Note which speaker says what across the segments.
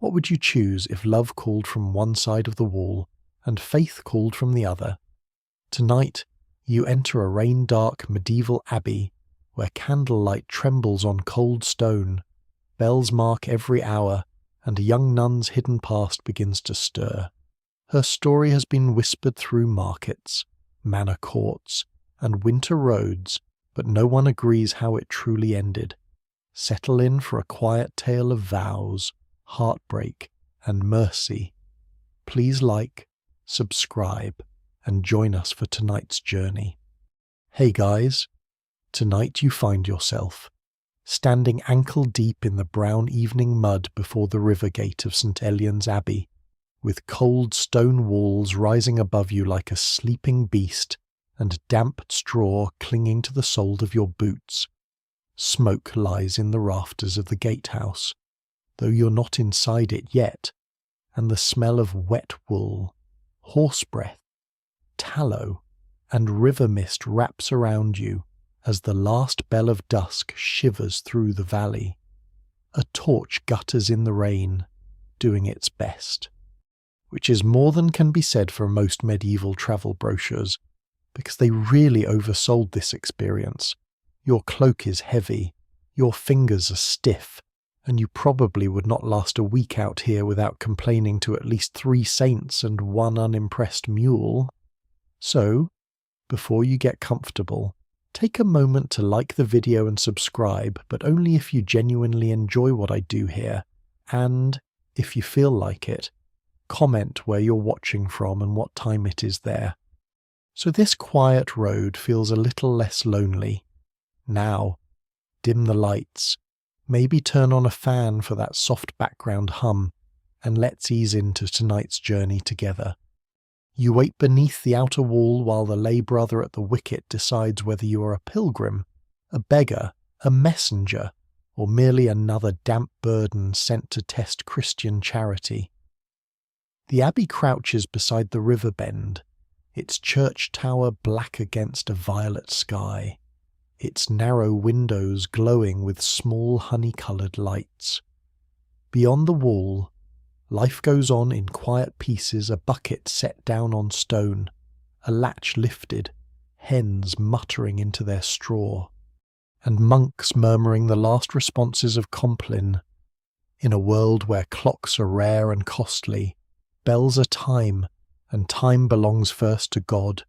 Speaker 1: What would you choose if love called from one side of the wall and faith called from the other? Tonight, you enter a rain-dark medieval abbey where candlelight trembles on cold stone, bells mark every hour, and a young nun's hidden past begins to stir. Her story has been whispered through markets, manor courts, and winter roads, but no one agrees how it truly ended. Settle in for a quiet tale of vows, heartbreak, and mercy. Please like, subscribe, and join us for tonight's journey. Hey guys, tonight you find yourself standing ankle-deep in the brown evening mud before the river gate of St. Elian's Abbey, with cold stone walls rising above you like a sleeping beast and damp straw clinging to the soles of your boots. Smoke lies in the rafters of the gatehouse, though you're not inside it yet, and the smell of wet wool, horse breath, tallow, and river mist wraps around you as the last bell of dusk shivers through the valley. A torch gutters in the rain, doing its best, which is more than can be said for most medieval travel brochures, because they really oversold this experience. Your cloak is heavy, your fingers are stiff, and you probably would not last a week out here without complaining to at least 3 saints and 1 unimpressed mule. So, before you get comfortable, take a moment to like the video and subscribe, but only if you genuinely enjoy what I do here, and, if you feel like it, comment where you're watching from and what time it is there. So this quiet road feels a little less lonely. Now, dim the lights, maybe turn on a fan for that soft background hum, and let's ease into tonight's journey together. You wait beneath the outer wall while the lay brother at the wicket decides whether you are a pilgrim, a beggar, a messenger, or merely another damp burden sent to test Christian charity. The abbey crouches beside the river bend, its church tower black against a violet sky, its narrow windows glowing with small honey-coloured lights. Beyond the wall, life goes on in quiet pieces, a bucket set down on stone, a latch lifted, hens muttering into their straw, and monks murmuring the last responses of Compline. In a world where clocks are rare and costly, bells are time, and time belongs first to God,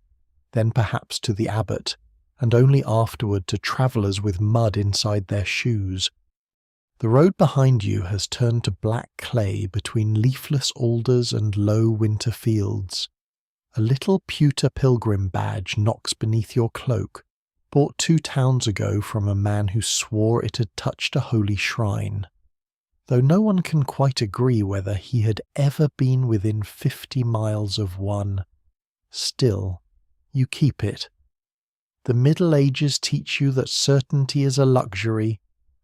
Speaker 1: then perhaps to the abbot, and only afterward to travellers with mud inside their shoes. The road behind you has turned to black clay between leafless alders and low winter fields. A little pewter pilgrim badge knocks beneath your cloak, bought 2 towns ago from a man who swore it had touched a holy shrine, though no one can quite agree whether he had ever been within 50 miles of one. Still, you keep it. The Middle Ages teach you that certainty is a luxury,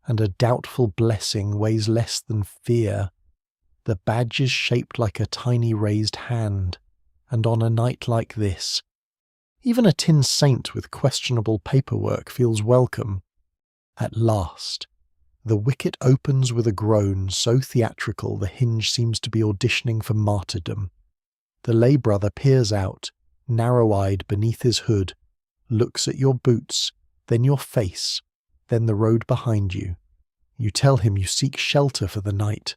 Speaker 1: and a doubtful blessing weighs less than fear. The badge is shaped like a tiny raised hand, and on a night like this, even a tin saint with questionable paperwork feels welcome. At last, the wicket opens with a groan so theatrical the hinge seems to be auditioning for martyrdom. The lay brother peers out, narrow-eyed beneath his hood, looks at your boots, then your face, then the road behind you. You tell him you seek shelter for the night.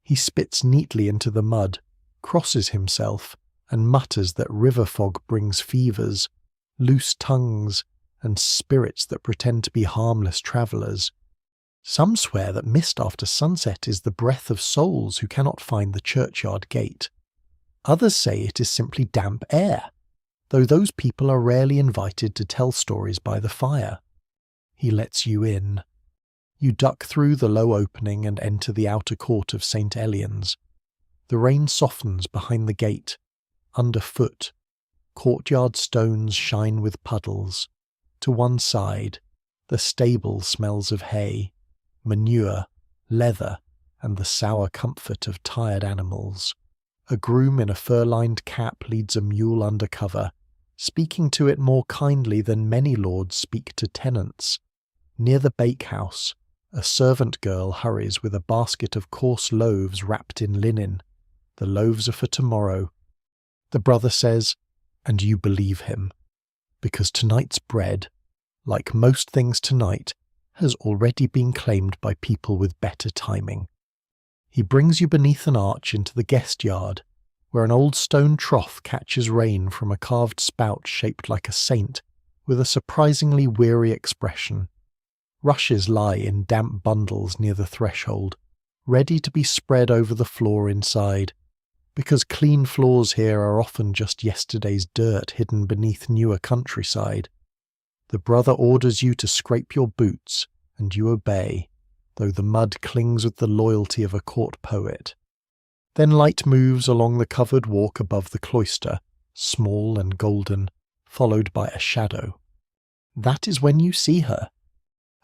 Speaker 1: He spits neatly into the mud, crosses himself, and mutters that river fog brings fevers, loose tongues, and spirits that pretend to be harmless travellers. Some swear that mist after sunset is the breath of souls who cannot find the churchyard gate. Others say it is simply damp air, though those people are rarely invited to tell stories by the fire. He lets you in. You duck through the low opening and enter the outer court of St. Elian's. The rain softens behind the gate. Underfoot, courtyard stones shine with puddles. To one side, the stable smells of hay, manure, leather, and the sour comfort of tired animals. A groom in a fur-lined cap leads a mule under cover, speaking to it more kindly than many lords speak to tenants. Near the bakehouse, A servant girl hurries with a basket of coarse loaves wrapped in linen. The loaves are for tomorrow. The brother says, and you believe him, because tonight's bread, like most things tonight, has already been claimed by people with better timing. He brings you beneath an arch into the guest yard, where an old stone trough catches rain from a carved spout shaped like a saint, with a surprisingly weary expression. Rushes lie in damp bundles near the threshold, ready to be spread over the floor inside, because clean floors here are often just yesterday's dirt hidden beneath newer countryside. The brother orders you to scrape your boots, and you obey, though the mud clings with the loyalty of a court poet. Then light moves along the covered walk above the cloister, small and golden, followed by a shadow. That is when you see her.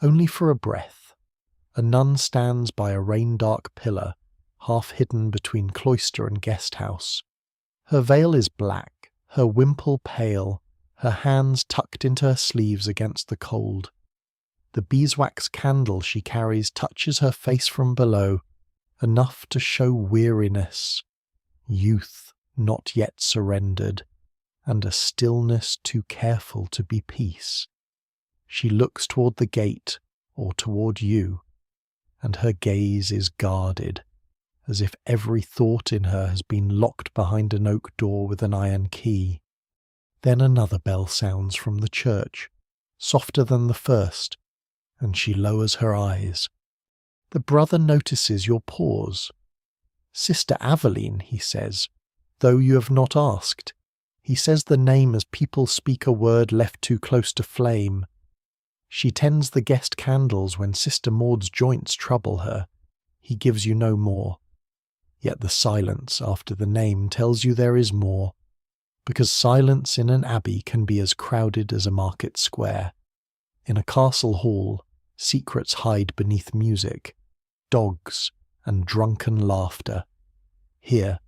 Speaker 1: Only for a breath. A nun stands by a rain-dark pillar, half hidden between cloister and guest house. Her veil is black, her wimple pale, her hands tucked into her sleeves against the cold. The beeswax candle she carries touches her face from below, enough to show weariness, youth not yet surrendered, and a stillness too careful to be peace. She looks toward the gate, or toward you, and her gaze is guarded, as if every thought in her has been locked behind an oak door with an iron key. Then another bell sounds from the church, softer than the first, and she lowers her eyes. The brother notices your pause. Sister Aveline, he says, though you have not asked. He says the name as people speak a word left too close to flame. She tends the guest candles when Sister Maud's joints trouble her. He gives you no more. Yet the silence after the name tells you there is more, because silence in an abbey can be as crowded as a market square. In a castle hall, secrets hide beneath music, dogs, and drunken laughter. Here,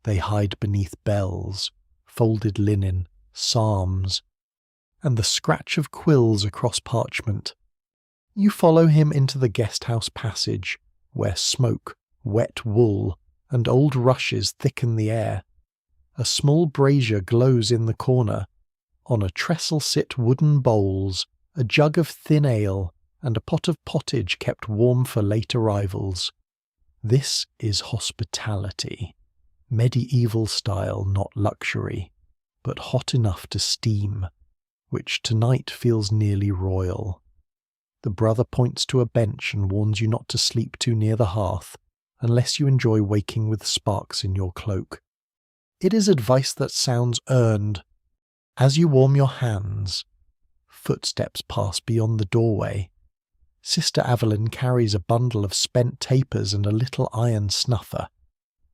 Speaker 1: they hide beneath bells, folded linen, psalms, and the scratch of quills across parchment. You follow him into the guest-house passage, where smoke, wet wool, and old rushes thicken the air. A small brazier glows in the corner. On a trestle sit wooden bowls, a jug of thin ale, and a pot of pottage kept warm for late arrivals. This is hospitality. Medieval style, not luxury, but hot enough to steam, which tonight feels nearly royal. The brother points to a bench and warns you not to sleep too near the hearth, unless you enjoy waking with sparks in your cloak. It is advice that sounds earned. As you warm your hands, footsteps pass beyond the doorway. Sister Aveline carries a bundle of spent tapers and a little iron snuffer.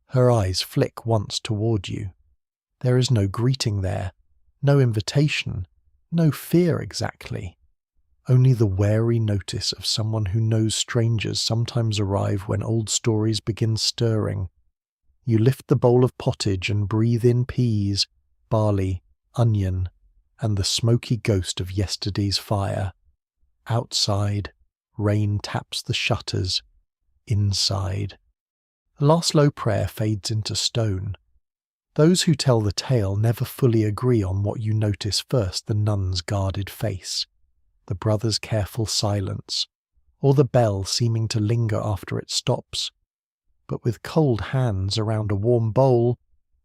Speaker 1: Her eyes flick once toward you. There is no greeting there, no invitation, no fear exactly. Only the wary notice of someone who knows strangers sometimes arrive when old stories begin stirring. You lift the bowl of pottage and breathe in peas, barley, onion, and the smoky ghost of yesterday's fire. Outside, rain taps the shutters. Inside, the last low prayer fades into stone. Those who tell the tale never fully agree on what you notice first: the nun's guarded face, the brother's careful silence, or the bell seeming to linger after it stops. But with cold hands around a warm bowl,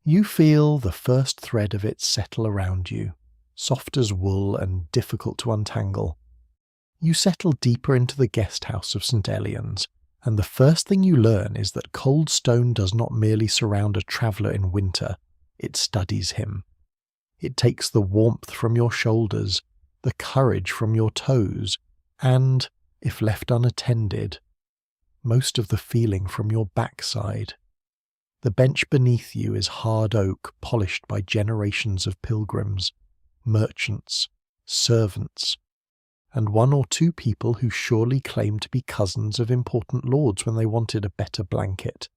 Speaker 1: you feel the first thread of it settle around you, soft as wool and difficult to untangle. You settle deeper into the guest house of St. Elian's, and the first thing you learn is that cold stone does not merely surround a traveller in winter, it studies him. It takes the warmth from your shoulders, the courage from your toes, and, if left unattended, most of the feeling from your backside. The bench beneath you is hard oak polished by generations of pilgrims, merchants, servants, and one or two people who surely claimed to be cousins of important lords when they wanted a better blanket.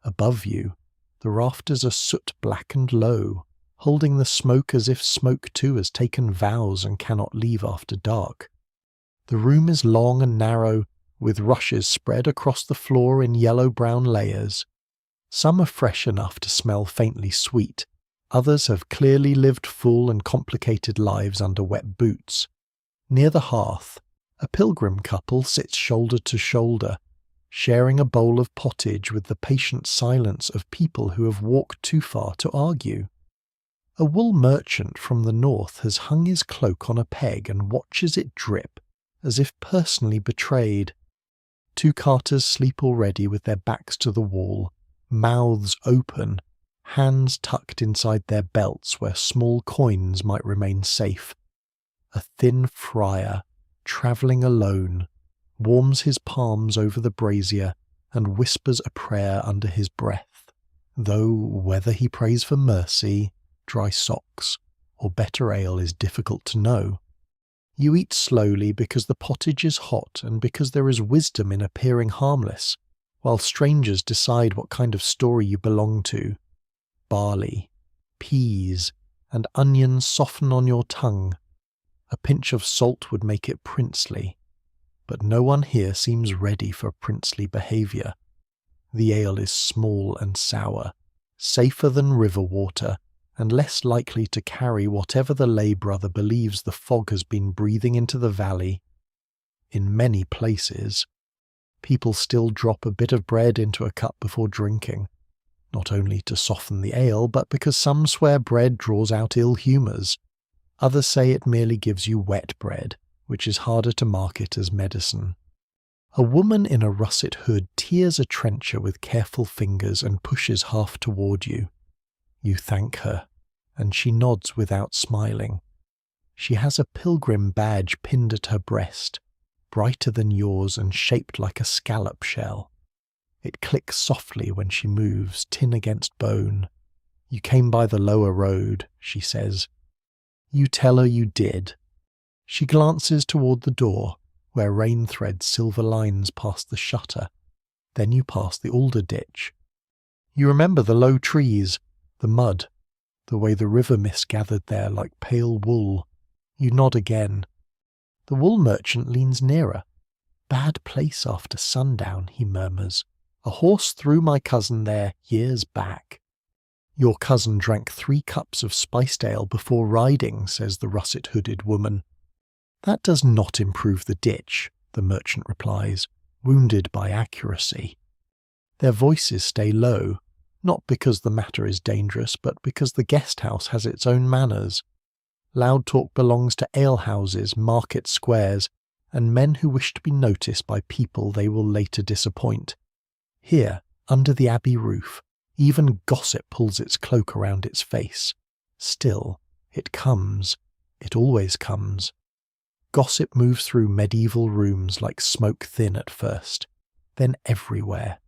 Speaker 1: Above you, the rafters are soot-black and low, holding the smoke as if smoke too has taken vows and cannot leave after dark. The room is long and narrow, with rushes spread across the floor in yellow-brown layers. Some are fresh enough to smell faintly sweet, others have clearly lived full and complicated lives under wet boots. Near the hearth, a pilgrim couple sits shoulder to shoulder, sharing a bowl of pottage with the patient silence of people who have walked too far to argue. A wool merchant from the north has hung his cloak on a peg and watches it drip, as if personally betrayed. 2 carters sleep already with their backs to the wall, mouths open, hands tucked inside their belts where small coins might remain safe. A thin friar, travelling alone, warms his palms over the brazier and whispers a prayer under his breath, though whether he prays for mercy, dry socks, or better ale is difficult to know. You eat slowly because the pottage is hot and because there is wisdom in appearing harmless, while strangers decide what kind of story you belong to. Barley, peas, and onions soften on your tongue. A pinch of salt would make it princely, but no one here seems ready for princely behaviour. The ale is small and sour, safer than river water, and less likely to carry whatever the lay brother believes the fog has been breathing into the valley. In many places, people still drop a bit of bread into a cup before drinking, not only to soften the ale, but because some swear bread draws out ill humours. Others say it merely gives you wet bread, which is harder to market as medicine. A woman in a russet hood tears a trencher with careful fingers and pushes half toward you. You thank her, and she nods without smiling. She has a pilgrim badge pinned at her breast, brighter than yours and shaped like a scallop shell. It clicks softly when she moves, tin against bone. You came by the lower road, she says. You tell her you did. She glances toward the door, where rain threads silver lines past the shutter. Then you pass the alder ditch. You remember the low trees, the mud, the way the river mist gathered there like pale wool. You nod again. The wool merchant leans nearer. Bad place after sundown, he murmurs. A horse threw my cousin there years back. Your cousin drank 3 cups of spiced ale before riding, says the russet-hooded woman. That does not improve the ditch, the merchant replies, wounded by accuracy. Their voices stay low, not because the matter is dangerous, but because the guest house has its own manners. Loud talk belongs to alehouses, market squares, and men who wish to be noticed by people they will later disappoint. Here, under the abbey roof, even gossip pulls its cloak around its face. Still, it comes. It always comes. Gossip moves through medieval rooms like smoke thin at first, then everywhere.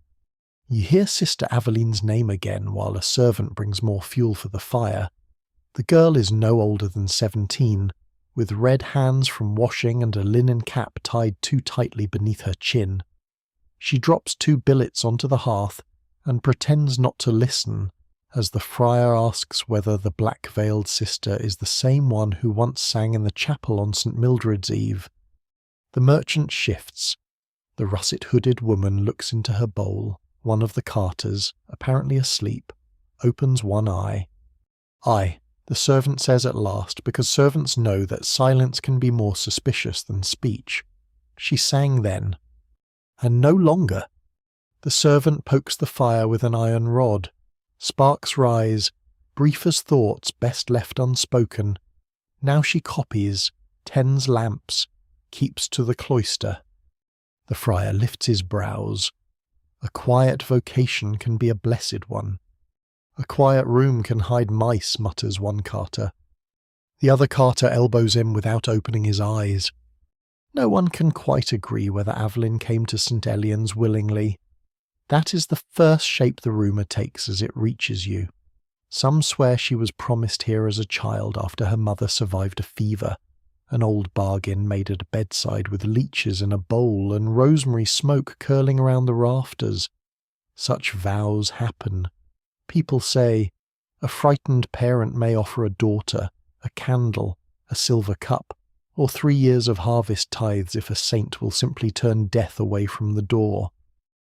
Speaker 1: You hear Sister Aveline's name again while a servant brings more fuel for the fire. The girl is no older than 17, with red hands from washing and a linen cap tied too tightly beneath her chin. She drops 2 billets onto the hearth and pretends not to listen as the friar asks whether the black-veiled sister is the same one who once sang in the chapel on St. Mildred's Eve. The merchant shifts. The russet-hooded woman looks into her bowl. One of the carters, apparently asleep, opens one eye. Aye, the servant says at last, because servants know that silence can be more suspicious than speech. She sang then. And no longer. The servant pokes the fire with an iron rod. Sparks rise, brief as thoughts best left unspoken. Now she copies, tends lamps, keeps to the cloister. The friar lifts his brows. A quiet vocation can be a blessed one. A quiet room can hide mice, mutters one carter. The other carter elbows him without opening his eyes. No one can quite agree whether Aveline came to St. Elian's willingly. That is the first shape the rumour takes as it reaches you. Some swear she was promised here as a child after her mother survived a fever, an old bargain made at a bedside with leeches in a bowl and rosemary smoke curling around the rafters. Such vows happen. People say, a frightened parent may offer a daughter, a candle, a silver cup, or 3 years of harvest tithes if a saint will simply turn death away from the door.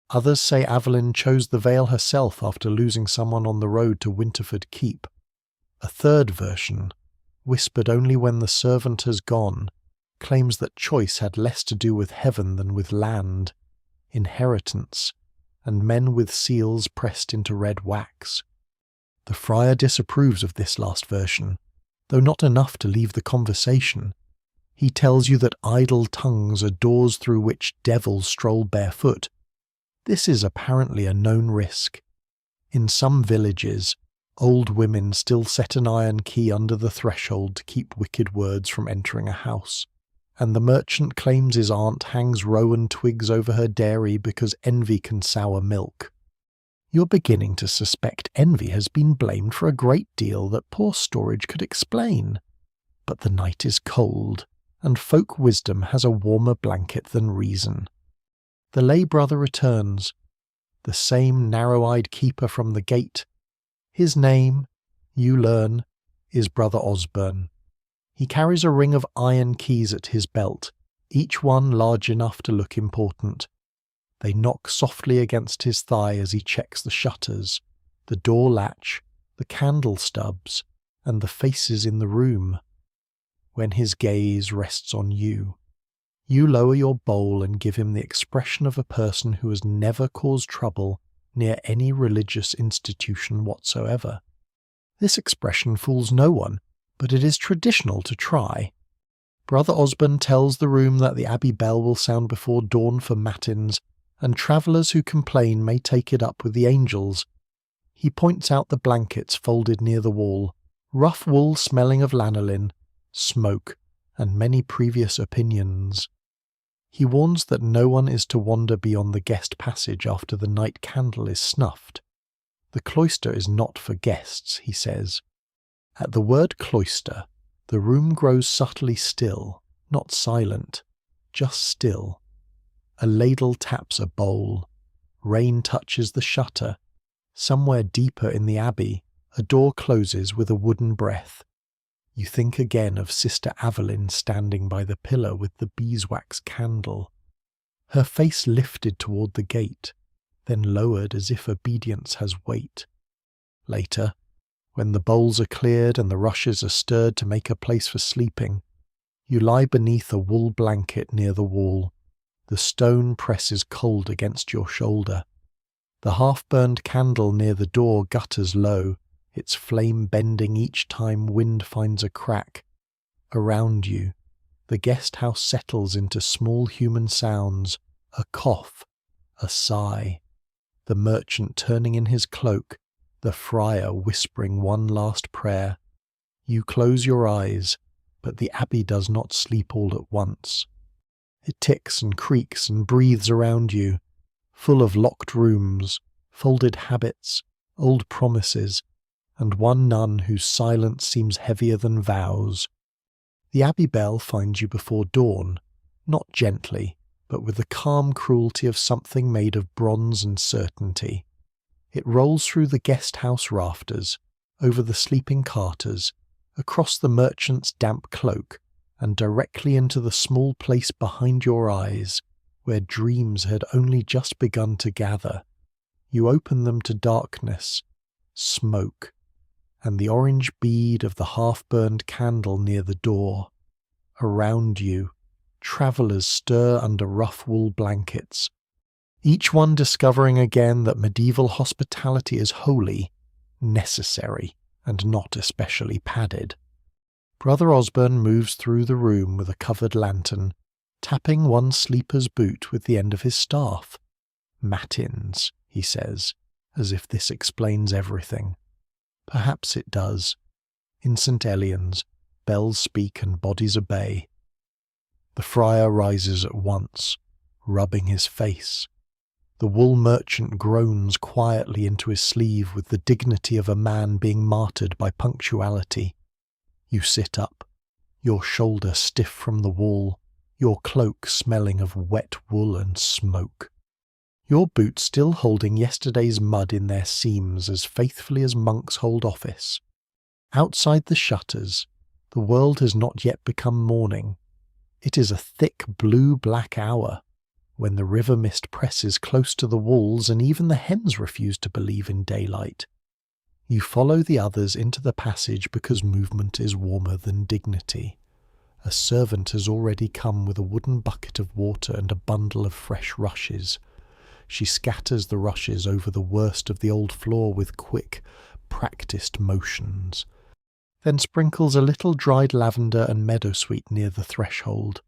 Speaker 1: Others say Aveline chose the veil herself after losing someone on the road to Winterford Keep. A third version, whispered only when the servant has gone, claims that choice had less to do with heaven than with land, inheritance, and men with seals pressed into red wax. The friar disapproves of this last version, though not enough to leave the conversation. He tells you that idle tongues are doors through which devils stroll barefoot. This is apparently a known risk. In some villages, old women still set an iron key under the threshold to keep wicked words from entering a house, and the merchant claims his aunt hangs rowan twigs over her dairy because envy can sour milk. You're beginning to suspect envy has been blamed for a great deal that poor storage could explain. But the night is cold, and folk wisdom has a warmer blanket than reason. The lay brother returns, the same narrow-eyed keeper from the gate. His name, you learn, is Brother Osborne. He carries a ring of iron keys at his belt, each one large enough to look important. They knock softly against his thigh as he checks the shutters, the door latch, the candle stubs, and the faces in the room. When his gaze rests on you, you lower your bowl and give him the expression of a person who has never caused trouble near any religious institution whatsoever. This expression fools no one, but it is traditional to try. Brother Osborne tells the room that the abbey bell will sound before dawn for matins, and travellers who complain may take it up with the angels. He points out the blankets folded near the wall, rough wool smelling of lanolin, smoke, and many previous opinions. He warns that no one is to wander beyond the guest passage after the night candle is snuffed. The cloister is not for guests, he says. At the word cloister, the room grows subtly still, not silent, just still. A ladle taps a bowl. Rain touches the shutter. Somewhere deeper in the abbey, a door closes with a wooden breath. You think again of Sister Aveline standing by the pillar with the beeswax candle. Her face lifted toward the gate, then lowered as if obedience has weight. Later, when the bowls are cleared and the rushes are stirred to make a place for sleeping, you lie beneath a wool blanket near the wall. The stone presses cold against your shoulder. The half-burned candle near the door gutters low, its flame bending each time wind finds a crack. Around you, the guest house settles into small human sounds, a cough, a sigh, the merchant turning in his cloak, the friar whispering one last prayer. You close your eyes, but the abbey does not sleep all at once. It ticks and creaks and breathes around you, full of locked rooms, folded habits, old promises, and one nun whose silence seems heavier than vows. The abbey bell finds you before dawn, not gently, but with the calm cruelty of something made of bronze and certainty. It rolls through the guest house rafters, over the sleeping carters, across the merchant's damp cloak, and directly into the small place behind your eyes, where dreams had only just begun to gather. You open them to darkness, smoke, and the orange bead of the half-burned candle near the door. Around you, travellers stir under rough wool blankets, each one discovering again that medieval hospitality is holy, necessary, and not especially padded. Brother Osborne moves through the room with a covered lantern, tapping one sleeper's boot with the end of his staff. Matins, he says, as if this explains everything. Perhaps it does. In St. Elian's, bells speak and bodies obey. The friar rises at once, rubbing his face. The wool merchant groans quietly into his sleeve with the dignity of a man being martyred by punctuality. You sit up, your shoulder stiff from the wall, your cloak smelling of wet wool and smoke. Your boots still holding yesterday's mud in their seams as faithfully as monks hold office. Outside the shutters, the world has not yet become morning, It is a thick blue-black hour, when the river mist presses close to the walls and even the hens refuse to believe in daylight. You follow the others into the passage because movement is warmer than dignity. A servant has already come with a wooden bucket of water and a bundle of fresh rushes. She scatters the rushes over the worst of the old floor with quick, practised motions, then sprinkles a little dried lavender and meadowsweet near the threshold.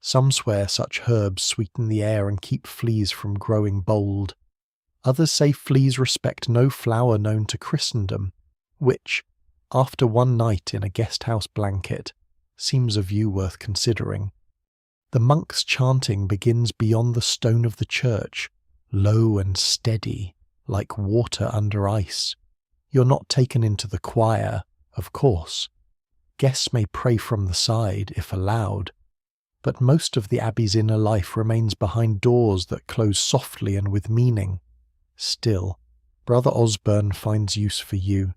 Speaker 1: Some swear such herbs sweeten the air and keep fleas from growing bold. Others say fleas respect no flower known to Christendom, which, after one night in a guest-house blanket, seems a view worth considering. The monks' chanting begins beyond the stone of the church, low and steady, like water under ice. You're not taken into the choir, of course. Guests may pray from the side, if allowed, but most of the abbey's inner life remains behind doors that close softly and with meaning. Still, Brother Osborne finds use for you.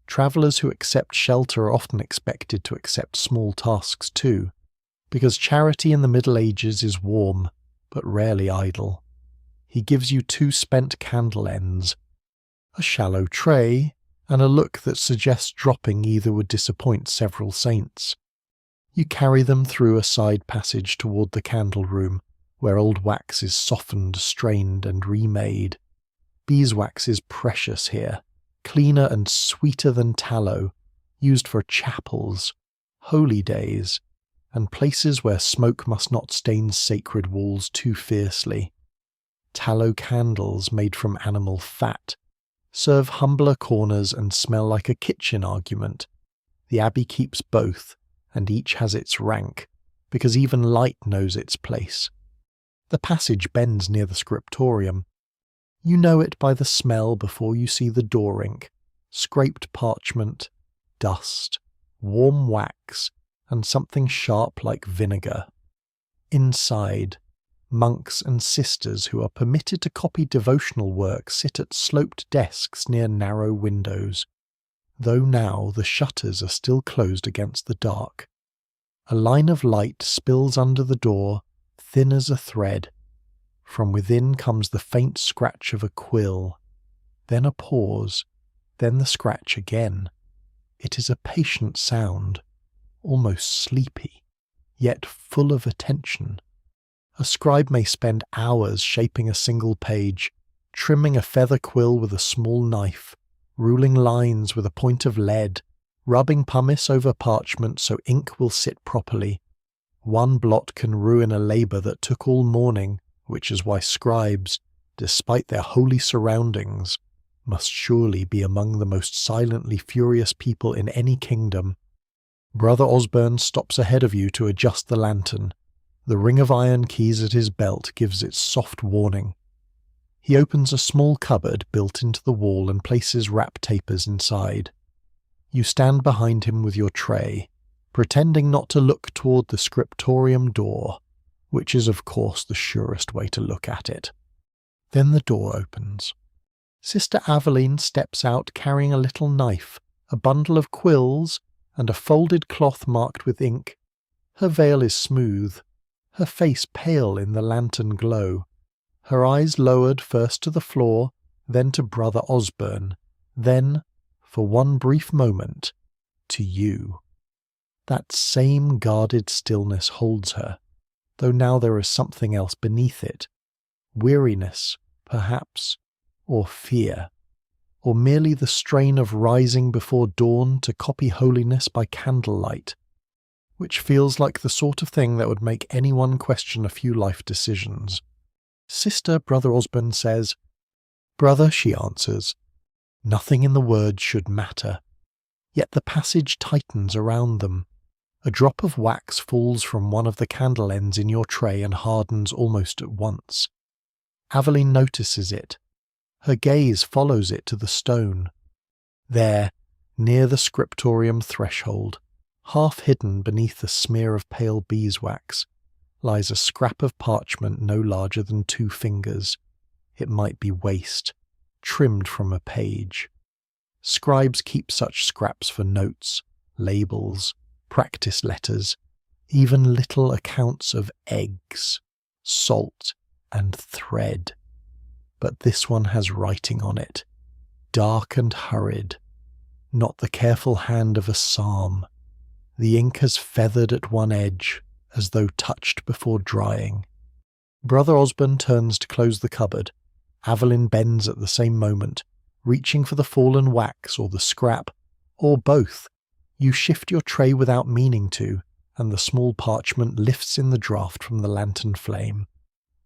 Speaker 1: Travellers who accept shelter are often expected to accept small tasks too, because charity in the Middle Ages is warm, but rarely idle. He gives you 2 spent candle ends, a shallow tray, and a look that suggests dropping either would disappoint several saints. You carry them through a side passage toward the candle room, where old wax is softened, strained, and remade. Beeswax is precious here, cleaner and sweeter than tallow, used for chapels, holy days, and places where smoke must not stain sacred walls too fiercely. Tallow candles made from animal fat serve humbler corners and smell like a kitchen argument. The abbey keeps both, and each has its rank, because even light knows its place. The passage bends near the scriptorium. You know it by the smell before you see the door ink, scraped parchment, dust, warm wax, and something sharp like vinegar. Inside, monks and sisters who are permitted to copy devotional work sit at sloped desks near narrow windows, though now the shutters are still closed against the dark. A line of light spills under the door, thin as a thread. From within comes the faint scratch of a quill, then a pause, then the scratch again. It is a patient sound, almost sleepy, yet full of attention. A scribe may spend hours shaping a single page, trimming a feather quill with a small knife, ruling lines with a point of lead, rubbing pumice over parchment so ink will sit properly. One blot can ruin a labour that took all morning, which is why scribes, despite their holy surroundings, must surely be among the most silently furious people in any kingdom. Brother Osborne stops ahead of you to adjust the lantern. The ring of iron keys at his belt gives its soft warning. He opens a small cupboard built into the wall and places wrap tapers inside. You stand behind him with your tray, pretending not to look toward the scriptorium door, which is of course the surest way to look at it. Then the door opens. Sister Aveline steps out carrying a little knife, a bundle of quills, and a folded cloth marked with ink. Her veil is smooth, her face pale in the lantern glow, her eyes lowered first to the floor, then to Brother Osborne, then, for one brief moment, to you. That same guarded stillness holds her, though now there is something else beneath it. Weariness, perhaps, or fear, or merely the strain of rising before dawn to copy holiness by candlelight, which feels like the sort of thing that would make anyone question a few life decisions. Sister, Brother Osborne says. Brother, she answers. Nothing in the words should matter, yet the passage tightens around them. A drop of wax falls from one of the candle ends in your tray and hardens almost at once. Aveline notices it. Her gaze follows it to the stone. There, near the scriptorium threshold, half hidden beneath a smear of pale beeswax, lies a scrap of parchment no larger than 2 fingers. It might be waste, trimmed from a page. Scribes keep such scraps for notes, labels, practice letters, even little accounts of eggs, salt, and thread. But this one has writing on it, dark and hurried, not the careful hand of a psalm. The ink has feathered at one edge, as though touched before drying. Brother Osborne turns to close the cupboard. Aveline bends at the same moment, reaching for the fallen wax or the scrap, or both. You shift your tray without meaning to, and the small parchment lifts in the draught from the lantern flame.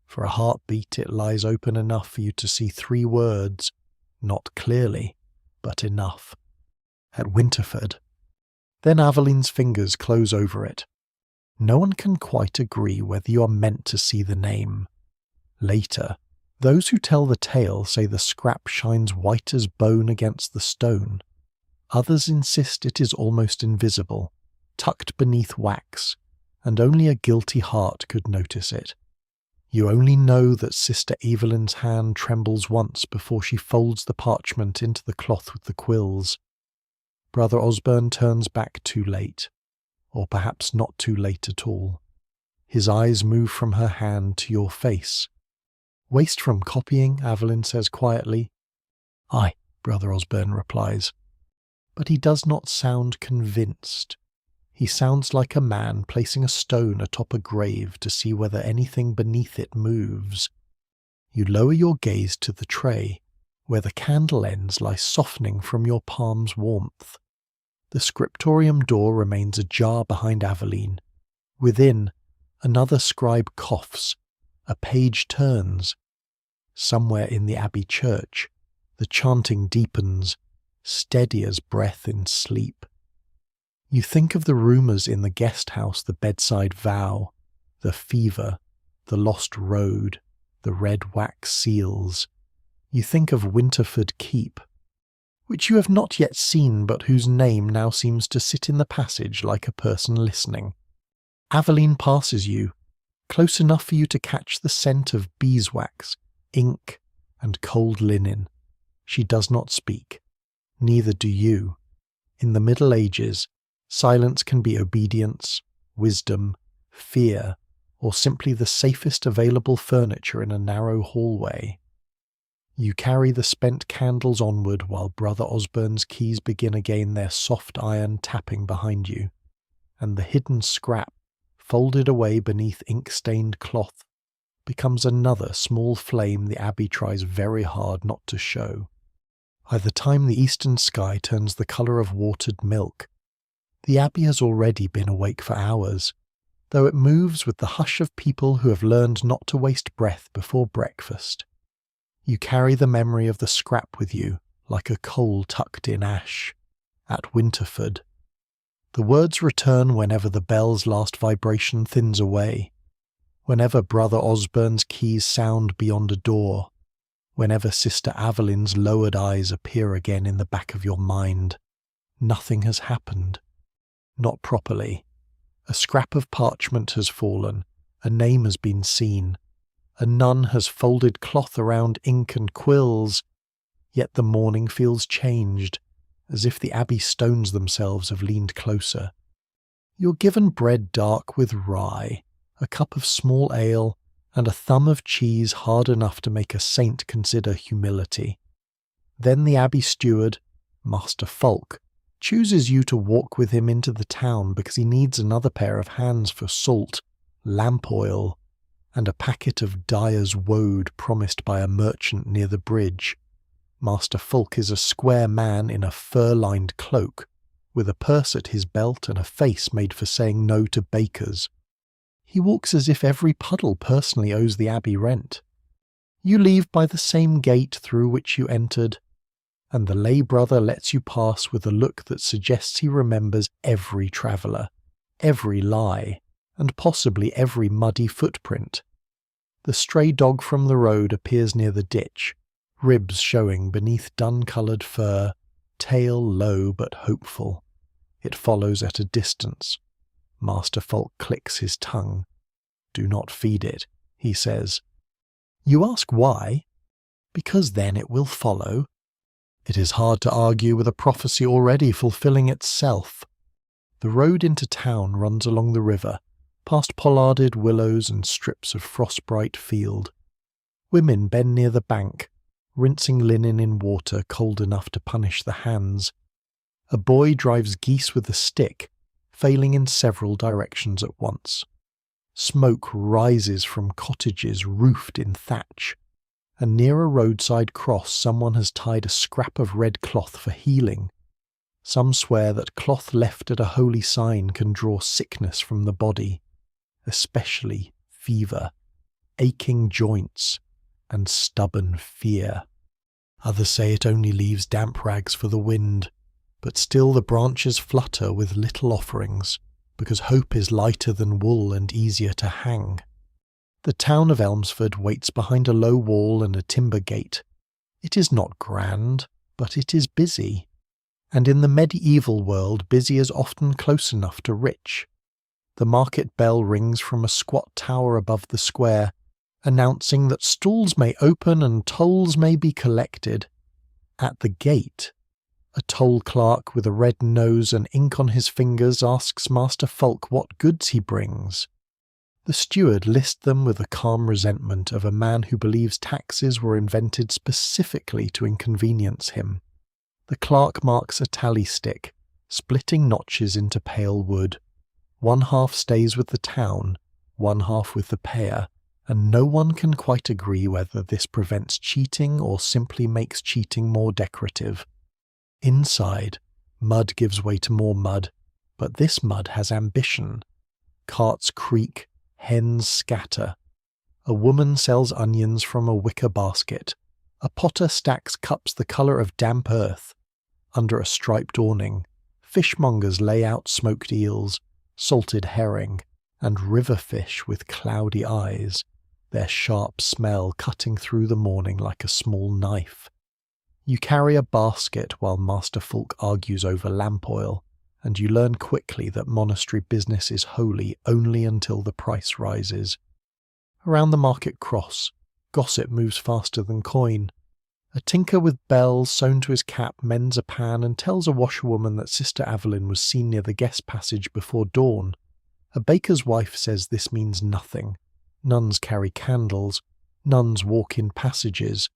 Speaker 1: For a heartbeat it lies open enough for you to see 3 words, not clearly, but enough. At Winterford. Then Aveline's fingers close over it. No one can quite agree whether you are meant to see the name. Later, those who tell the tale say the scrap shines white as bone against the stone. Others insist it is almost invisible, tucked beneath wax, and only a guilty heart could notice it. You only know that Sister Eveline's hand trembles once before she folds the parchment into the cloth with the quills. Brother Osborne turns back too late, or perhaps not too late at all. His eyes move from her hand to your face. Waste from copying, Aveline says quietly. Aye, Brother Osborne replies. But he does not sound convinced. He sounds like a man placing a stone atop a grave to see whether anything beneath it moves. You lower your gaze to the tray, where the candle ends lie softening from your palm's warmth. The scriptorium door remains ajar behind Aveline. Within, another scribe coughs. A page turns. Somewhere in the abbey church, the chanting deepens, steady as breath in sleep. You think of the rumours in the guest house, the bedside vow, the fever, the lost road, the red wax seals. You think of Winterford Keep, which you have not yet seen but whose name now seems to sit in the passage like a person listening. Aveline passes you, close enough for you to catch the scent of beeswax, ink, and cold linen. She does not speak. Neither do you. In the Middle Ages, silence can be obedience, wisdom, fear, or simply the safest available furniture in a narrow hallway. You carry the spent candles onward while Brother Osborne's keys begin again their soft iron tapping behind you, and the hidden scrap, folded away beneath ink-stained cloth, becomes another small flame the abbey tries very hard not to show. By the time the eastern sky turns the colour of watered milk, the abbey has already been awake for hours, though it moves with the hush of people who have learned not to waste breath before breakfast. You carry the memory of the scrap with you, like a coal tucked in ash. At Winterford. The words return whenever the bell's last vibration thins away, whenever Brother Osborne's keys sound beyond a door, whenever Sister Aveline's lowered eyes appear again in the back of your mind. Nothing has happened. Not properly. A scrap of parchment has fallen, a name has been seen, a nun has folded cloth around ink and quills, yet the morning feels changed, as if the abbey stones themselves have leaned closer. You're given bread dark with rye, a cup of small ale, and a thumb of cheese hard enough to make a saint consider humility. Then the abbey steward, Master Fulk, chooses you to walk with him into the town because he needs another pair of hands for salt, lamp oil, and a packet of dyer's woad promised by a merchant near the bridge. Master Fulk is a square man in a fur-lined cloak, with a purse at his belt and a face made for saying no to bakers. He walks as if every puddle personally owes the abbey rent. You leave by the same gate through which you entered, and the lay brother lets you pass with a look that suggests he remembers every traveller, every lie, and possibly every muddy footprint. The stray dog from the road appears near the ditch, ribs showing beneath dun-coloured fur, tail low but hopeful. It follows at a distance. Master Fulk clicks his tongue. Do not feed it, he says. You ask why? Because then it will follow. It is hard to argue with a prophecy already fulfilling itself. The road into town runs along the river, past pollarded willows and strips of frostbright field. Women bend near the bank, rinsing linen in water cold enough to punish the hands. A boy drives geese with a stick, failing in several directions at once. Smoke rises from cottages roofed in thatch, and near a roadside cross someone has tied a scrap of red cloth for healing. Some swear that cloth left at a holy sign can draw sickness from the body, especially fever, aching joints, and stubborn fear. Others say it only leaves damp rags for the wind, but still the branches flutter with little offerings, because hope is lighter than wool and easier to hang. The town of Elmsford waits behind a low wall and a timber gate. It is not grand, but it is busy. And in the medieval world, busy is often close enough to rich. The market bell rings from a squat tower above the square, announcing that stalls may open and tolls may be collected. At the gate, a toll clerk with a red nose and ink on his fingers asks Master Fulk what goods he brings. The steward lists them with the calm resentment of a man who believes taxes were invented specifically to inconvenience him. The clerk marks a tally stick, splitting notches into pale wood. One half stays with the town, one half with the payer, and no one can quite agree whether this prevents cheating or simply makes cheating more decorative. Inside, mud gives way to more mud, but this mud has ambition. Carts creak, hens scatter. A woman sells onions from a wicker basket. A potter stacks cups the colour of damp earth. Under a striped awning, fishmongers lay out smoked eels, salted herring, and river fish with cloudy eyes, their sharp smell cutting through the morning like a small knife. You carry a basket while Master Fulk argues over lamp oil, and you learn quickly that monastery business is holy only until the price rises. Around the market cross, gossip moves faster than coin. A tinker with bells sewn to his cap mends a pan and tells a washerwoman that Sister Aveline was seen near the guest passage before dawn. A baker's wife says this means nothing. Nuns carry candles. Nuns walk in passages.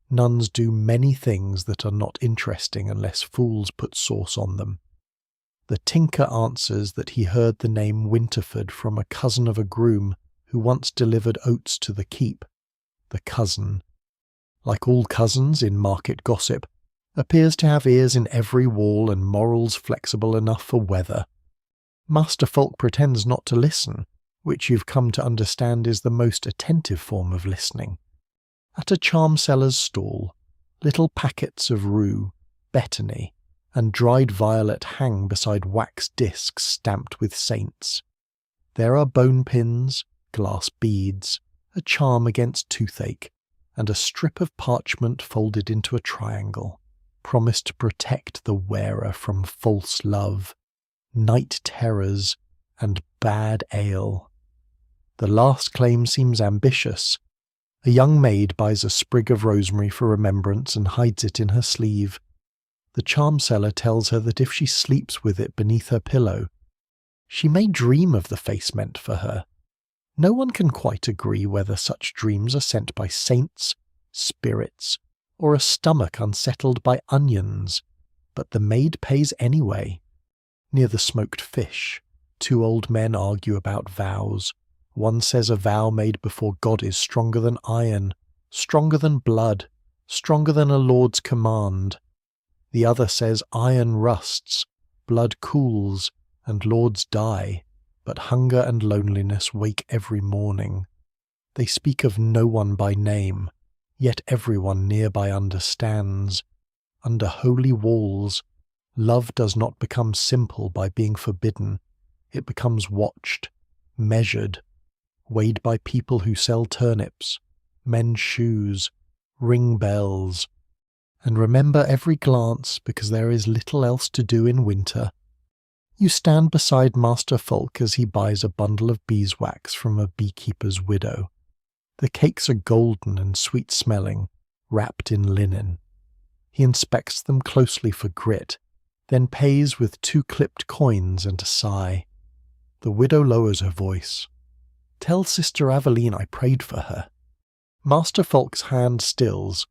Speaker 1: Nuns do many things that are not interesting unless fools put sauce on them. The tinker answers that he heard the name Winterford from a cousin of a groom who once delivered oats to the keep. The cousin, like all cousins in market gossip, appears to have ears in every wall and morals flexible enough for weather. Master Fulk pretends not to listen, which you've come to understand is the most attentive form of listening. At a charm seller's stall, little packets of rue, betony, and dried violet hang beside wax discs stamped with saints. There are bone pins, glass beads, a charm against toothache, and a strip of parchment folded into a triangle, promised to protect the wearer from false love, night terrors, and bad ale. The last claim seems ambitious. A young maid buys a sprig of rosemary for remembrance and hides it in her sleeve. The charm seller tells her that if she sleeps with it beneath her pillow, she may dream of the face meant for her. No one can quite agree whether such dreams are sent by saints, spirits, or a stomach unsettled by onions, but the maid pays anyway. Near the smoked fish, two old men argue about vows. One says a vow made before God is stronger than iron, stronger than blood, stronger than a lord's command. The other says iron rusts, blood cools, and lords die, but hunger and loneliness wake every morning. They speak of no one by name, yet everyone nearby understands. Under holy walls, love does not become simple by being forbidden. It becomes watched, measured, weighed by people who sell turnips, mend shoes, ring bells. And remember every glance, because there is little else to do in winter. You stand beside Master Fulk as he buys a bundle of beeswax from a beekeeper's widow. The cakes are golden and sweet-smelling, wrapped in linen. He inspects them closely for grit, then pays with 2 clipped coins and a sigh. The widow lowers her voice. "Tell Sister Aveline I prayed for her." Master Falk's hand stills.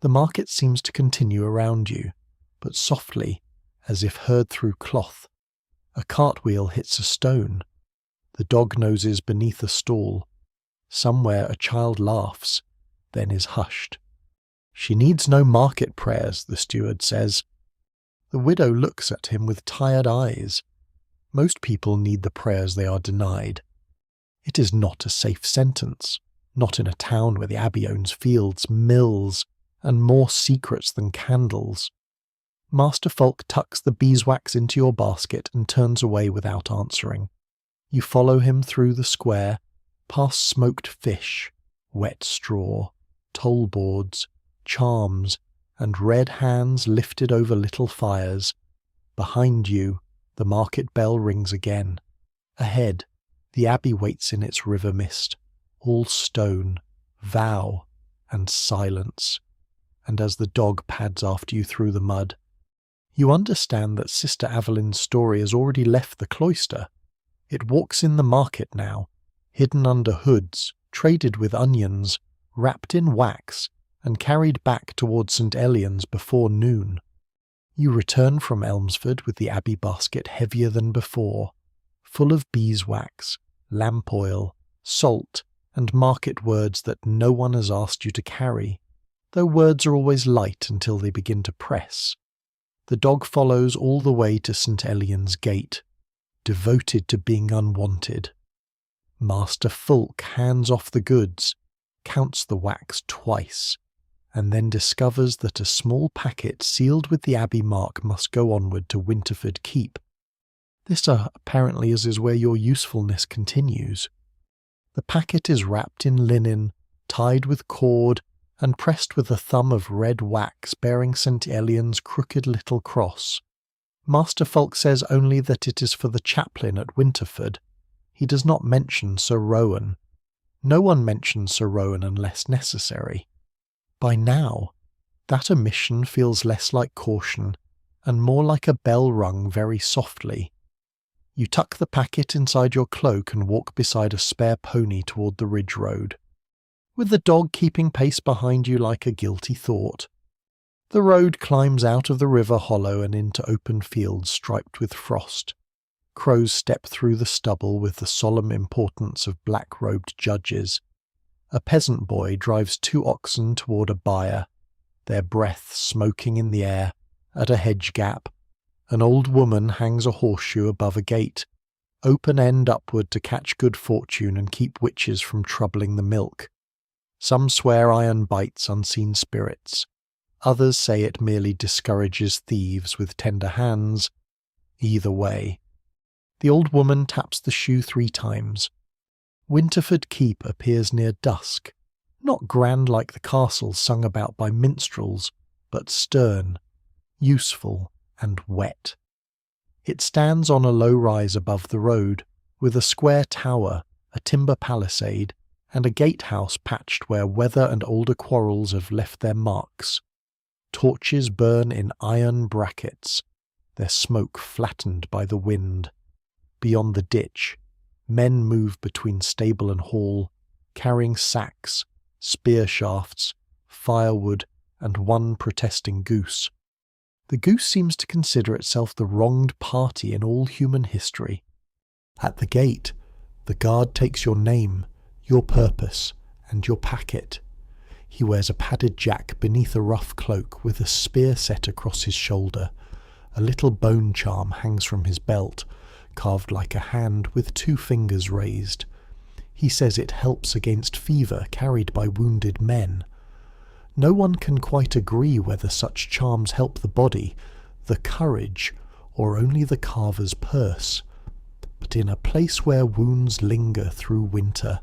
Speaker 1: The market seems to continue around you, but softly, as if heard through cloth. A cartwheel hits a stone. The dog noses beneath a stall. Somewhere a child laughs, then is hushed. "She needs no market prayers," the steward says. The widow looks at him with tired eyes. Most people need the prayers they are denied. It is not a safe sentence, not in a town where the abbey owns fields, mills, and more secrets than candles. Master Falk tucks the beeswax into your basket and turns away without answering. You follow him through the square, past smoked fish, wet straw, toll boards, charms, and red hands lifted over little fires. Behind you, the market bell rings again. Ahead, the abbey waits in its river mist, all stone, vow, and silence. And as the dog pads after you through the mud, you understand that Sister Aveline's story has already left the cloister. It walks in the market now, hidden under hoods, traded with onions, wrapped in wax, and carried back towards St. Elian's before noon. You return from Elmsford with the abbey basket heavier than before, full of beeswax, lamp oil, salt, and market words that no one has asked you to carry, though words are always light until they begin to press. The dog follows all the way to St. Elian's gate, devoted to being unwanted. Master Fulk hands off the goods, counts the wax twice, and then discovers that a small packet sealed with the abbey mark must go onward to Winterford Keep. This apparently is where your usefulness continues. The packet is wrapped in linen, tied with cord, and pressed with a thumb of red wax bearing St. Elian's crooked little cross. Master Fulk says only that it is for the chaplain at Winterford. He does not mention Sir Rowan. No one mentions Sir Rowan unless necessary. By now, that omission feels less like caution and more like a bell rung very softly. You tuck the packet inside your cloak and walk beside a spare pony toward the ridge road, with the dog keeping pace behind you like a guilty thought. The road climbs out of the river hollow and into open fields striped with frost. Crows step through the stubble with the solemn importance of black-robed judges. A peasant boy drives 2 oxen toward a byre, their breath smoking in the air. At a hedge gap, an old woman hangs a horseshoe above a gate, open end upward to catch good fortune and keep witches from troubling the milk. Some swear iron bites unseen spirits. Others say it merely discourages thieves with tender hands. Either way. The old woman taps the shoe 3 times. Winterford Keep appears near dusk, not grand like the castles sung about by minstrels, but stern, useful, and wet. It stands on a low rise above the road, with a square tower, a timber palisade, and a gatehouse patched where weather and older quarrels have left their marks. Torches burn in iron brackets, their smoke flattened by the wind. Beyond the ditch, men move between stable and hall, carrying sacks, spear shafts, firewood, and one protesting goose. The goose seems to consider itself the wronged party in all human history. At the gate, the guard takes your name, your purpose, and your packet. He wears a padded jack beneath a rough cloak with a spear set across his shoulder. A little bone charm hangs from his belt, carved like a hand with 2 fingers raised. He says it helps against fever carried by wounded men. No one can quite agree whether such charms help the body, the courage, or only the carver's purse. But in a place where wounds linger through winter,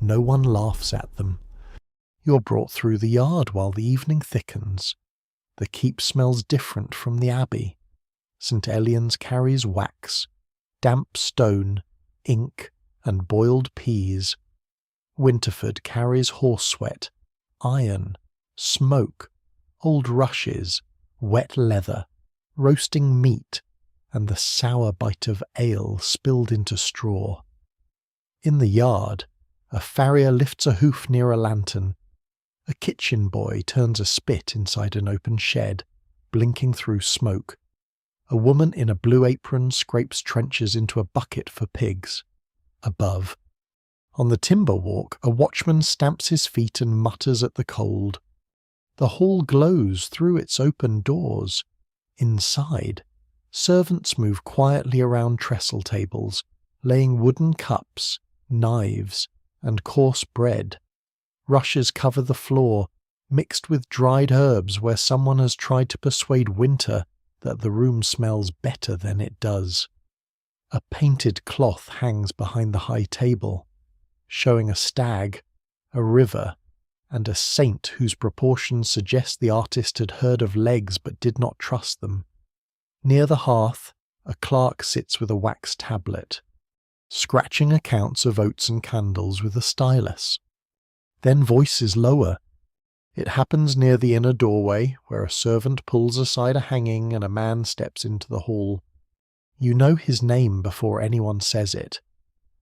Speaker 1: no one laughs at them. You're brought through the yard while the evening thickens. The keep smells different from the abbey. St. Elian's carries wax, damp stone, ink, and boiled peas. Winterford carries horse sweat, iron, smoke, old rushes, wet leather, roasting meat, and the sour bite of ale spilled into straw. In the yard, a farrier lifts a hoof near a lantern. A kitchen boy turns a spit inside an open shed, blinking through smoke. A woman in a blue apron scrapes trenches into a bucket for pigs. Above, on the timber walk, a watchman stamps his feet and mutters at the cold. The hall glows through its open doors. Inside, servants move quietly around trestle tables, laying wooden cups, knives, and coarse bread. Rushes cover the floor, mixed with dried herbs where someone has tried to persuade winter that the room smells better than it does. A painted cloth hangs behind the high table, showing a stag, a river, and a saint whose proportions suggest the artist had heard of legs but did not trust them. Near the hearth, a clerk sits with a wax tablet, scratching accounts of oats and candles with a stylus. Then voices lower. It happens near the inner doorway, where a servant pulls aside a hanging and a man steps into the hall. You know his name before anyone says it.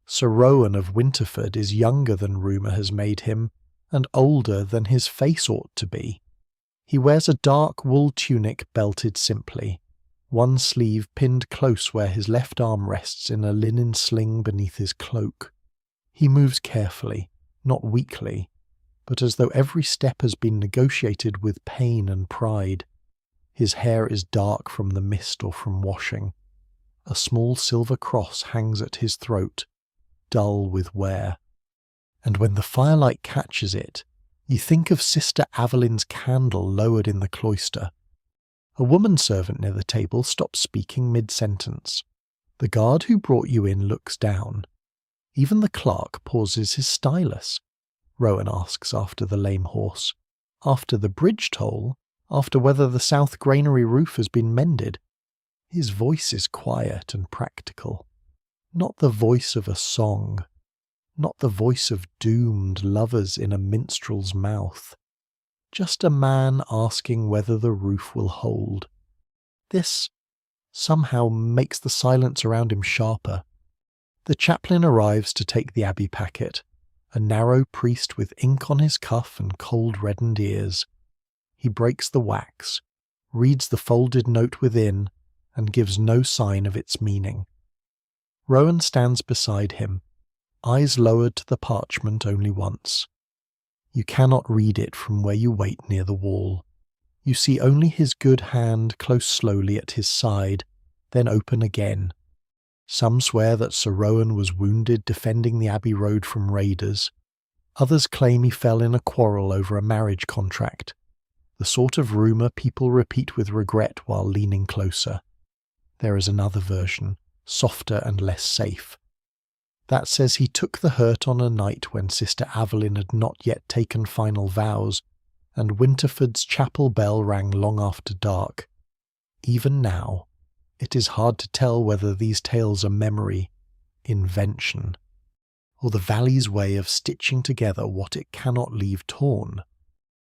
Speaker 1: Sir Rowan of Winterford is younger than rumour has made him, and older than his face ought to be. He wears a dark wool tunic belted simply, one sleeve pinned close where his left arm rests in a linen sling beneath his cloak. He moves carefully, not weakly, but as though every step has been negotiated with pain and pride. His hair is dark from the mist or from washing. A small silver cross hangs at his throat, dull with wear. And when the firelight catches it, you think of Sister Avelin's candle lowered in the cloister. A woman servant near the table stops speaking mid-sentence. The guard who brought you in looks down. Even the clerk pauses his stylus. Rowan asks after the lame horse, after the bridge toll, after whether the south granary roof has been mended. His voice is quiet and practical, not the voice of a song, not the voice of doomed lovers in a minstrel's mouth. Just a man asking whether the roof will hold. This somehow makes the silence around him sharper. The chaplain arrives to take the abbey packet, a narrow priest with ink on his cuff and cold-reddened ears. He breaks the wax, reads the folded note within, and gives no sign of its meaning. Rowan stands beside him, eyes lowered to the parchment only once. You cannot read it from where you wait near the wall. You see only his good hand close slowly at his side, then open again. Some swear that Sir Rowan was wounded defending the Abbey Road from raiders. Others claim he fell in a quarrel over a marriage contract, the sort of rumour people repeat with regret while leaning closer. There is another version, softer and less safe. That says he took the hurt on a night when Sister Aveline had not yet taken final vows, and Winterford's chapel bell rang long after dark. Even now, it is hard to tell whether these tales are memory, invention, or the valley's way of stitching together what it cannot leave torn.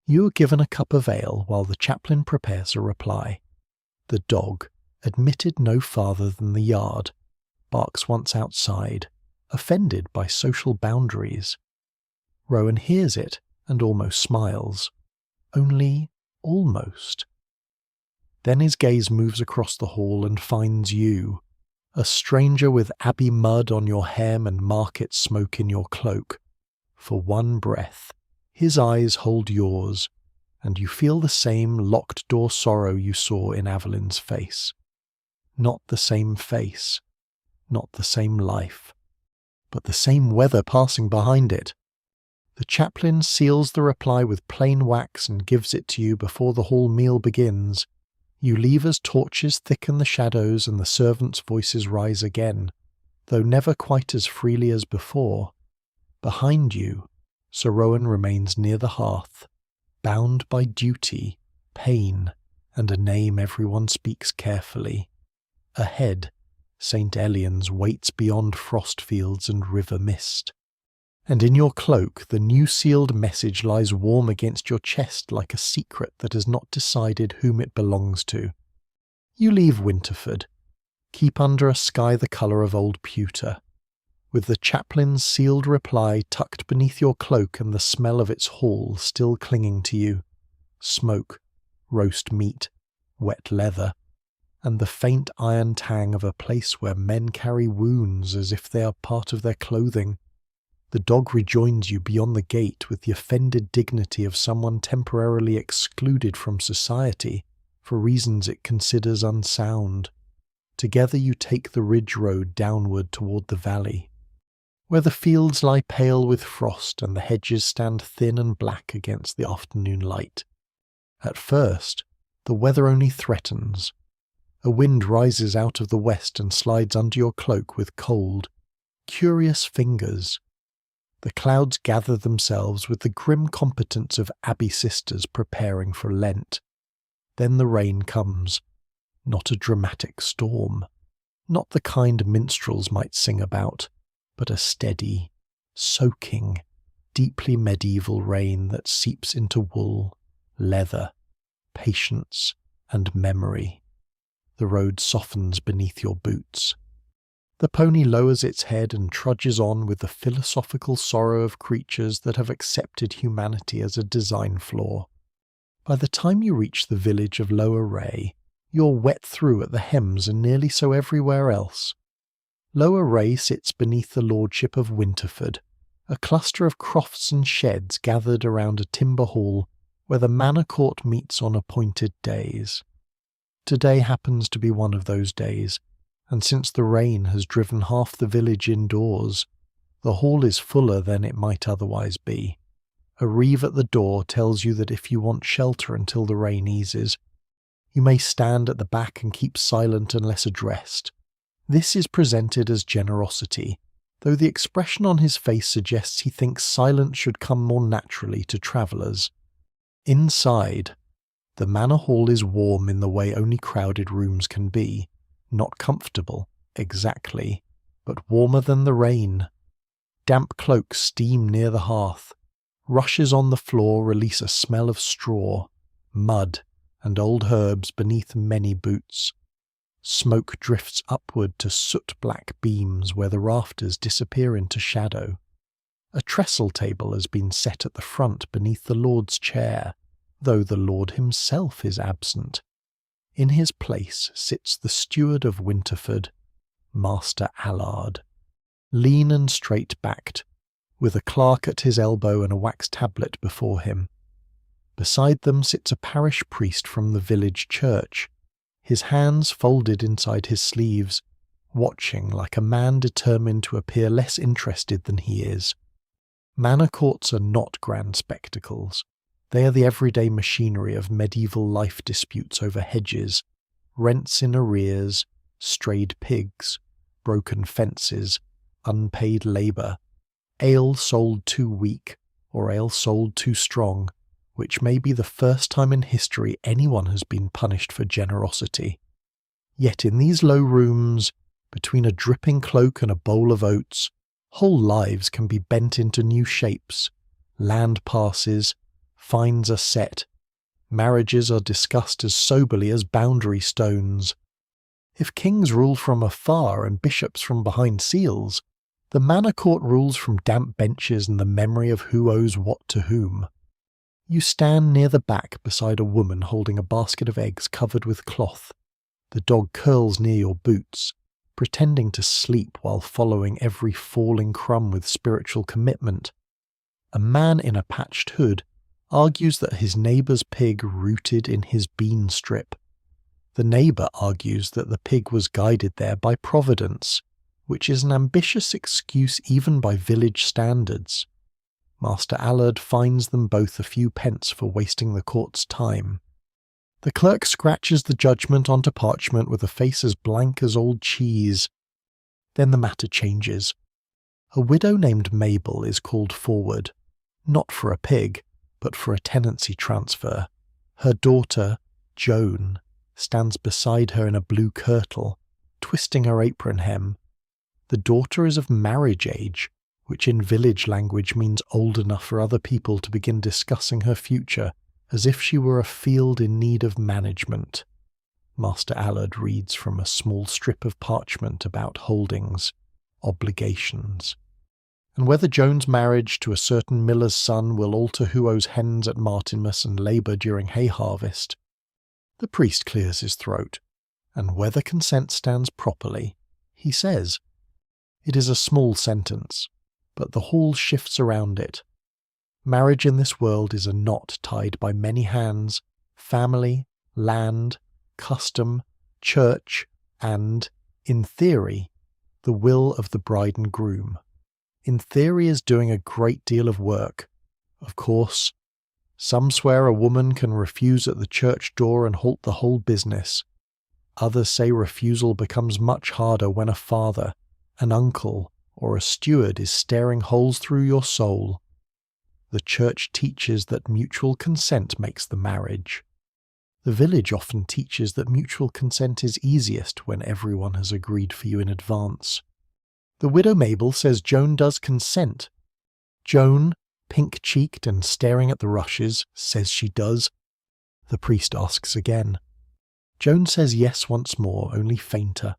Speaker 1: You are given a cup of ale while the chaplain prepares a reply. The dog, admitted no farther than the yard, barks once outside, offended by social boundaries. Rowan hears it and almost smiles. Only almost. Then his gaze moves across the hall and finds you, a stranger with abbey mud on your hem and market smoke in your cloak. For one breath, his eyes hold yours, and you feel the same locked-door sorrow you saw in Aveline's face. Not the same face, not the same life, but the same weather passing behind it. The chaplain seals the reply with plain wax and gives it to you before the hall meal begins. You leave as torches thicken the shadows and the servants' voices rise again, though never quite as freely as before. Behind you, Sir Rowan remains near the hearth, bound by duty, pain, and a name everyone speaks carefully. Ahead, St. Elian's waits beyond frost fields and river mist. And in your cloak the new sealed message lies warm against your chest like a secret that has not decided whom it belongs to. You leave Winterford, keep under a sky the colour of old pewter, with the chaplain's sealed reply tucked beneath your cloak and the smell of its hall still clinging to you. Smoke, roast meat, wet leather, and the faint iron tang of a place where men carry wounds as if they are part of their clothing. The dog rejoins you beyond the gate with the offended dignity of someone temporarily excluded from society for reasons it considers unsound. Together you take the ridge road downward toward the valley, where the fields lie pale with frost and the hedges stand thin and black against the afternoon light. At first, the weather only threatens. A wind rises out of the west and slides under your cloak with cold, curious fingers. The clouds gather themselves with the grim competence of abbey sisters preparing for Lent. Then the rain comes, not a dramatic storm, not the kind minstrels might sing about, but a steady, soaking, deeply medieval rain that seeps into wool, leather, patience, and memory. The road softens beneath your boots. The pony lowers its head and trudges on with the philosophical sorrow of creatures that have accepted humanity as a design flaw. By the time you reach the village of Lower Ray, you're wet through at the hems and nearly so everywhere else. Lower Ray sits beneath the lordship of Winterford, a cluster of crofts and sheds gathered around a timber hall where the manor court meets on appointed days. Today happens to be one of those days, and since the rain has driven half the village indoors, the hall is fuller than it might otherwise be. A reeve at the door tells you that if you want shelter until the rain eases, you may stand at the back and keep silent unless addressed. This is presented as generosity, though the expression on his face suggests he thinks silence should come more naturally to travellers. Inside, the manor hall is warm in the way only crowded rooms can be, not comfortable, exactly, but warmer than the rain. Damp cloaks steam near the hearth. Rushes on the floor release a smell of straw, mud, and old herbs beneath many boots. Smoke drifts upward to soot-black beams where the rafters disappear into shadow. A trestle table has been set at the front beneath the Lord's chair, though the Lord himself is absent. In his place sits the steward of Winterford, Master Allard, lean and straight-backed, with a clerk at his elbow and a wax tablet before him. Beside them sits a parish priest from the village church, his hands folded inside his sleeves, watching like a man determined to appear less interested than he is. Manor courts are not grand spectacles. They are the everyday machinery of medieval life disputes over hedges, rents in arrears, strayed pigs, broken fences, unpaid labour, ale sold too weak or ale sold too strong, which may be the first time in history anyone has been punished for generosity. Yet in these low rooms, between a dripping cloak and a bowl of oats, whole lives can be bent into new shapes. Land passes, fines are set, marriages are discussed as soberly as boundary stones. If kings rule from afar and bishops from behind seals, the manor court rules from damp benches and the memory of who owes what to whom. You stand near the back beside a woman holding a basket of eggs covered with cloth. The dog curls near your boots, pretending to sleep while following every falling crumb with spiritual commitment. A man in a patched hood argues that his neighbour's pig rooted in his bean strip. The neighbour argues that the pig was guided there by Providence, which is an ambitious excuse even by village standards. Master Allard fines them both a few pence for wasting the court's time. The clerk scratches the judgment onto parchment with a face as blank as old cheese. Then the matter changes. A widow named Mabel is called forward, not for a pig, but for a tenancy transfer. Her daughter, Joan, stands beside her in a blue kirtle, twisting her apron hem. The daughter is of marriage age, which in village language means old enough for other people to begin discussing her future, as if she were a field in need of management. Master Allard reads from a small strip of parchment about holdings, obligations, and whether Joan's marriage to a certain miller's son will alter Huo's hens at Martinmas and labour during hay harvest. The priest clears his throat, and whether consent stands properly, he says. It is a small sentence, but the hall shifts around it. Marriage in this world is a knot tied by many hands, family, land, custom, church, and, in theory, the will of the bride and groom. In theory is doing a great deal of work. Of course, some swear a woman can refuse at the church door and halt the whole business. Others say refusal becomes much harder when a father, an uncle, or a steward is staring holes through your soul. The church teaches that mutual consent makes the marriage. The village often teaches that mutual consent is easiest when everyone has agreed for you in advance. The widow Mabel says Joan does consent. Joan, pink-cheeked and staring at the rushes, says she does. The priest asks again. Joan says yes once more, only fainter.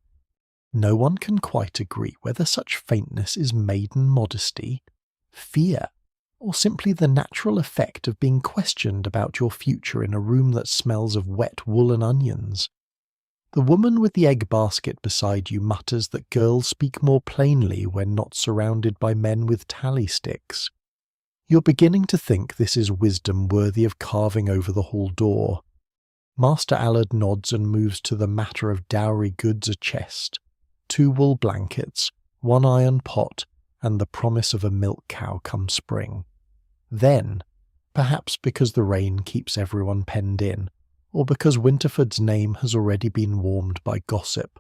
Speaker 1: No one can quite agree whether such faintness is maiden modesty, fear, or simply the natural effect of being questioned about your future in a room that smells of wet wool and onions. The woman with the egg basket beside you mutters that girls speak more plainly when not surrounded by men with tally sticks. You're beginning to think this is wisdom worthy of carving over the hall door. Master Allard nods and moves to the matter of dowry goods a chest, 2 wool blankets, 1 iron pot, and the promise of a milk cow come spring. Then, perhaps because the rain keeps everyone penned in, or because Winterford's name has already been warmed by gossip,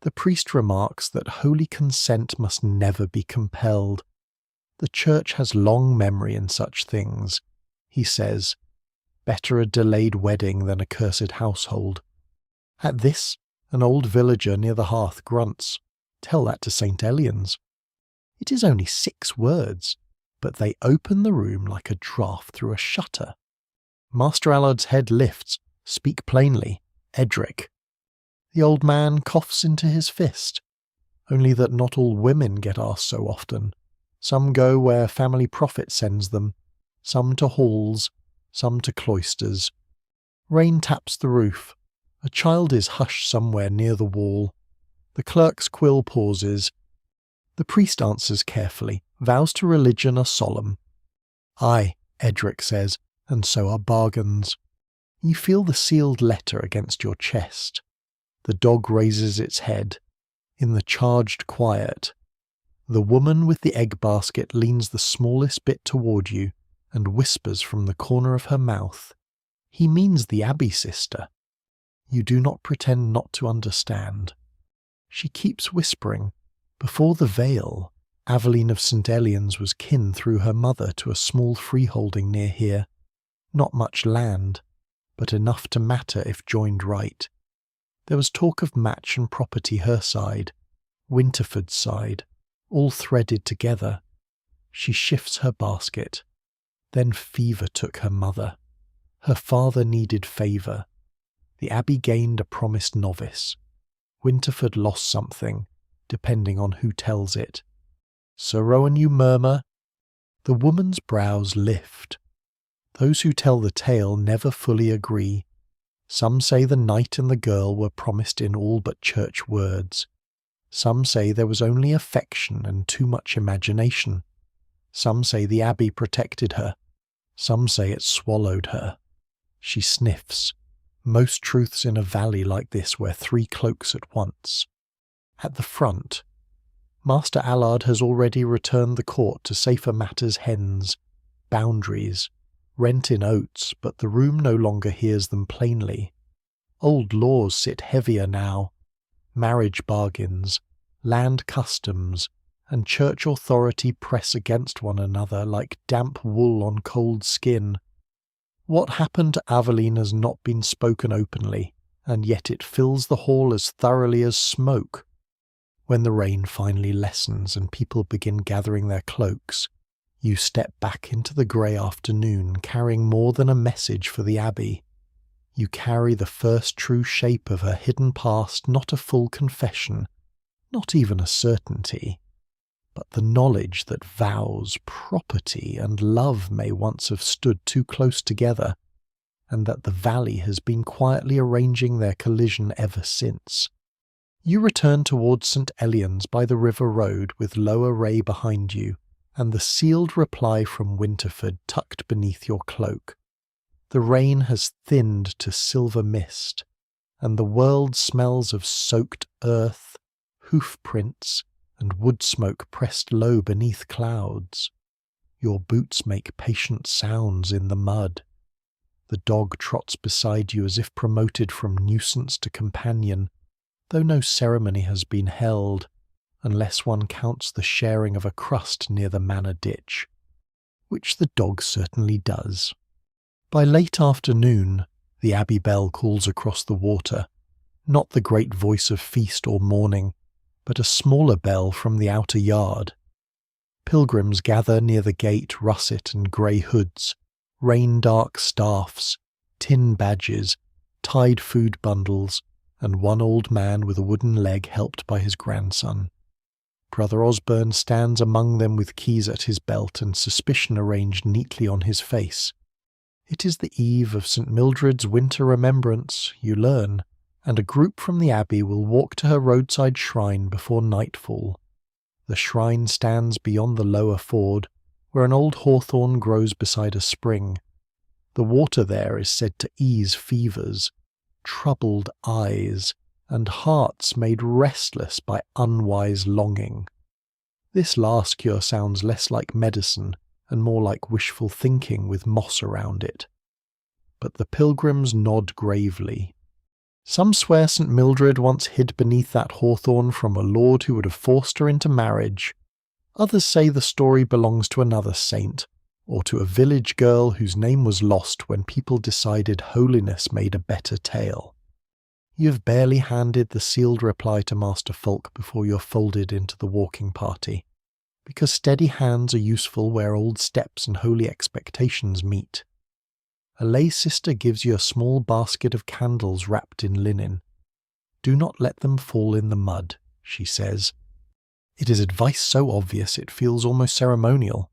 Speaker 1: the priest remarks that holy consent must never be compelled. The church has long memory in such things. He says, better a delayed wedding than a cursed household. At this, an old villager near the hearth grunts. Tell that to St. Elian's. It is only 6 words, but they open the room like a draught through a shutter. Master Allard's head lifts. Speak plainly, Edric. The old man coughs into his fist. Only that not all women get asked so often. Some go where family profit sends them, some to halls, some to cloisters. Rain taps the roof. A child is hushed somewhere near the wall. The clerk's quill pauses. The priest answers carefully. Vows to religion are solemn. Aye, Edric says, and so are bargains. You feel the sealed letter against your chest. The dog raises its head. In the charged quiet, the woman with the egg basket leans the smallest bit toward you and whispers from the corner of her mouth, "He means the Abbey sister." You do not pretend not to understand. She keeps whispering. Before the veil, Aveline of St. Elian's was kin through her mother to a small freeholding near here. Not much land, but enough to matter if joined right. There was talk of match and property her side, Winterford's side, all threaded together. She shifts her basket. Then fever took her mother. Her father needed favour. The Abbey gained a promised novice. Winterford lost something, depending on who tells it. Sir Rowan, you murmur. The woman's brows lift. Those who tell the tale never fully agree. Some say the knight and the girl were promised in all but church words. Some say there was only affection and too much imagination. Some say the Abbey protected her. Some say it swallowed her. She sniffs. Most truths in a valley like this wear 3 cloaks at once. At the front, Master Allard has already returned the court to safer matters hens, boundaries, rent in oats, but the room no longer hears them plainly. Old laws sit heavier now. Marriage bargains, land customs, and church authority press against one another like damp wool on cold skin. What happened to Aveline has not been spoken openly, and yet it fills the hall as thoroughly as smoke. When the rain finally lessens and people begin gathering their cloaks, you step back into the grey afternoon carrying more than a message for the Abbey. You carry the first true shape of her hidden past, not a full confession, not even a certainty, but the knowledge that vows, property, and love may once have stood too close together, and that the valley has been quietly arranging their collision ever since. You return towards St. Elian's by the river road with Lower Ray behind you, and the sealed reply from Winterford tucked beneath your cloak. The rain has thinned to silver mist, and the world smells of soaked earth, hoof prints, and wood smoke pressed low beneath clouds. Your boots make patient sounds in the mud. The dog trots beside you as if promoted from nuisance to companion, though no ceremony has been held, unless one counts the sharing of a crust near the manor ditch, which the dog certainly does. By late afternoon, the abbey bell calls across the water, not the great voice of feast or mourning, but a smaller bell from the outer yard. Pilgrims gather near the gate, russet and grey hoods, rain-dark staffs, tin badges, tied food bundles, and one old man with a wooden leg helped by his grandson. Brother Osborne stands among them with keys at his belt and suspicion arranged neatly on his face. It is the eve of St. Mildred's winter remembrance, you learn, and a group from the abbey will walk to her roadside shrine before nightfall. The shrine stands beyond the lower ford, where an old hawthorn grows beside a spring. The water there is said to ease fevers, troubled eyes, and hearts made restless by unwise longing. This last cure sounds less like medicine and more like wishful thinking with moss around it. But the pilgrims nod gravely. Some swear St. Mildred once hid beneath that hawthorn from a lord who would have forced her into marriage. Others say the story belongs to another saint, or to a village girl whose name was lost when people decided holiness made a better tale. You have barely handed the sealed reply to Master Fulk before you're folded into the walking party, because steady hands are useful where old steps and holy expectations meet. A lay sister gives you a small basket of candles wrapped in linen. Do not let them fall in the mud, she says. It is advice so obvious it feels almost ceremonial.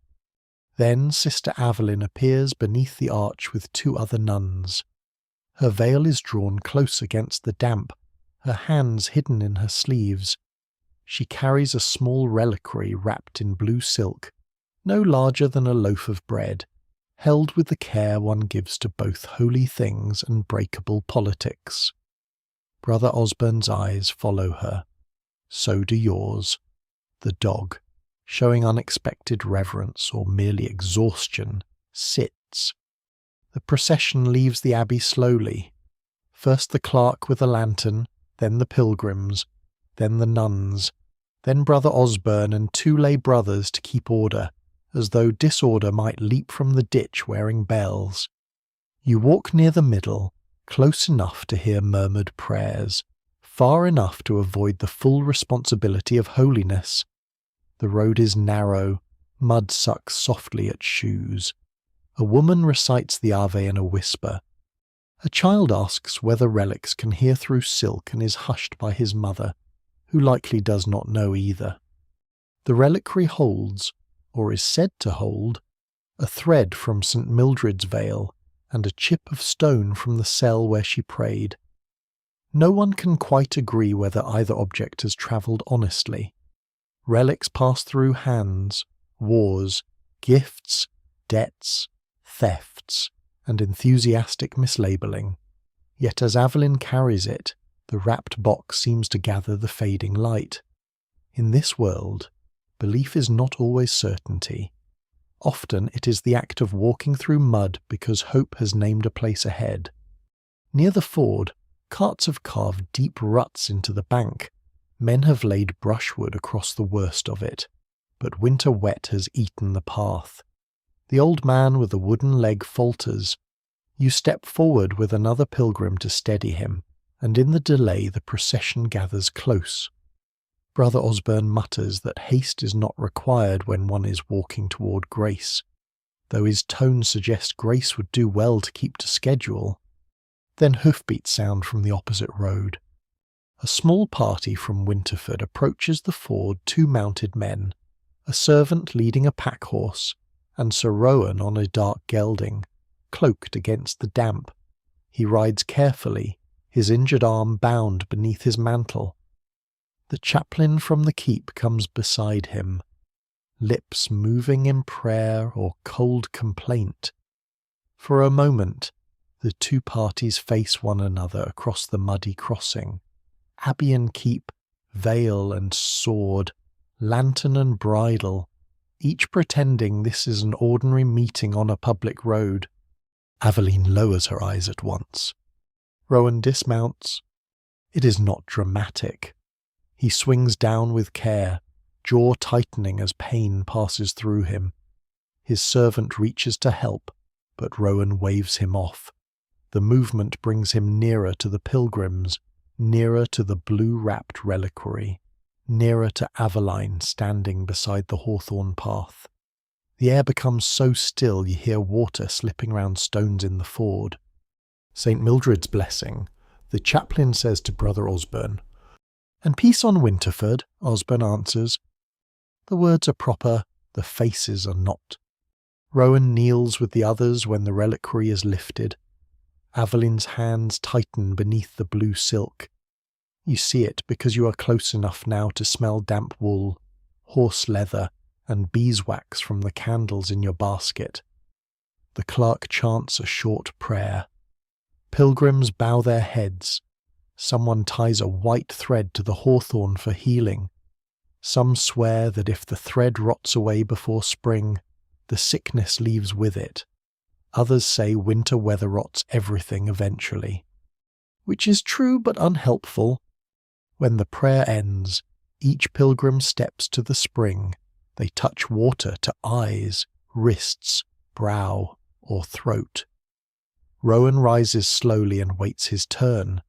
Speaker 1: Then Sister Aveline appears beneath the arch with 2 other nuns. Her veil is drawn close against the damp, her hands hidden in her sleeves. She carries a small reliquary wrapped in blue silk, no larger than a loaf of bread, held with the care one gives to both holy things and breakable politics. Brother Osborne's eyes follow her. So do yours. The dog, showing unexpected reverence or merely exhaustion, sits. The procession leaves the abbey slowly. First the clerk with a lantern, then the pilgrims, then the nuns, then Brother Osborne and 2 lay brothers to keep order, as though disorder might leap from the ditch wearing bells. You walk near the middle, close enough to hear murmured prayers, far enough to avoid the full responsibility of holiness. The road is narrow, mud sucks softly at shoes. A woman recites the Ave in a whisper. A child asks whether relics can hear through silk and is hushed by his mother, who likely does not know either. The reliquary holds, or is said to hold, a thread from St. Mildred's veil and a chip of stone from the cell where she prayed. No one can quite agree whether either object has travelled honestly. Relics pass through hands, wars, gifts, debts, thefts, and enthusiastic mislabelling. Yet as Aveline carries it, the wrapped box seems to gather the fading light. In this world, belief is not always certainty. Often it is the act of walking through mud because hope has named a place ahead. Near the ford, carts have carved deep ruts into the bank. Men have laid brushwood across the worst of it, but winter wet has eaten the path. The old man with the wooden leg falters. You step forward with another pilgrim to steady him, and in the delay the procession gathers close. Brother Osborne mutters that haste is not required when one is walking toward grace, though his tone suggests grace would do well to keep to schedule. Then hoofbeats sound from the opposite road. A small party from Winterford approaches the ford, 2 mounted men, a servant leading a pack horse, and Sir Rowan on a dark gelding, cloaked against the damp. He rides carefully, his injured arm bound beneath his mantle. The chaplain from the keep comes beside him, lips moving in prayer or cold complaint. For a moment, the 2 parties face one another across the muddy crossing. Abbey and keep, veil and sword, lantern and bridle, each pretending this is an ordinary meeting on a public road. Aveline lowers her eyes at once. Rowan dismounts. It is not dramatic. He swings down with care, jaw tightening as pain passes through him. His servant reaches to help, but Rowan waves him off. The movement brings him nearer to the pilgrims, nearer to the blue-wrapped reliquary, nearer to Aveline standing beside the hawthorn path. The air becomes so still you hear water slipping round stones in the ford. St. Mildred's blessing, the chaplain says to Brother Osborne. "And peace on Winterford," Osborne answers. The words are proper, the faces are not. Rowan kneels with the others when the reliquary is lifted. Aveline's hands tighten beneath the blue silk. You see it because you are close enough now to smell damp wool, horse leather, and beeswax from the candles in your basket. The clerk chants a short prayer. Pilgrims bow their heads. Someone ties a white thread to the hawthorn for healing. Some swear that if the thread rots away before spring, the sickness leaves with it. Others say winter weather rots everything eventually. Which is true but unhelpful. When the prayer ends, each pilgrim steps to the spring. They touch water to eyes, wrists, brow, or throat. Rowan rises slowly and waits his turn.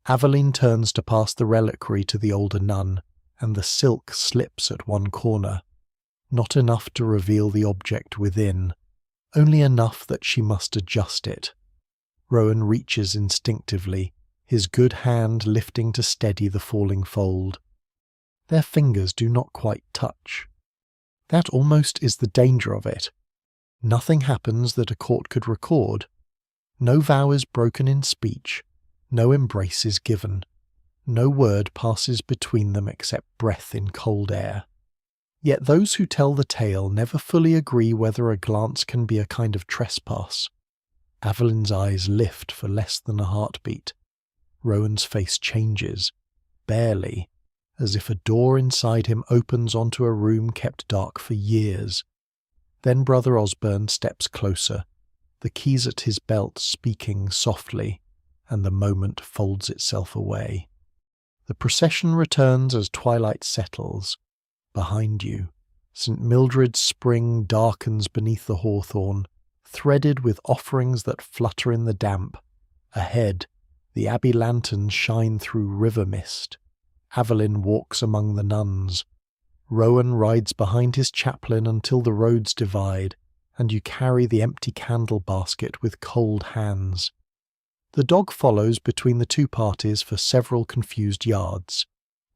Speaker 1: Aveline turns to pass the reliquary to the older nun, and the silk slips at one corner. Not enough to reveal the object within, only enough that she must adjust it. Rowan reaches instinctively, his good hand lifting to steady the falling fold. Their fingers do not quite touch. That almost is the danger of it. Nothing happens that a court could record. No vow is broken in speech, no embrace is given. No word passes between them except breath in cold air. Yet those who tell the tale never fully agree whether a glance can be a kind of trespass. Aveline's eyes lift for less than a heartbeat. Rowan's face changes, barely, as if a door inside him opens onto a room kept dark for years. Then Brother Osborne steps closer, the keys at his belt speaking softly, and the moment folds itself away. The procession returns as twilight settles. Behind you, St. Mildred's spring darkens beneath the hawthorn, threaded with offerings that flutter in the damp. Ahead, the abbey lanterns shine through river mist. Aveline walks among the nuns. Rowan rides behind his chaplain until the roads divide, and you carry the empty candle basket with cold hands. The dog follows between the 2 parties for several confused yards,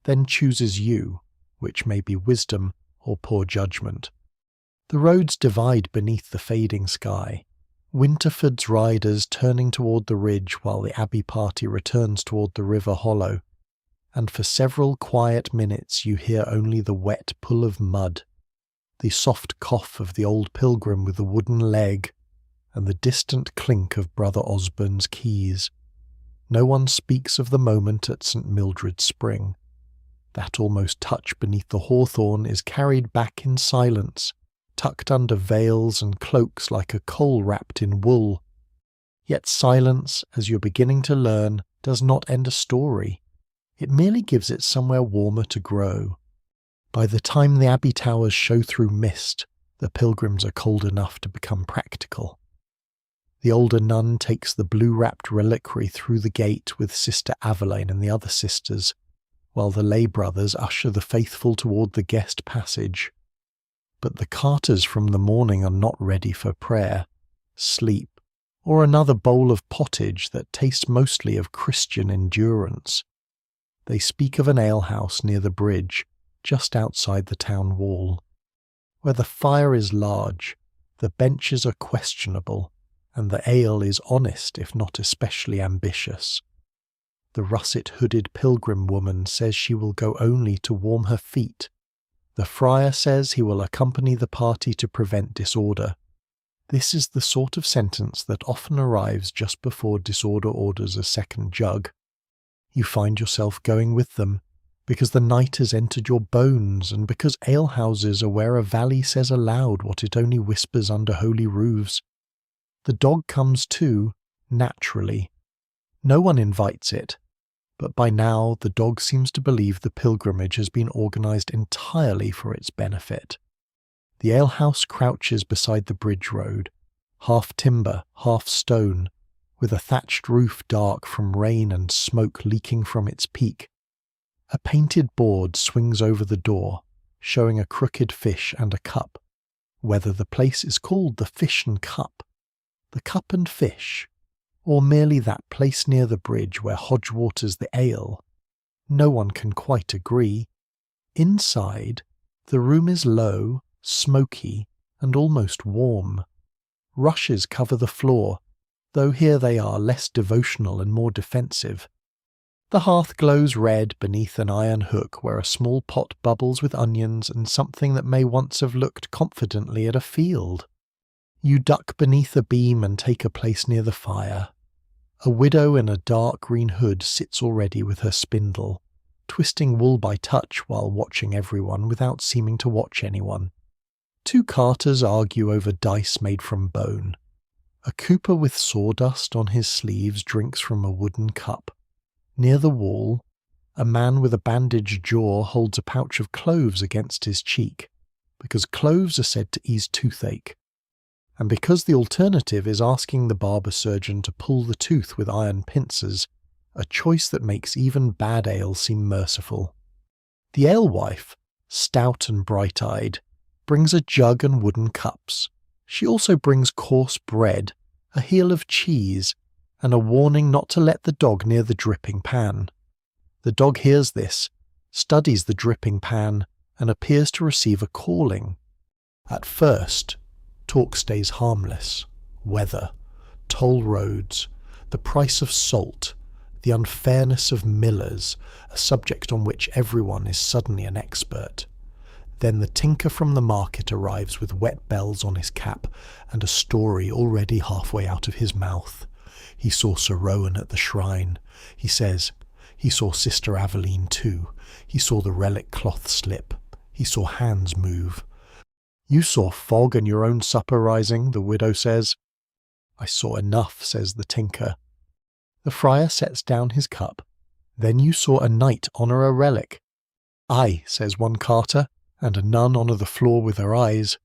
Speaker 1: then chooses you, which may be wisdom or poor judgment. The roads divide beneath the fading sky, Winterford's riders turning toward the ridge while the abbey party returns toward the river hollow, and for several quiet minutes you hear only the wet pull of mud, the soft cough of the old pilgrim with the wooden leg, and the distant clink of Brother Osborne's keys. No one speaks of the moment at St. Mildred's Spring. That almost touch beneath the hawthorn is carried back in silence, tucked under veils and cloaks like a coal wrapped in wool. Yet silence, as you're beginning to learn, does not end a story. It merely gives it somewhere warmer to grow. By the time the abbey towers show through mist, the pilgrims are cold enough to become practical. The older nun takes the blue-wrapped reliquary through the gate with Sister Aveline and the other sisters, while the lay brothers usher the faithful toward the guest passage. But the carters from the morning are not ready for prayer, sleep, or another bowl of pottage that tastes mostly of Christian endurance. They speak of an alehouse near the bridge, just outside the town wall, where the fire is large, the benches are questionable, and the ale is honest if not especially ambitious. The russet-hooded pilgrim woman says she will go only to warm her feet. The friar says he will accompany the party to prevent disorder. This is the sort of sentence that often arrives just before disorder orders a second jug. You find yourself going with them, because the night has entered your bones, and because alehouses are where a valley says aloud what it only whispers under holy roofs. The dog comes too, naturally. No one invites it, but by now the dog seems to believe the pilgrimage has been organised entirely for its benefit. The alehouse crouches beside the bridge road, half timber, half stone, with a thatched roof dark from rain and smoke leaking from its peak. A painted board swings over the door, showing a crooked fish and a cup. Whether the place is called the Fish and Cup, the Cup and Fish, or merely that place near the bridge where Hodge waters the ale, no one can quite agree. Inside, the room is low, smoky, and almost warm. Rushes cover the floor, though here they are less devotional and more defensive. The hearth glows red beneath an iron hook where a small pot bubbles with onions and something that may once have looked confidently at a field. You duck beneath a beam and take a place near the fire. A widow in a dark green hood sits already with her spindle, twisting wool by touch while watching everyone without seeming to watch anyone. Two carters argue over dice made from bone. A cooper with sawdust on his sleeves drinks from a wooden cup. Near the wall, a man with a bandaged jaw holds a pouch of cloves against his cheek, because cloves are said to ease toothache, and because the alternative is asking the barber surgeon to pull the tooth with iron pincers, a choice that makes even bad ale seem merciful. The alewife, stout and bright-eyed, brings a jug and wooden cups. She also brings coarse bread, a heel of cheese, and a warning not to let the dog near the dripping pan. The dog hears this, studies the dripping pan, and appears to receive a calling. At first, talk stays harmless. Weather, toll roads, the price of salt, the unfairness of millers, a subject on which everyone is suddenly an expert. Then the tinker from the market arrives with wet bells on his cap and a story already halfway out of his mouth. He saw Sir Rowan at the shrine. He says, he saw Sister Aveline too. He saw the relic cloth slip. He saw hands move. You saw fog and your own supper rising, the widow says. I saw enough, says the tinker. The friar sets down his cup. Then you saw a knight honour a relic. Aye, says one carter, and a nun honour the floor with her eyes.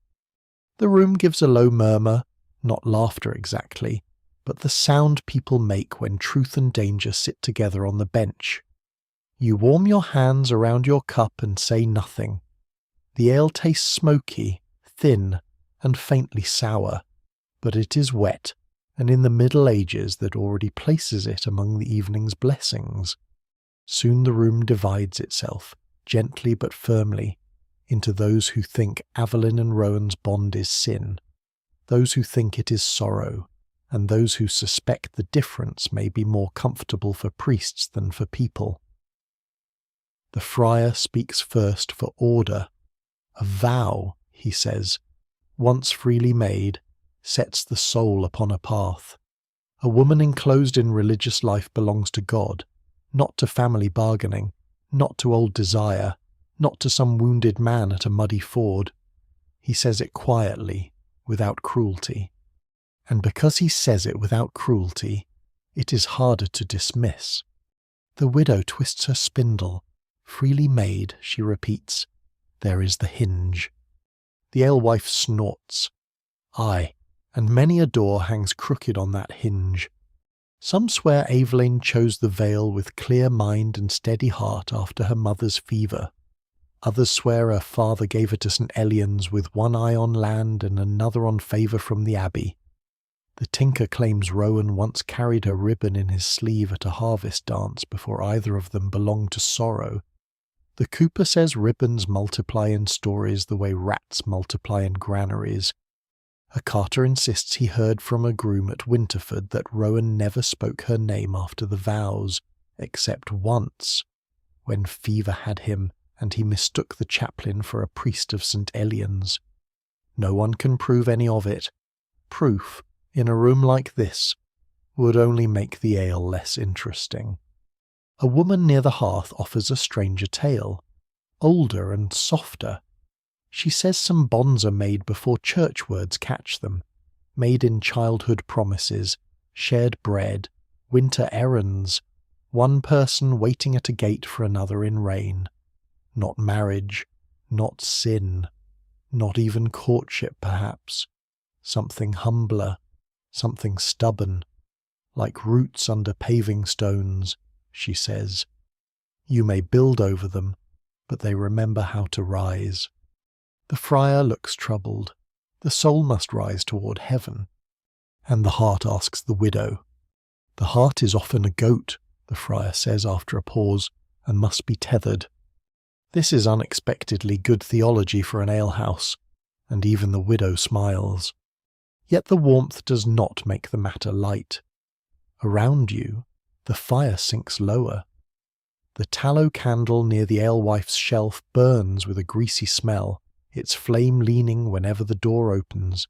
Speaker 1: The room gives a low murmur, not laughter exactly, but the sound people make when truth and danger sit together on the bench. You warm your hands around your cup and say nothing. The ale tastes smoky, thin, and faintly sour, but it is wet, and in the Middle Ages that already places it among the evening's blessings. Soon the room divides itself, gently but firmly, into those who think Aveline and Rowan's bond is sin, those who think it is sorrow, and those who suspect the difference may be more comfortable for priests than for people. The friar speaks first for order. A vow, he says, once freely made, sets the soul upon a path. A woman enclosed in religious life belongs to God, not to family bargaining, not to old desire, not to some wounded man at a muddy ford. He says it quietly, without cruelty. And because he says it without cruelty, it is harder to dismiss. The widow twists her spindle. Freely made, she repeats. There is the hinge. The alewife snorts. Aye, and many a door hangs crooked on that hinge. Some swear Aveline chose the veil with clear mind and steady heart after her mother's fever. Others swear her father gave her to St. Elian's with one eye on land and another on favour from the abbey. The tinker claims Rowan once carried a ribbon in his sleeve at a harvest dance before either of them belonged to sorrow. The cooper says ribbons multiply in stories the way rats multiply in granaries. A carter insists he heard from a groom at Winterford that Rowan never spoke her name after the vows, except once, when fever had him and he mistook the chaplain for a priest of St. Elian's. No one can prove any of it. Proof, in a room like this, would only make the ale less interesting. A woman near the hearth offers a stranger tale, older and softer. She says some bonds are made before church words catch them, made in childhood promises, shared bread, winter errands, one person waiting at a gate for another in rain. Not marriage, not sin, not even courtship perhaps, something humbler, something stubborn, like roots under paving stones, she says. You may build over them, but they remember how to rise. The friar looks troubled. The soul must rise toward heaven. And the heart asks the widow. The heart is often a goat, the friar says after a pause, and must be tethered. This is unexpectedly good theology for an alehouse, and even the widow smiles. Yet the warmth does not make the matter light. Around you, the fire sinks lower. The tallow candle near the alewife's shelf burns with a greasy smell, its flame leaning whenever the door opens.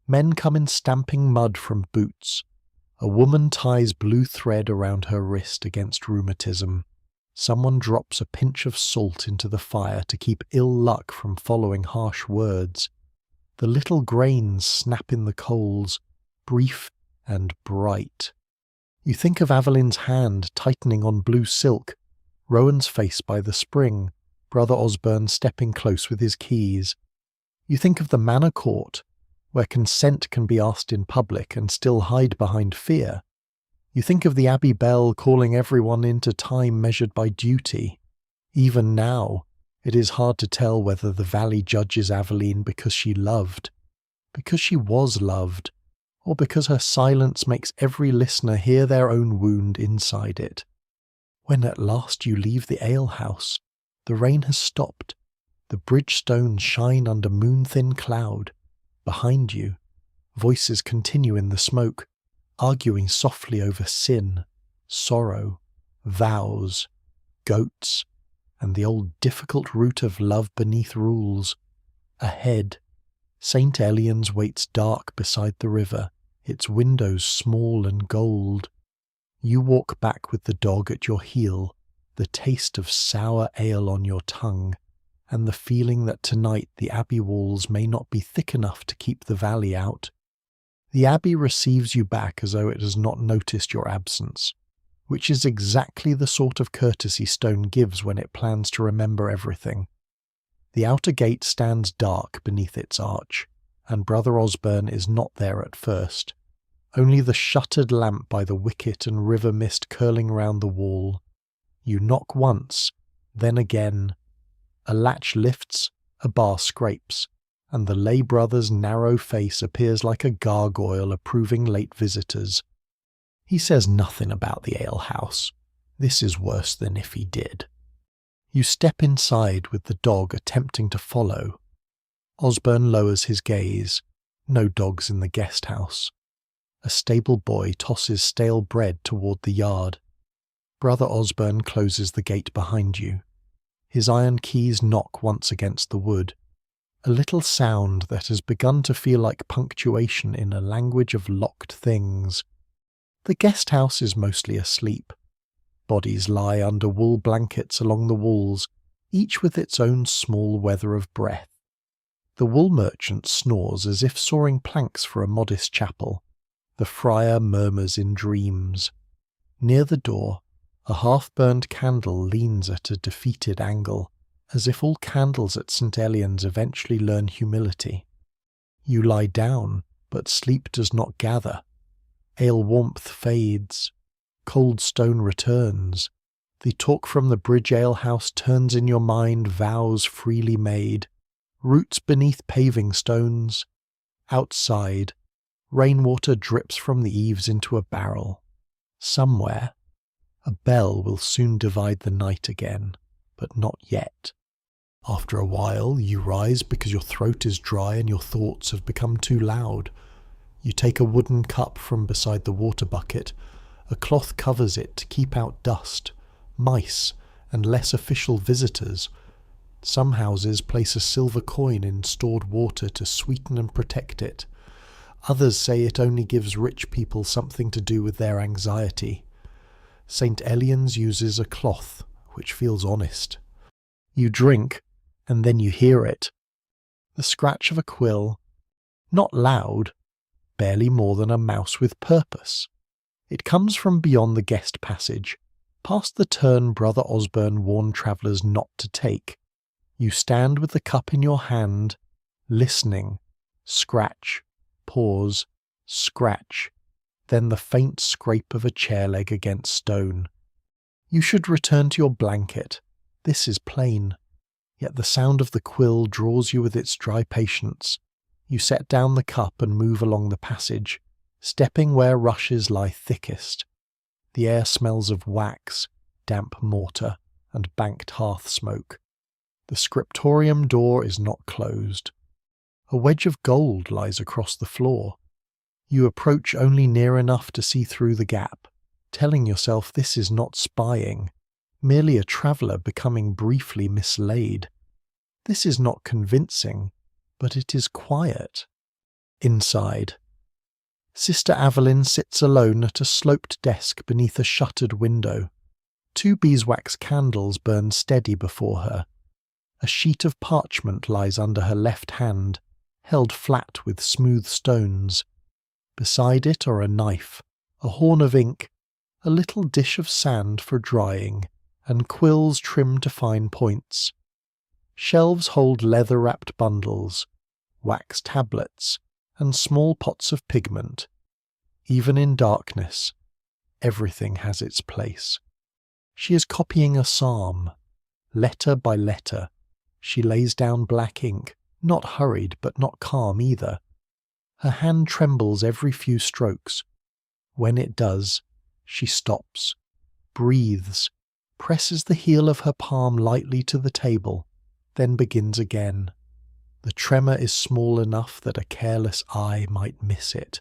Speaker 1: Men come in stamping mud from boots. A woman ties blue thread around her wrist against rheumatism. Someone drops a pinch of salt into the fire to keep ill luck from following harsh words. The little grains snap in the coals, brief and bright. You think of Avelin's hand tightening on blue silk, Rowan's face by the spring, Brother Osborne stepping close with his keys. You think of the manor court, where consent can be asked in public and still hide behind fear. You think of the Abbey bell calling everyone into time measured by duty. Even now, it is hard to tell whether the valley judges Aveline because she loved, because she was loved, or because her silence makes every listener hear their own wound inside it. When at last you leave the alehouse, the rain has stopped. The bridge stones shine under moon-thin cloud. Behind you, voices continue in the smoke, arguing softly over sin, sorrow, vows, goats, and the old difficult root of love beneath rules. Ahead, St. Elian's waits dark beside the river, its windows small and gold. You walk back with the dog at your heel, the taste of sour ale on your tongue, and the feeling that tonight the Abbey walls may not be thick enough to keep the valley out. The Abbey receives you back as though it has not noticed your absence, which is exactly the sort of courtesy Stone gives when it plans to remember everything. The outer gate stands dark beneath its arch, and Brother Osborne is not there at first. Only the shuttered lamp by the wicket and river mist curling round the wall. You knock once, then again. A latch lifts, a bar scrapes, and the lay brother's narrow face appears like a gargoyle approving late visitors. He says nothing about the alehouse. This is worse than if he did. You step inside with the dog attempting to follow. Osborne lowers his gaze. No dogs in the guest house. A stable boy tosses stale bread toward the yard. Brother Osborne closes the gate behind you. His iron keys knock once against the wood. A little sound that has begun to feel like punctuation in a language of locked things. The guest house is mostly asleep. Bodies lie under wool blankets along the walls, each with its own small weather of breath. The wool merchant snores as if sawing planks for a modest chapel. The friar murmurs in dreams. Near the door, a half-burned candle leans at a defeated angle, as if all candles at St. Elian's eventually learn humility. You lie down, but sleep does not gather. Ale warmth fades. Cold Stone returns. The talk from the bridge alehouse turns in your mind vows freely made. Roots beneath paving stones. Outside, Rainwater drips from the eaves into a barrel. Somewhere, a bell will soon divide the night again, but not yet. After a while, you rise because your throat is dry and your thoughts have become too loud. You take a wooden cup from beside the water bucket. A cloth covers it to keep out dust, mice, and less official visitors. Some houses place a silver coin in stored water to sweeten and protect it. Others say it only gives rich people something to do with their anxiety. St. Elian's uses a cloth, which feels honest. You drink, and then you hear it. The scratch of a quill, not loud, barely more than a mouse with purpose. It comes from beyond the guest passage, past the turn Brother Osborne warned travellers not to take. You stand with the cup in your hand, listening, scratch, pause, scratch, then the faint scrape of a chair leg against stone. You should return to your blanket. This is plain. Yet the sound of the quill draws you with its dry patience. You set down the cup and move along the passage, stepping where rushes lie thickest. The air smells of wax, damp mortar, and banked hearth smoke. The scriptorium door is not closed. A wedge of gold lies across the floor. You approach only near enough to see through the gap, telling yourself this is not spying, merely a traveller becoming briefly mislaid. This is not convincing, but it is quiet. Inside, Sister Aveline sits alone at a sloped desk beneath a shuttered window. 2 beeswax candles burn steady before her. A sheet of parchment lies under her left hand, held flat with smooth stones. Beside it are a knife, a horn of ink, a little dish of sand for drying, and quills trimmed to fine points. Shelves hold leather-wrapped bundles, wax tablets, and small pots of pigment. Even in darkness, everything has its place. She is copying a psalm. Letter by letter, she lays down black ink, not hurried but not calm either. Her hand trembles every few strokes. When it does, she stops, breathes, presses the heel of her palm lightly to the table, then begins again. The tremor is small enough that a careless eye might miss it.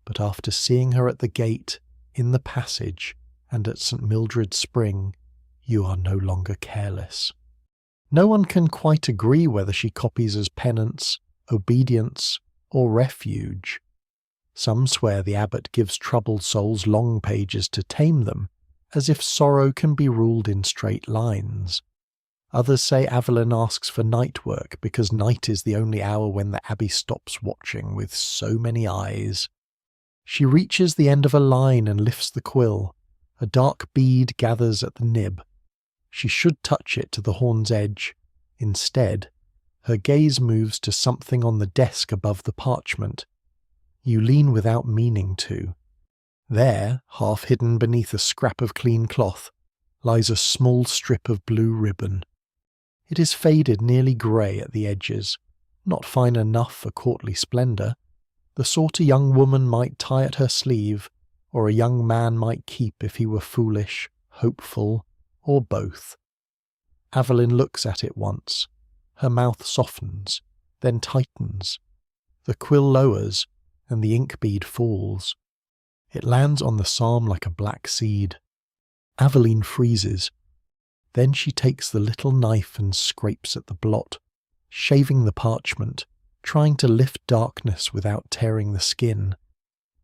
Speaker 1: But after seeing her at the gate, in the passage, and at St. Mildred's Spring, you are no longer careless. No one can quite agree whether she copies as penance, obedience, or refuge. Some swear the abbot gives troubled souls long pages to tame them, as if sorrow can be ruled in straight lines. Others say Aveline asks for night work because night is the only hour when the abbey stops watching with so many eyes. She reaches the end of a line and lifts the quill. A dark bead gathers at the nib. She should touch it to the horn's edge. Instead, her gaze moves to something on the desk above the parchment. You lean without meaning to. There, half hidden beneath a scrap of clean cloth, lies a small strip of blue ribbon. It is faded nearly grey at the edges, not fine enough for courtly splendour, the sort a young woman might tie at her sleeve, or a young man might keep if he were foolish, hopeful, or both. Aveline looks at it once. Her mouth softens, then tightens. The quill lowers, and the ink bead falls. It lands on the psalm like a black seed. Aveline freezes. Then she takes the little knife and scrapes at the blot, shaving the parchment, trying to lift darkness without tearing the skin.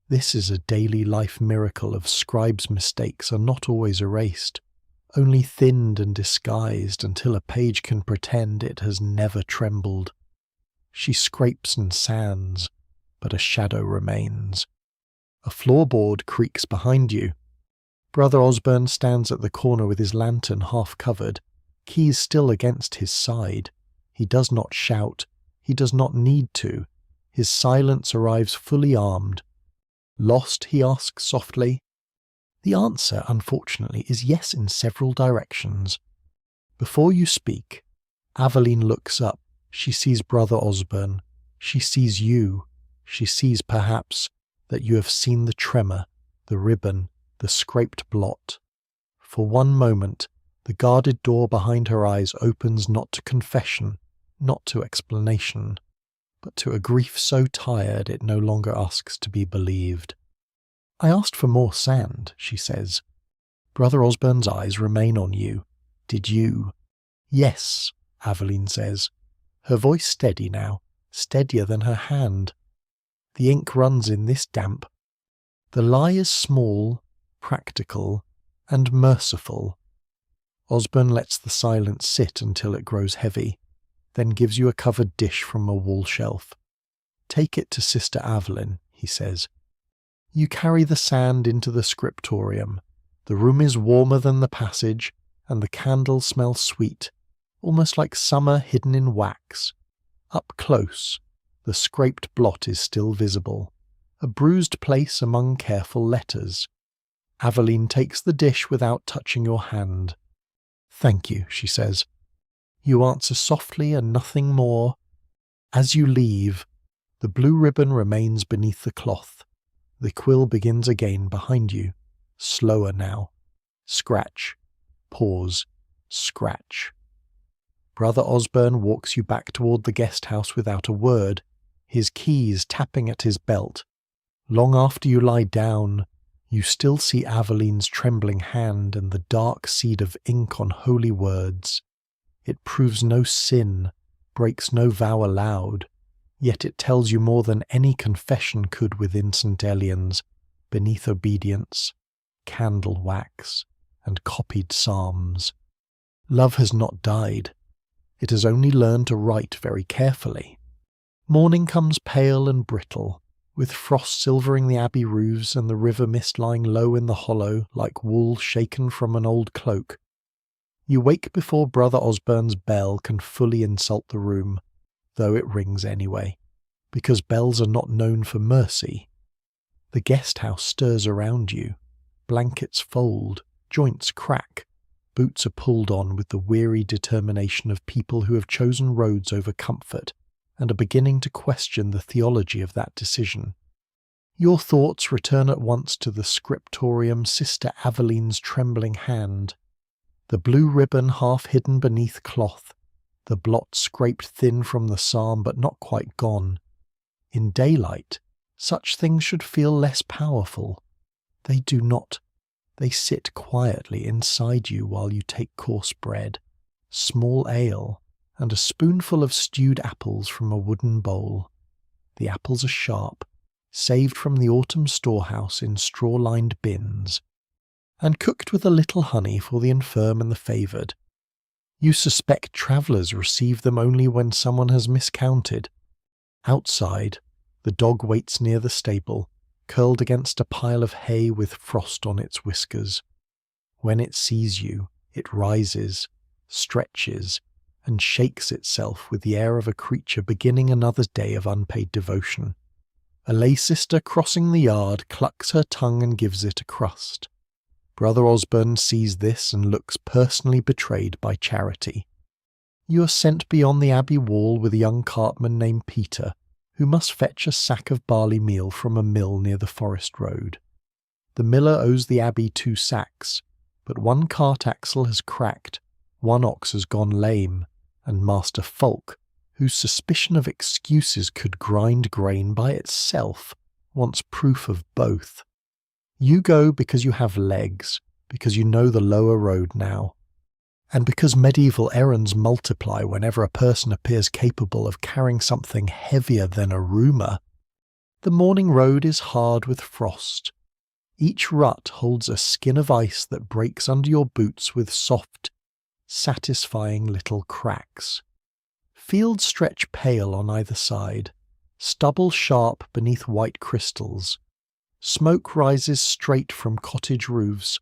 Speaker 1: This is a daily life miracle of scribes' mistakes are not always erased, only thinned and disguised until a page can pretend it has never trembled. She scrapes and sands, but a shadow remains. A floorboard creaks behind you. Brother Osborne stands at the corner with his lantern half covered, keys still against his side. He does not shout. He does not need to. His silence arrives fully armed. Lost, he asks softly. The answer, unfortunately, is yes in several directions. Before you speak, Aveline looks up. She sees Brother Osborne. She sees you. she sees perhaps that you have seen the tremor, the ribbon, the scraped blot. For one moment, the guarded door behind her eyes opens not to confession, not to explanation, but to a grief so tired it no longer asks to be believed. "I asked for more sand," she says. Brother Osborne's eyes remain on you. "Did you?" "Yes," Aveline says, her voice steady now, steadier than her hand. The ink runs in this damp. The lie is small, practical, and merciful. Osborne lets the silence sit until it grows heavy, then gives you a covered dish from a wall shelf. "Take it to Sister Aveline," he says. You carry the sand into the scriptorium. The room is warmer than the passage, and the candles smell sweet, almost like summer hidden in wax. Up close, the scraped blot is still visible, a bruised place among careful letters. Aveline takes the dish without touching your hand. "Thank you," she says. You answer softly and nothing more. As you leave, the blue ribbon remains beneath the cloth. The quill begins again behind you, slower now. Scratch, pause, scratch. Brother Osborne walks you back toward the guest house without a word, his keys tapping at his belt. Long after you lie down, you still see Aveline's trembling hand and the dark seed of ink on holy words. It proves no sin, breaks no vow aloud, yet it tells you more than any confession could within St. Elian's, beneath obedience, candle wax, and copied psalms. Love has not died. It has only learned to write very carefully. Morning comes pale and brittle, with frost silvering the abbey roofs and the river mist lying low in the hollow like wool shaken from an old cloak. You wake before Brother Osborne's bell can fully insult the room, though it rings anyway, because bells are not known for mercy. The guest house stirs around you. Blankets fold, joints crack, boots are pulled on with the weary determination of people who have chosen roads over comfort and are beginning to question the theology of that decision. Your thoughts return at once to the scriptorium, Sister Aveline's trembling hand, the blue ribbon half hidden beneath cloth, the blot scraped thin from the psalm but not quite gone. In daylight, such things should feel less powerful. They do not. They sit quietly inside you while you take coarse bread, small ale, and a spoonful of stewed apples from a wooden bowl. The apples are sharp, saved from the autumn storehouse in straw-lined bins, and cooked with a little honey for the infirm and the favoured. You suspect travellers receive them only when someone has miscounted. Outside, the dog waits near the stable, curled against a pile of hay with frost on its whiskers. When it sees you, it rises, stretches, and shakes itself with the air of a creature beginning another day of unpaid devotion. A lay sister crossing the yard clucks her tongue and gives it a crust. Brother Osborne sees this and looks personally betrayed by charity. You are sent beyond the abbey wall with a young cartman named Peter, who must fetch a sack of barley meal from a mill near the forest road. The miller owes the abbey 2 sacks, but one cart axle has cracked, one ox has gone lame, and Master Fulk, whose suspicion of excuses could grind grain by itself, wants proof of both. You go because you have legs, because you know the lower road now, and because medieval errands multiply whenever a person appears capable of carrying something heavier than a rumour. The morning road is hard with frost. Each rut holds a skin of ice that breaks under your boots with soft, satisfying little cracks. Fields stretch pale on either side, stubble sharp beneath white crystals. Smoke rises straight from cottage roofs.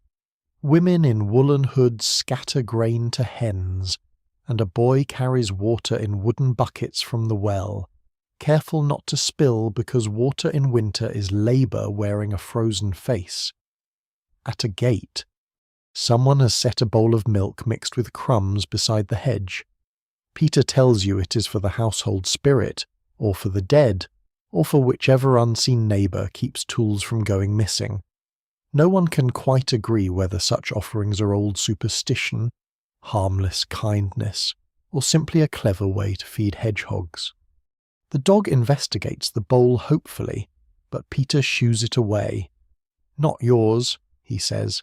Speaker 1: Women in woolen hoods scatter grain to hens, and a boy carries water in wooden buckets from the well, careful not to spill because water in winter is labour wearing a frozen face. At a gate, someone has set a bowl of milk mixed with crumbs beside the hedge. Peter tells you it is for the household spirit, or for the dead, or for whichever unseen neighbour keeps tools from going missing. No one can quite agree whether such offerings are old superstition, harmless kindness, or simply a clever way to feed hedgehogs. The dog investigates the bowl hopefully, but Peter shoos it away. "Not yours," he says.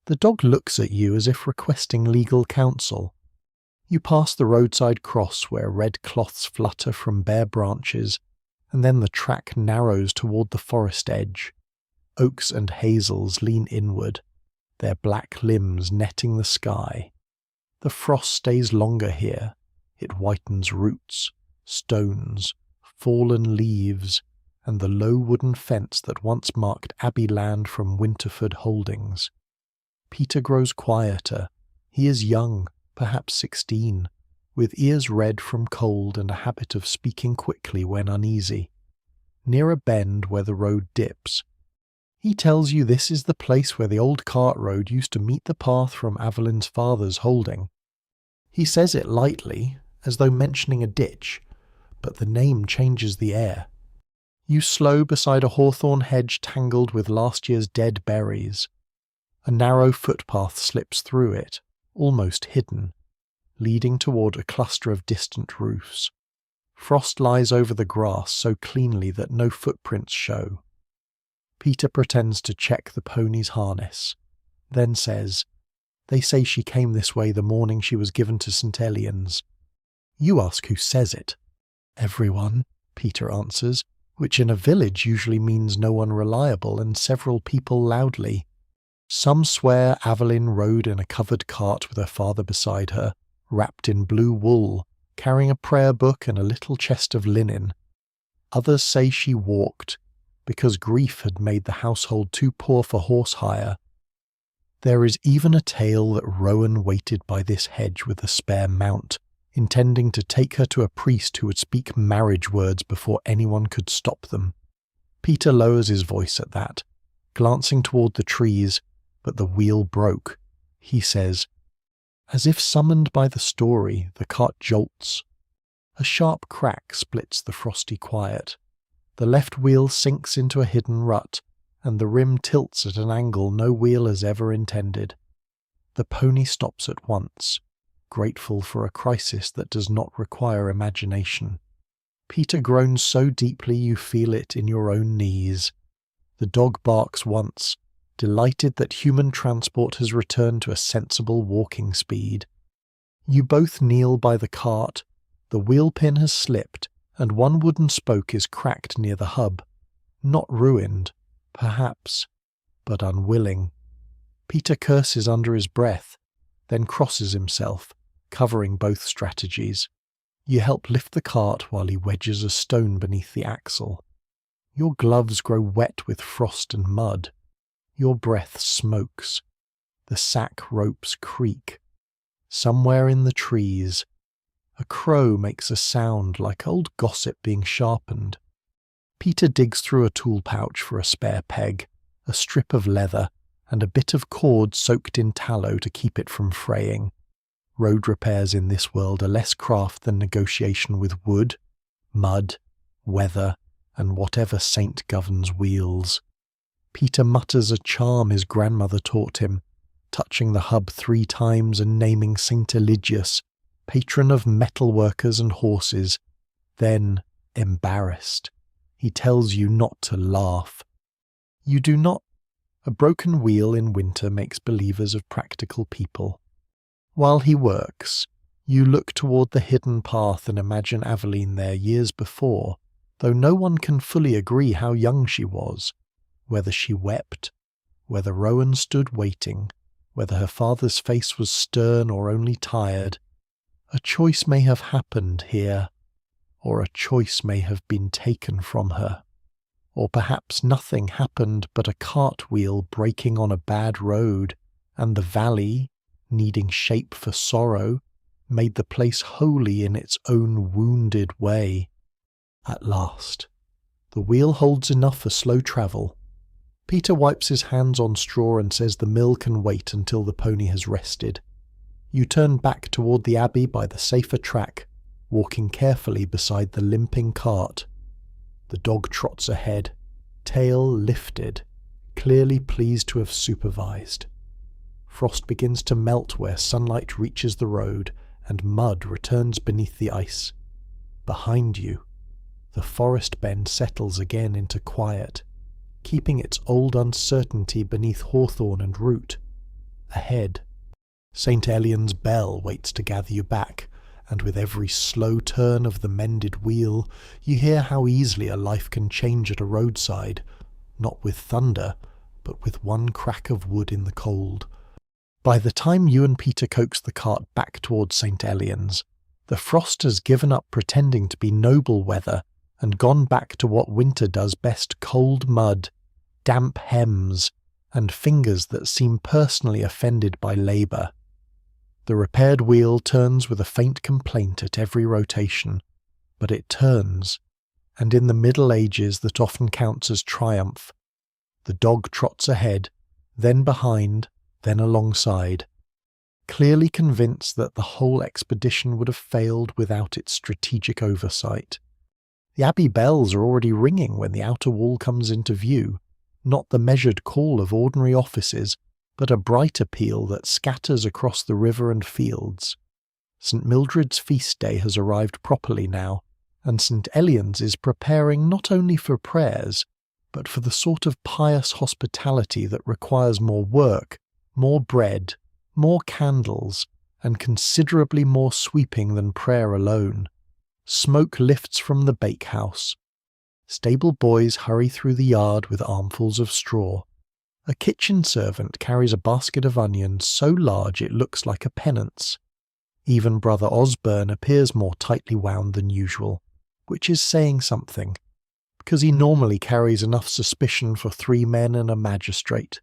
Speaker 1: The dog looks at you as if requesting legal counsel. You pass the roadside cross where red cloths flutter from bare branches, and then the track narrows toward the forest edge. Oaks and hazels lean inward, their black limbs netting the sky. The frost stays longer here. It whitens roots, stones, fallen leaves, and the low wooden fence that once marked Abbey land from Winterford holdings. Peter grows quieter. He is young, perhaps 16, with ears red from cold and a habit of speaking quickly when uneasy. Near a bend where the road dips, he tells you this is the place where the old cart road used to meet the path from Avelin's father's holding. He says it lightly, as though mentioning a ditch, but the name changes the air. You slow beside a hawthorn hedge tangled with last year's dead berries. A narrow footpath slips through it, almost hidden, leading toward a cluster of distant roofs. Frost lies over the grass so cleanly that no footprints show. Peter pretends to check the pony's harness, then says, "They say she came this way the morning she was given to St. Elian's." You ask who says it. "Everyone," Peter answers, which in a village usually means no one reliable, and several people loudly. Some swear Aveline rode in a covered cart with her father beside her, wrapped in blue wool, carrying a prayer book and a little chest of linen. Others say she walked, because grief had made the household too poor for horse hire. There is even a tale that Rowan waited by this hedge with a spare mount, intending to take her to a priest who would speak marriage words before anyone could stop them. Peter lowers his voice at that, glancing toward the trees, but the wheel broke. He says, "As if summoned by the story, the cart jolts. A sharp crack splits the frosty quiet. The left wheel sinks into a hidden rut, and the rim tilts at an angle no wheel has ever intended. The pony stops at once, grateful for a crisis that does not require imagination. Peter groans so deeply you feel it in your own knees. The dog barks once, delighted that human transport has returned to a sensible walking speed. You both kneel by the cart. The wheel pin has slipped, and one wooden spoke is cracked near the hub. Not ruined, perhaps, but unwilling. Peter curses under his breath, then crosses himself, covering both strategies. You help lift the cart while he wedges a stone beneath the axle. Your gloves grow wet with frost and mud. Your breath smokes. The sack ropes creak. Somewhere in the trees, a crow makes a sound like old gossip being sharpened. Peter digs through a tool pouch for a spare peg, a strip of leather, and a bit of cord soaked in tallow to keep it from fraying. Road repairs in this world are less craft than negotiation with wood, mud, weather, and whatever saint governs wheels. Peter mutters a charm his grandmother taught him, touching the hub 3 times and naming Saint Eligius, patron of metalworkers and horses. Then, embarrassed, he tells you not to laugh. You do not. A broken wheel in winter makes believers of practical people. While he works, you look toward the hidden path and imagine Aveline there years before, though no one can fully agree how young she was, whether she wept, whether Rowan stood waiting, whether her father's face was stern or only tired. A choice may have happened here, or a choice may have been taken from her. Or perhaps nothing happened but a cartwheel breaking on a bad road, and the valley, needing shape for sorrow, made the place holy in its own wounded way. At last, the wheel holds enough for slow travel. Peter wipes his hands on straw and says the mill can wait until the pony has rested. You turn back toward the abbey by the safer track, walking carefully beside the limping cart. The dog trots ahead, tail lifted, clearly pleased to have supervised. Frost begins to melt where sunlight reaches the road, and mud returns beneath the ice. Behind you, the forest bend settles again into quiet, keeping its old uncertainty beneath hawthorn and root. Ahead, St. Elian's bell waits to gather you back, and with every slow turn of the mended wheel, you hear how easily a life can change at a roadside, not with thunder, but with one crack of wood in the cold. By the time you and Peter coax the cart back towards St. Elian's, the frost has given up pretending to be noble weather and gone back to what winter does best: cold mud, damp hems, and fingers that seem personally offended by labour. The repaired wheel turns with a faint complaint at every rotation, but it turns, and in the Middle Ages that often counts as triumph, the dog trots ahead, then behind, then alongside, clearly convinced that the whole expedition would have failed without its strategic oversight. The abbey bells are already ringing when the outer wall comes into view, not the measured call of ordinary offices, but a brighter peal that scatters across the river and fields. St. Mildred's feast day has arrived properly now, and St. Elian's is preparing not only for prayers, but for the sort of pious hospitality that requires more work, more bread, more candles, and considerably more sweeping than prayer alone. Smoke lifts from the bakehouse. Stable boys hurry through the yard with armfuls of straw. A kitchen servant carries a basket of onions so large it looks like a penance. Even Brother Osborne appears more tightly wound than usual, which is saying something, because he normally carries enough suspicion for 3 men and a magistrate.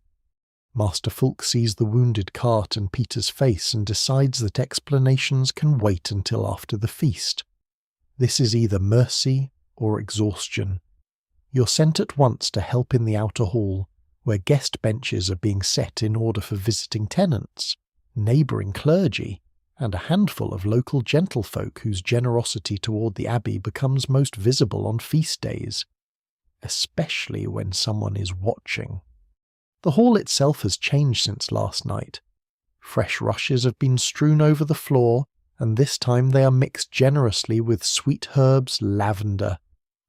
Speaker 1: Master Fulk sees the wounded cart and Peter's face and decides that explanations can wait until after the feast. This is either mercy or exhaustion. You're sent at once to help in the outer hall, where guest benches are being set in order for visiting tenants, neighbouring clergy, and a handful of local gentlefolk whose generosity toward the abbey becomes most visible on feast days, especially when someone is watching. The hall itself has changed since last night. Fresh rushes have been strewn over the floor, and this time they are mixed generously with sweet herbs, lavender,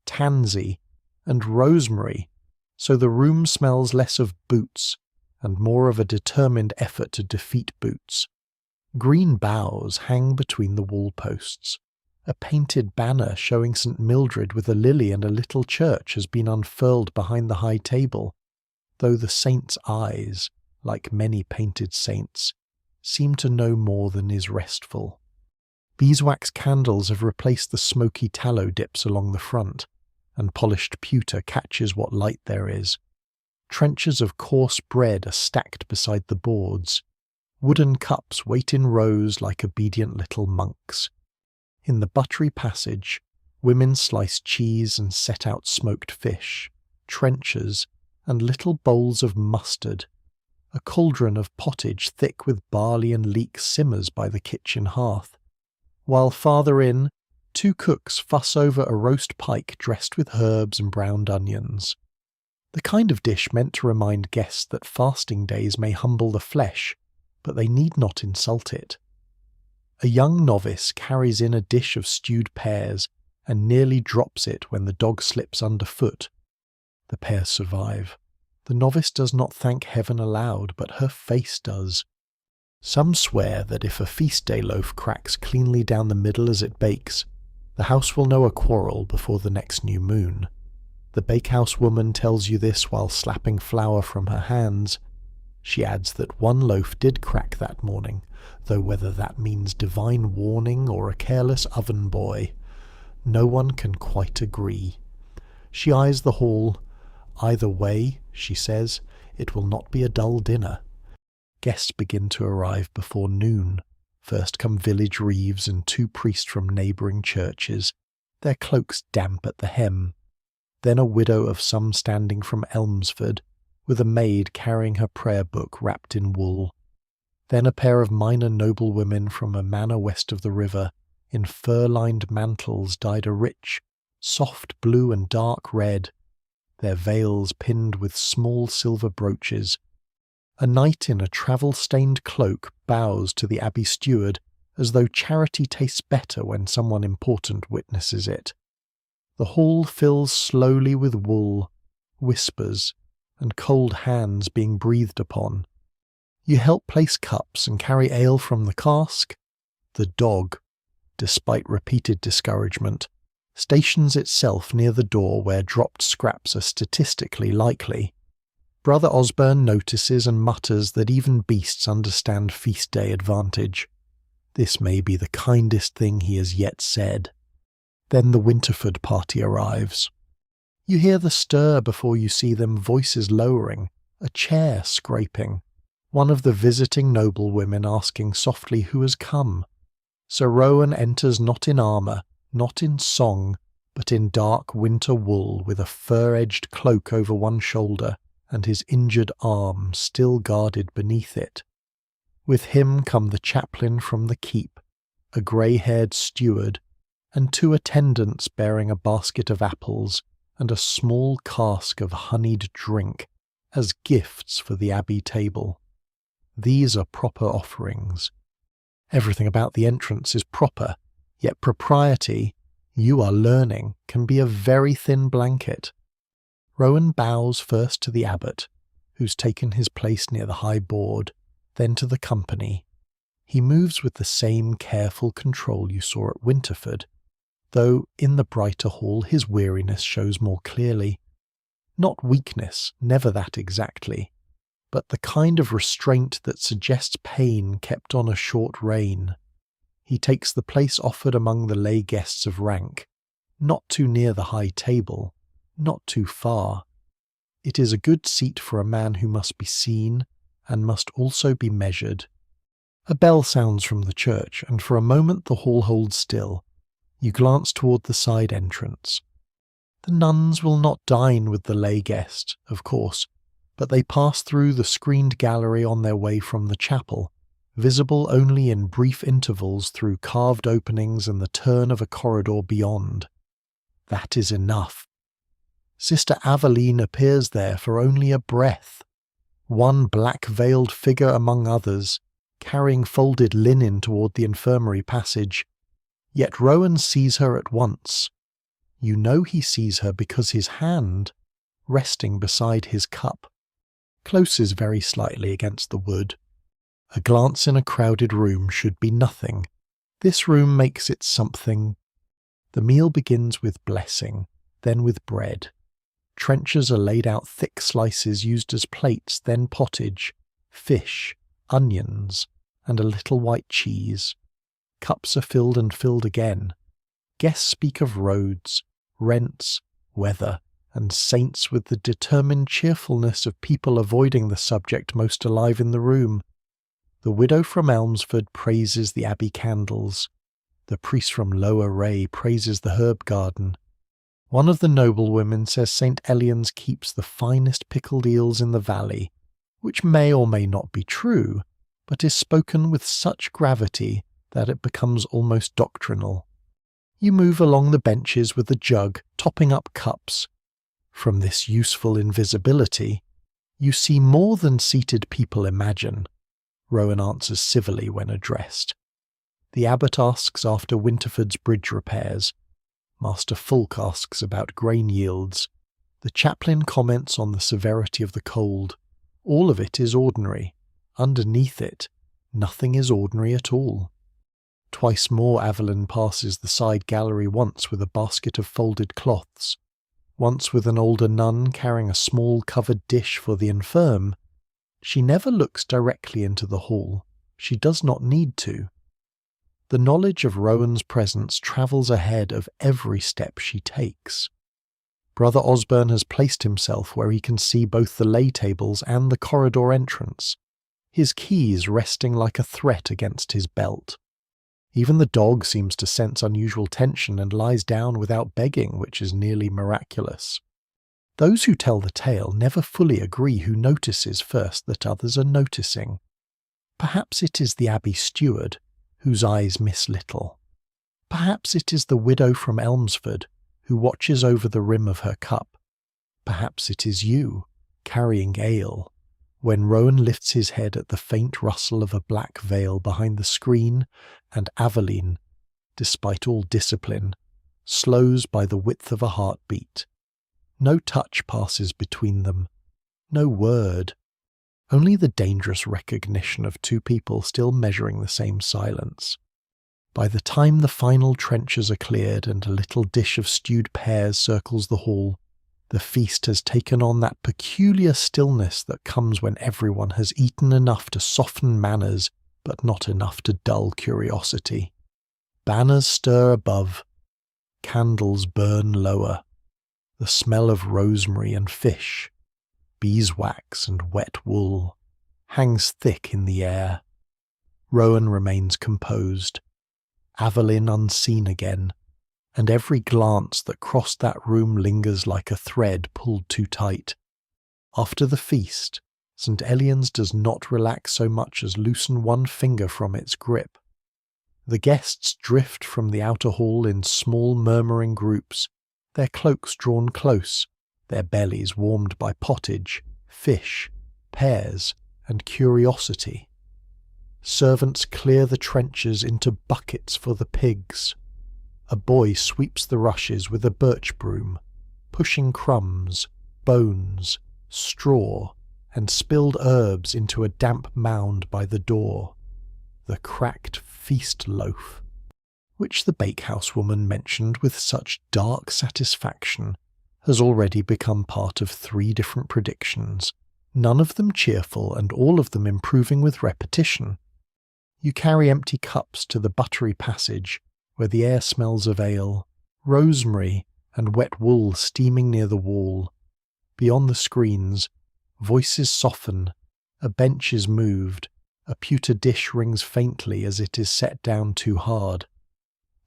Speaker 1: tansy, and rosemary, so the room smells less of boots and more of a determined effort to defeat boots. Green boughs hang between the wall posts. A painted banner showing St. Mildred with a lily and a little church has been unfurled behind the high table, though the saint's eyes, like many painted saints, seem to know more than is restful. Beeswax candles have replaced the smoky tallow dips along the front, and polished pewter catches what light there is. Trenchers of coarse bread are stacked beside the boards. Wooden cups wait in rows like obedient little monks. In the buttery passage, women slice cheese and set out smoked fish, trenchers, and little bowls of mustard. A cauldron of pottage thick with barley and leek simmers by the kitchen hearth, while farther in, 2 cooks fuss over a roast pike dressed with herbs and browned onions. The kind of dish meant to remind guests that fasting days may humble the flesh, but they need not insult it. A young novice carries in a dish of stewed pears and nearly drops it when the dog slips underfoot. The pears survive. The novice does not thank heaven aloud, but her face does. Some swear that if a feast day loaf cracks cleanly down the middle as it bakes, the house will know a quarrel before the next new moon. The bakehouse woman tells you this while slapping flour from her hands. She adds that 1 loaf did crack that morning, though whether that means divine warning or a careless oven boy, no one can quite agree. She eyes the hall. Either way, she says, it will not be a dull dinner. Guests begin to arrive before noon. First come village reeves and 2 priests from neighbouring churches, their cloaks damp at the hem. Then a widow of some standing from Elmsford, with a maid carrying her prayer book wrapped in wool. Then a pair of minor noblewomen from a manor west of the river, in fur-lined mantles dyed a rich, soft blue and dark red, their veils pinned with small silver brooches. A knight in a travel-stained cloak bows to the abbey steward as though charity tastes better when someone important witnesses it. The hall fills slowly with wool, whispers, and cold hands being breathed upon. You help place cups and carry ale from the cask. The dog, despite repeated discouragement, stations itself near the door where dropped scraps are statistically likely. Brother Osborne notices and mutters that even beasts understand feast day advantage. This may be the kindest thing he has yet said. Then the Winterford party arrives. You hear the stir before you see them, voices lowering, a chair scraping, one of the visiting noblewomen asking softly who has come. Sir Rowan enters not in armour, not in song, but in dark winter wool with a fur-edged cloak over one shoulder and his injured arm still guarded beneath it. With him come the chaplain from the keep, a grey-haired steward, and 2 attendants bearing a basket of apples and a small cask of honeyed drink as gifts for the abbey table. These are proper offerings. Everything about the entrance is proper, yet propriety, you are learning, can be a very thin blanket. Rowan bows first to the abbot, who's taken his place near the high board, then to the company. He moves with the same careful control you saw at Winterford, though in the brighter hall his weariness shows more clearly. Not weakness, never that exactly, but the kind of restraint that suggests pain kept on a short rein. He takes the place offered among the lay guests of rank, not too near the high table, not too far. It is a good seat for a man who must be seen and must also be measured. A bell sounds from the church, and for a moment the hall holds still. You glance toward the side entrance. The nuns will not dine with the lay guest, of course, but they pass through the screened gallery on their way from the chapel, visible only in brief intervals through carved openings and the turn of a corridor beyond. That is enough. Sister Aveline appears there for only a breath, one black-veiled figure among others, carrying folded linen toward the infirmary passage. Yet Rowan sees her at once. You know he sees her because his hand, resting beside his cup, closes very slightly against the wood. A glance in a crowded room should be nothing. This room makes it something. The meal begins with blessing, then with bread. Trenchers are laid out thick slices used as plates, then pottage, fish, onions, and a little white cheese. Cups are filled and filled again. Guests speak of roads, rents, weather, and saints with the determined cheerfulness of people avoiding the subject most alive in the room. The widow from Elmsford praises the abbey candles. The priest from Lower Ray praises the herb garden. One of the noblewomen says St. Elian's keeps the finest pickled eels in the valley, which may or may not be true, but is spoken with such gravity that it becomes almost doctrinal. You move along the benches with a jug, topping up cups. From this useful invisibility, you see more than seated people imagine. Rowan answers civilly when addressed. The abbot asks after Winterford's bridge repairs. Master Fulk asks about grain yields. The chaplain comments on the severity of the cold. All of it is ordinary. Underneath it, nothing is ordinary at all. Twice more Aveline passes the side gallery, once with a basket of folded cloths, once with an older nun carrying a small covered dish for the infirm. She never looks directly into the hall. She does not need to. The knowledge of Rowan's presence travels ahead of every step she takes. Brother Osborne has placed himself where he can see both the lay tables and the corridor entrance, his keys resting like a threat against his belt. Even the dog seems to sense unusual tension and lies down without begging, which is nearly miraculous. Those who tell the tale never fully agree who notices first that others are noticing. Perhaps it is the abbey steward, whose eyes miss little. Perhaps it is the widow from Elmsford, who watches over the rim of her cup. Perhaps it is you, carrying ale, when Rowan lifts his head at the faint rustle of a black veil behind the screen, and Aveline, despite all discipline, slows by the width of a heartbeat. No touch passes between them, no word, only the dangerous recognition of two people still measuring the same silence. By the time the final trenches are cleared and a little dish of stewed pears circles the hall, the feast has taken on that peculiar stillness that comes when everyone has eaten enough to soften manners, but not enough to dull curiosity. Banners stir above, candles burn lower, the smell of rosemary and fish, beeswax and wet wool, hangs thick in the air. Rowan remains composed, Aveline unseen again, and every glance that crossed that room lingers like a thread pulled too tight. After the feast, St. Elian's does not relax so much as loosen one finger from its grip. The guests drift from the outer hall in small murmuring groups, their cloaks drawn close, their bellies warmed by pottage, fish, pears, and curiosity. Servants clear the trenches into buckets for the pigs. A boy sweeps the rushes with a birch broom, pushing crumbs, bones, straw, and spilled herbs into a damp mound by the door. The cracked feast loaf, which the bakehouse woman mentioned with such dark satisfaction, has already become part of 3 different predictions, none of them cheerful and all of them improving with repetition. You carry empty cups to the buttery passage, where the air smells of ale, rosemary, and wet wool steaming near the wall. Beyond the screens, voices soften, a bench is moved, a pewter dish rings faintly as it is set down too hard.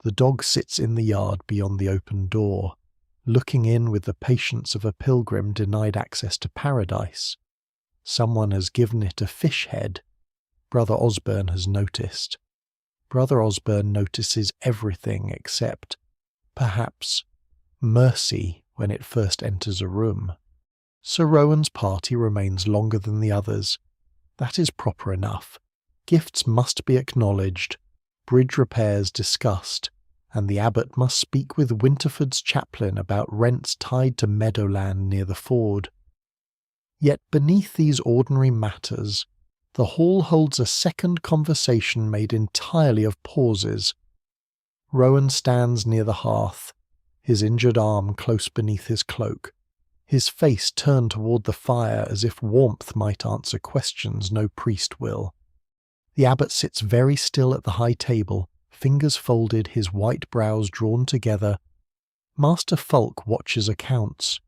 Speaker 1: The dog sits in the yard beyond the open door, looking in with the patience of a pilgrim denied access to paradise. Someone has given it a fish head. Brother Osborne has noticed. Brother Osborne notices everything except, perhaps, mercy when it first enters a room. Sir Rowan's party remains longer than the others. That is proper enough. Gifts must be acknowledged, bridge repairs discussed, and the abbot must speak with Winterford's chaplain about rents tied to meadowland near the ford. Yet beneath these ordinary matters, the hall holds a second conversation made entirely of pauses. Rowan stands near the hearth, his injured arm close beneath his cloak, his face turned toward the fire as if warmth might answer questions no priest will. The abbot sits very still at the high table, fingers folded, his white brows drawn together. Master Fulk watches accounts.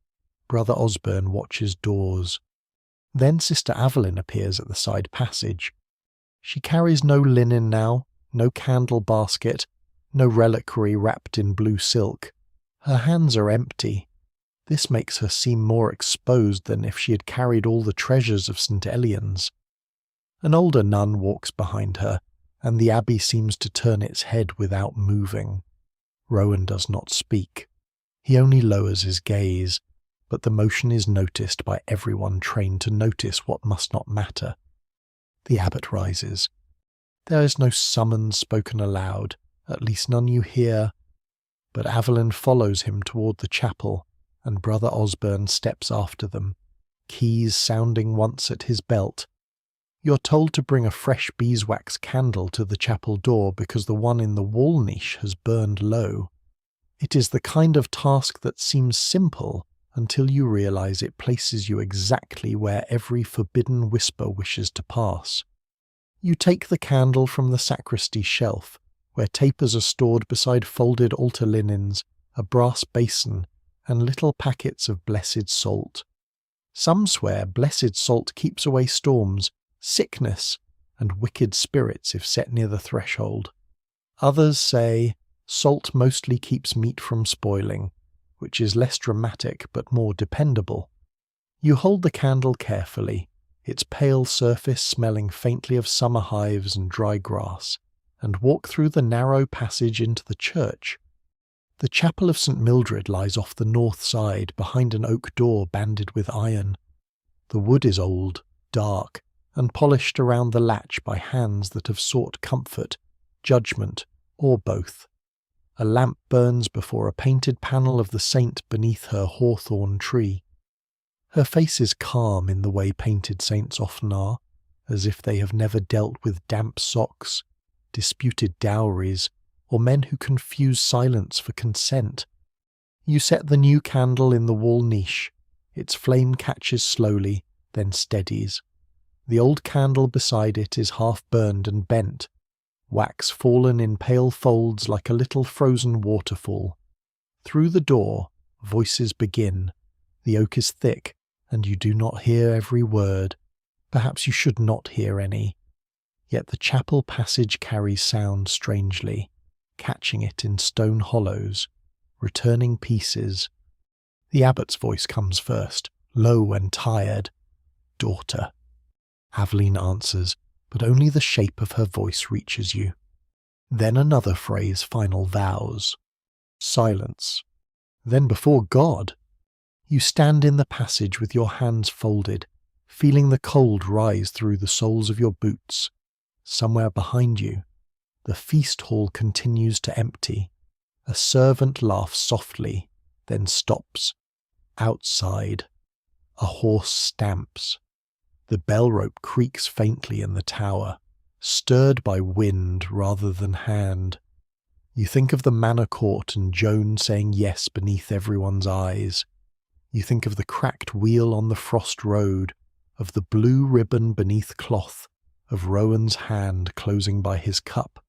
Speaker 1: Brother Osborne watches doors. Then Sister Aveline appears at the side passage. She carries no linen now, no candle basket, no reliquary wrapped in blue silk. Her hands are empty. This makes her seem more exposed than if she had carried all the treasures of St. Elian's. An older nun walks behind her, and the abbey seems to turn its head without moving. Rowan does not speak. He only lowers his gaze, but the motion is noticed by everyone trained to notice what must not matter. The abbot rises. There is no summons spoken aloud, at least none you hear, but Aveline follows him toward the chapel, and Brother Osborne steps after them, keys sounding once at his belt. You're told to bring a fresh beeswax candle to the chapel door because the one in the wall niche has burned low. It is the kind of task that seems simple until you realize it places you exactly where every forbidden whisper wishes to pass. You take the candle from the sacristy shelf, where tapers are stored beside folded altar linens, a brass basin, and little packets of blessed salt. Some swear blessed salt keeps away storms, sickness, and wicked spirits if set near the threshold. Others say salt mostly keeps meat from spoiling, which is less dramatic but more dependable. You hold the candle carefully, its pale surface smelling faintly of summer hives and dry grass, and walk through the narrow passage into the church. The chapel of St. Mildred lies off the north side, behind an oak door banded with iron. The wood is old, dark, and polished around the latch by hands that have sought comfort, judgment, or both. A lamp burns before a painted panel of the saint beneath her hawthorn tree. Her face is calm in the way painted saints often are, as if they have never dealt with damp socks, disputed dowries, or men who confuse silence for consent. You set the new candle in the wall niche. Its flame catches slowly, then steadies. The old candle beside it is half burned and bent, wax fallen in pale folds like a little frozen waterfall. Through the door, voices begin. The oak is thick, and you do not hear every word. Perhaps you should not hear any. Yet the chapel passage carries sound strangely, catching it in stone hollows, returning pieces. The abbot's voice comes first, low and tired. "Daughter." Aveline answers, but only the shape of her voice reaches you. Then another phrase, final vows. Silence. Then before God. You stand in the passage with your hands folded, feeling the cold rise through the soles of your boots. Somewhere behind you, the feast hall continues to empty. A servant laughs softly, then stops. Outside, a horse stamps. The bell rope creaks faintly in the tower, stirred by wind rather than hand. You think of the manor court and Joan saying yes beneath everyone's eyes. You think of the cracked wheel on the frost road, of the blue ribbon beneath cloth, of Rowan's hand closing by his cup.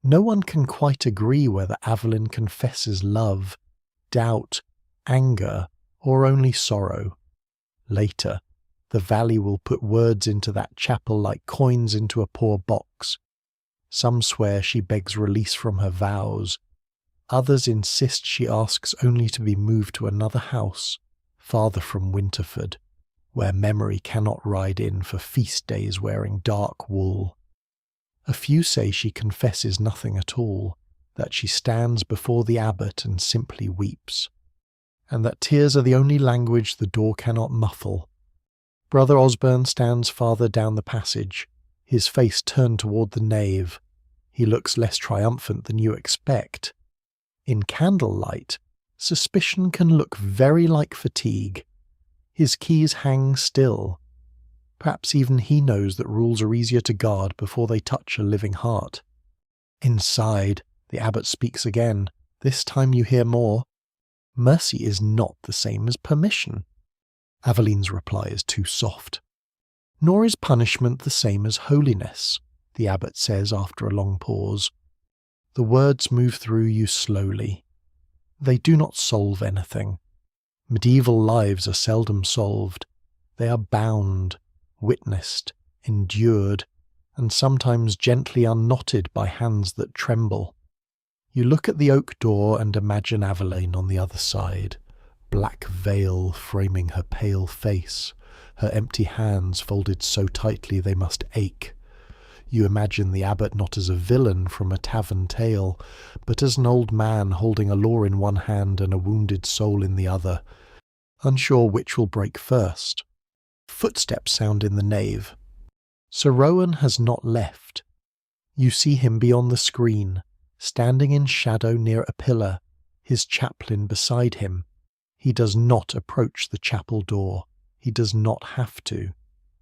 Speaker 1: No one can quite agree whether Aveline confesses love, doubt, anger, or only sorrow. Later, the valley will put words into that chapel like coins into a poor box. Some swear she begs release from her vows. Others insist she asks only to be moved to another house, farther from Winterford, where memory cannot ride in for feast days wearing dark wool. A few say she confesses nothing at all, that she stands before the abbot and simply weeps, and that tears are the only language the door cannot muffle. Brother Osborne stands farther down the passage, his face turned toward the nave. He looks less triumphant than you expect. In candlelight, suspicion can look very like fatigue. His keys hang still. Perhaps even he knows that rules are easier to guard before they touch a living heart. Inside, the abbot speaks again. This time you hear more. Mercy is not the same as permission. Aveline's reply is too soft. Nor is punishment the same as holiness, the abbot says after a long pause. The words move through you slowly. They do not solve anything. Medieval lives are seldom solved. They are bound, witnessed, endured, and sometimes gently unknotted by hands that tremble. You look at the oak door and imagine Aveline on the other side, black veil framing her pale face, her empty hands folded so tightly they must ache. You imagine the abbot not as a villain from a tavern tale, but as an old man holding a law in one hand and a wounded soul in the other, unsure which will break first. Footsteps sound in the nave. Sir Rowan has not left. You see him beyond the screen, standing in shadow near a pillar, his chaplain beside him. He does not approach the chapel door. He does not have to.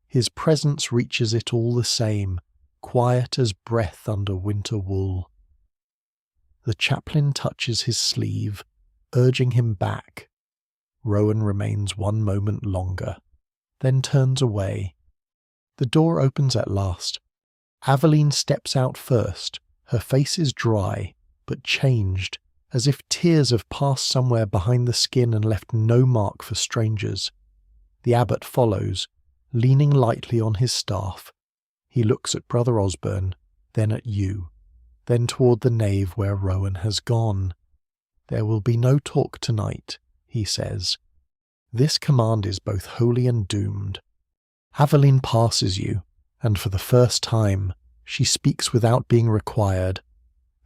Speaker 1: His presence reaches it all the same, quiet as breath under winter wool. The chaplain touches his sleeve, urging him back. Rowan remains one moment longer, then turns away. The door opens at last. Aveline steps out first. Her face is dry, but changed, as if tears have passed somewhere behind the skin and left no mark for strangers. The abbot follows, leaning lightly on his staff. He looks at Brother Osborne, then at you, then toward the nave where Rowan has gone. There will be no talk tonight, he says. This command is both holy and doomed. Aveline passes you, and for the first time, she speaks without being required.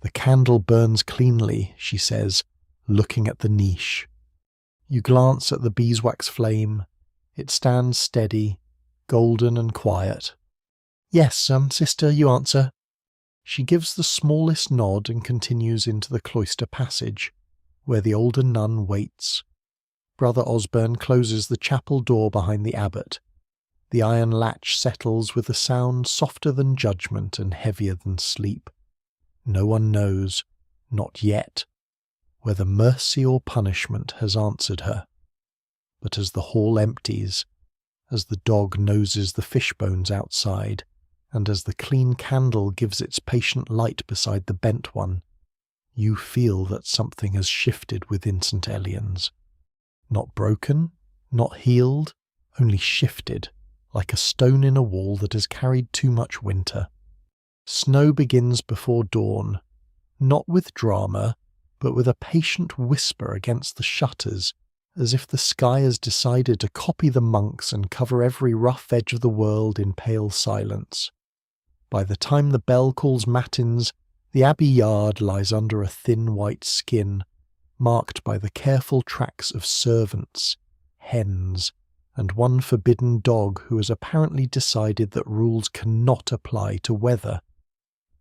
Speaker 1: The candle burns cleanly, she says, looking at the niche. You glance at the beeswax flame. It stands steady, golden and quiet. "Yes, sister," you answer. She gives the smallest nod and continues into the cloister passage, where the older nun waits. Brother Osborne closes the chapel door behind the abbot. The iron latch settles with a sound softer than judgment and heavier than sleep. No one knows, not yet, whether mercy or punishment has answered her. But as the hall empties, as the dog noses the fish bones outside, and as the clean candle gives its patient light beside the bent one, you feel that something has shifted within St. Elian's. Not broken, not healed, only shifted, like a stone in a wall that has carried too much winter. Snow begins before dawn, not with drama, but with a patient whisper against the shutters, as if the sky has decided to copy the monks and cover every rough edge of the world in pale silence. By the time the bell calls matins, the abbey yard lies under a thin white skin, marked by the careful tracks of servants, hens, and one forbidden dog who has apparently decided that rules cannot apply to weather.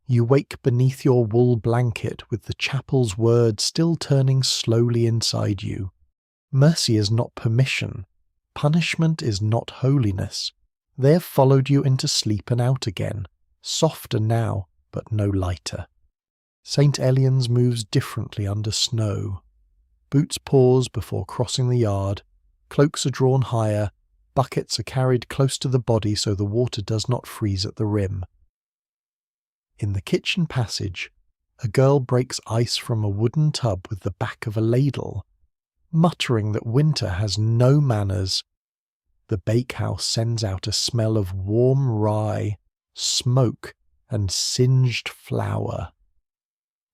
Speaker 1: You wake beneath your wool blanket with the chapel's words still turning slowly inside you. Mercy is not permission. Punishment is not holiness. They have followed you into sleep and out again, softer now, but no lighter. St. Elian's moves differently under snow. Boots pause before crossing the yard, cloaks are drawn higher, buckets are carried close to the body so the water does not freeze at the rim. In the kitchen passage, a girl breaks ice from a wooden tub with the back of a ladle, muttering that winter has no manners. The bakehouse sends out a smell of warm rye, smoke, and singed flour.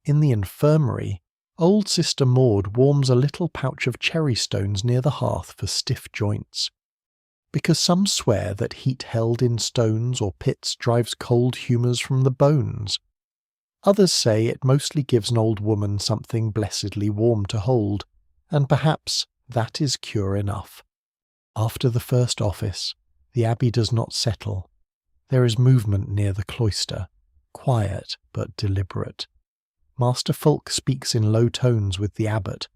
Speaker 1: In the infirmary, old Sister Maud warms a little pouch of cherry stones near the hearth for stiff joints. Because some swear that heat held in stones or pits drives cold humours from the bones. Others say it mostly gives an old woman something blessedly warm to hold, and perhaps that is cure enough. After the first office, the abbey does not settle. There is movement near the cloister, quiet but deliberate. Master Fulk speaks in low tones with the abbot.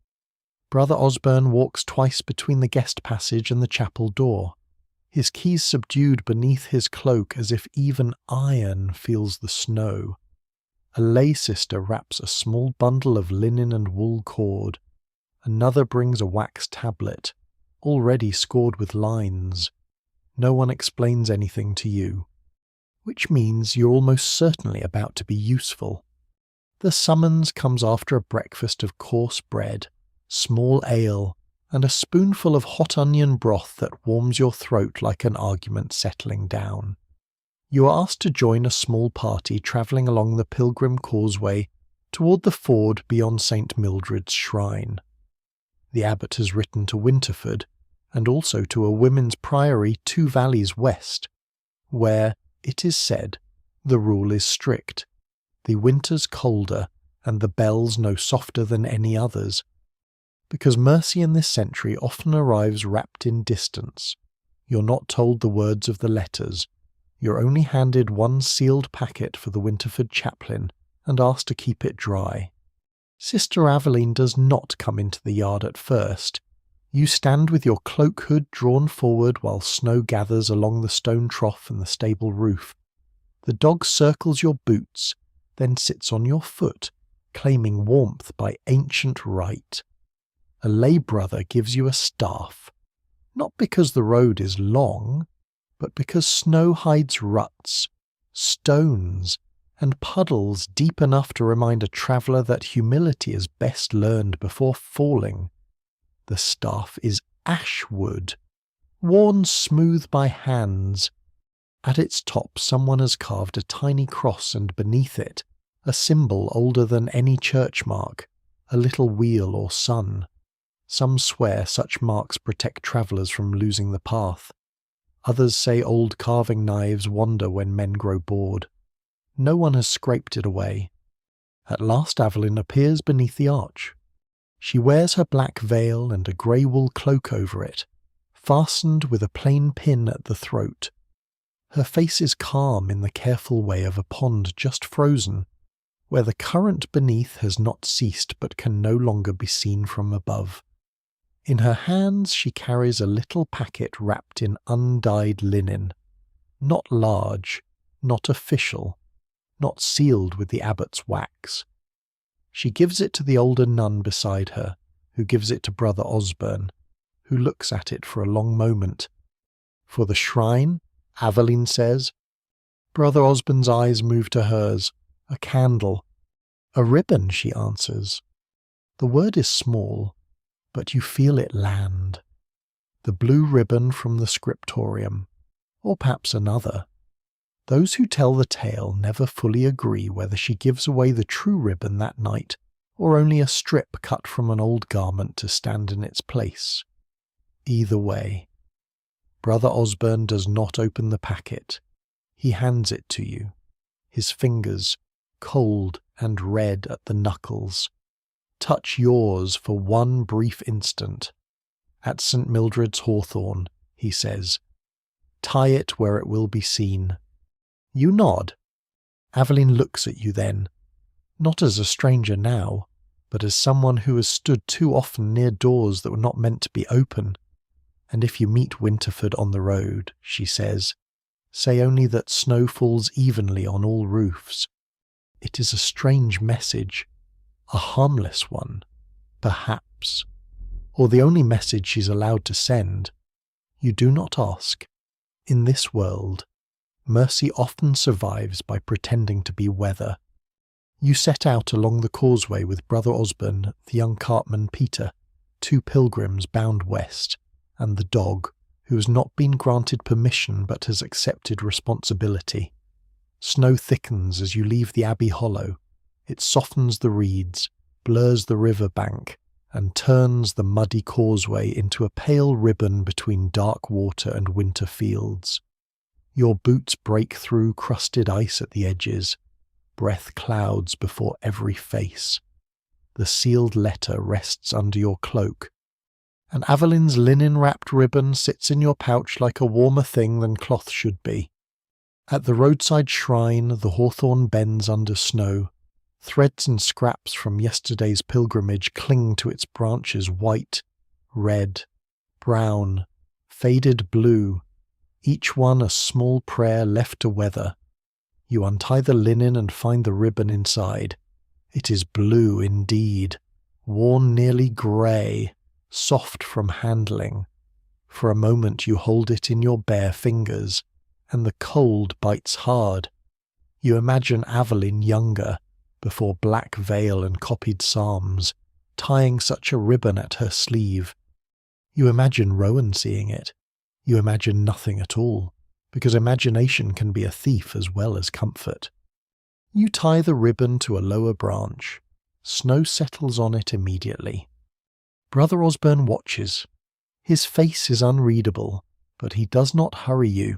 Speaker 1: Brother Osborne walks twice between the guest passage and the chapel door, his keys subdued beneath his cloak as if even iron feels the snow. A lay sister wraps a small bundle of linen and wool cord. Another brings a wax tablet, already scored with lines. No one explains anything to you, which means you're almost certainly about to be useful. The summons comes after a breakfast of coarse bread, small ale, and a spoonful of hot onion broth that warms your throat like an argument settling down. You are asked to join a small party travelling along the Pilgrim Causeway toward the ford beyond St. Mildred's shrine. The abbot has written to Winterford, and also to a women's priory 2 valleys west, where, it is said, the rule is strict. The winters colder, and the bells no softer than any others. Because mercy in this century often arrives wrapped in distance. You're not told the words of the letters. You're only handed one sealed packet for the Winterford chaplain, and asked to keep it dry. Sister Aveline does not come into the yard at first. You stand with your cloak hood drawn forward while snow gathers along the stone trough and the stable roof. The dog circles your boots, then sits on your foot, claiming warmth by ancient right. A lay brother gives you a staff, not because the road is long, but because snow hides ruts, stones, and puddles deep enough to remind a traveller that humility is best learned before falling. The staff is ash wood, worn smooth by hands. At its top someone has carved a tiny cross, and beneath it, a symbol older than any church mark, a little wheel or sun. Some swear such marks protect travellers from losing the path. Others say old carving knives wander when men grow bored. No one has scraped it away. At last Aveline appears beneath the arch. She wears her black veil and a grey wool cloak over it, fastened with a plain pin at the throat. Her face is calm in the careful way of a pond just frozen, where the current beneath has not ceased but can no longer be seen from above. In her hands she carries a little packet wrapped in undyed linen, not large, not official, not sealed with the abbot's wax. She gives it to the older nun beside her, who gives it to Brother Osborne, who looks at it for a long moment. For the shrine, Aveline says. Brother Osborne's eyes move to hers. A candle. A ribbon, she answers. The word is small, but you feel it land. The blue ribbon from the scriptorium, or perhaps another. Those who tell the tale never fully agree whether she gives away the true ribbon that night, or only a strip cut from an old garment to stand in its place. Either way. Brother Osborne does not open the packet. He hands it to you, his fingers, cold and red at the knuckles, touch yours for one brief instant. At St. Mildred's hawthorn, he says, tie it where it will be seen. You nod. Aveline looks at you then, not as a stranger now, but as someone who has stood too often near doors that were not meant to be open. And if you meet Winterford on the road, she says, say only that snow falls evenly on all roofs. It is a strange message, a harmless one, perhaps, or the only message she's allowed to send. You do not ask. In this world, mercy often survives by pretending to be weather. You set out along the causeway with Brother Osborne, the young cartman Peter, 2 pilgrims bound west, and the dog, who has not been granted permission but has accepted responsibility. Snow thickens as you leave the Abbey Hollow. It softens the reeds, blurs the river bank, and turns the muddy causeway into a pale ribbon between dark water and winter fields. Your boots break through crusted ice at the edges. Breath clouds before every face. The sealed letter rests under your cloak, and Aveline's linen-wrapped ribbon sits in your pouch like a warmer thing than cloth should be. At the roadside shrine the hawthorn bends under snow. Threads and scraps from yesterday's pilgrimage cling to its branches, white, red, brown, faded blue, each one a small prayer left to weather. You untie the linen and find the ribbon inside. It is blue indeed, worn nearly grey, soft from handling. For a moment you hold it in your bare fingers, and the cold bites hard. You imagine Aveline younger, before black veil and copied psalms, tying such a ribbon at her sleeve. You imagine Rowan seeing it. You imagine nothing at all, because imagination can be a thief as well as comfort. You tie the ribbon to a lower branch. Snow settles on it immediately. Brother Osborne watches. His face is unreadable, but he does not hurry you.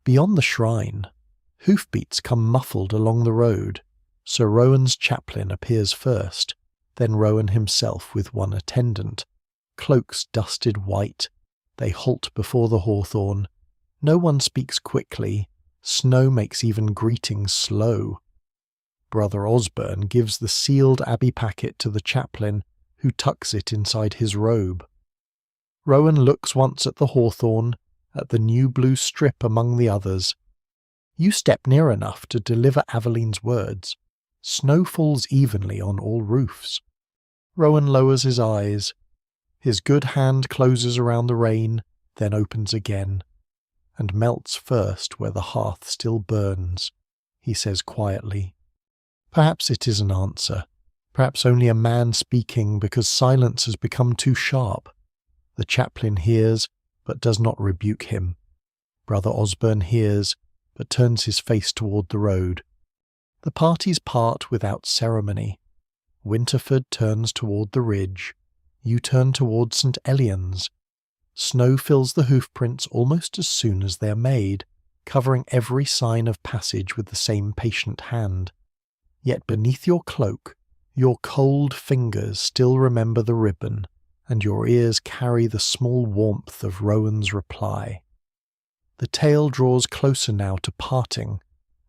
Speaker 1: Beyond the shrine, hoofbeats come muffled along the road. Sir Rowan's chaplain appears first, then Rowan himself with one attendant. Cloaks dusted white. They halt before the hawthorn. No one speaks quickly. Snow makes even greetings slow. Brother Osborne gives the sealed abbey packet to the chaplain, who tucks it inside his robe. Rowan looks once at the hawthorn, at the new blue strip among the others. You step near enough to deliver Aveline's words. Snow falls evenly on all roofs. Rowan lowers his eyes. His good hand closes around the rain, then opens again, and melts first where the hearth still burns. He says quietly, perhaps it is an answer, perhaps only a man speaking because silence has become too sharp. The chaplain hears, but does not rebuke him. Brother Osborne hears, but turns his face toward the road. The parties part without ceremony. Winterford turns toward the ridge. You turn toward St. Elian's. Snow fills the hoofprints almost as soon as they are made, covering every sign of passage with the same patient hand. Yet beneath your cloak, Your cold fingers still remember the ribbon, and your ears carry the small warmth of Rowan's reply. The tale draws closer now to parting,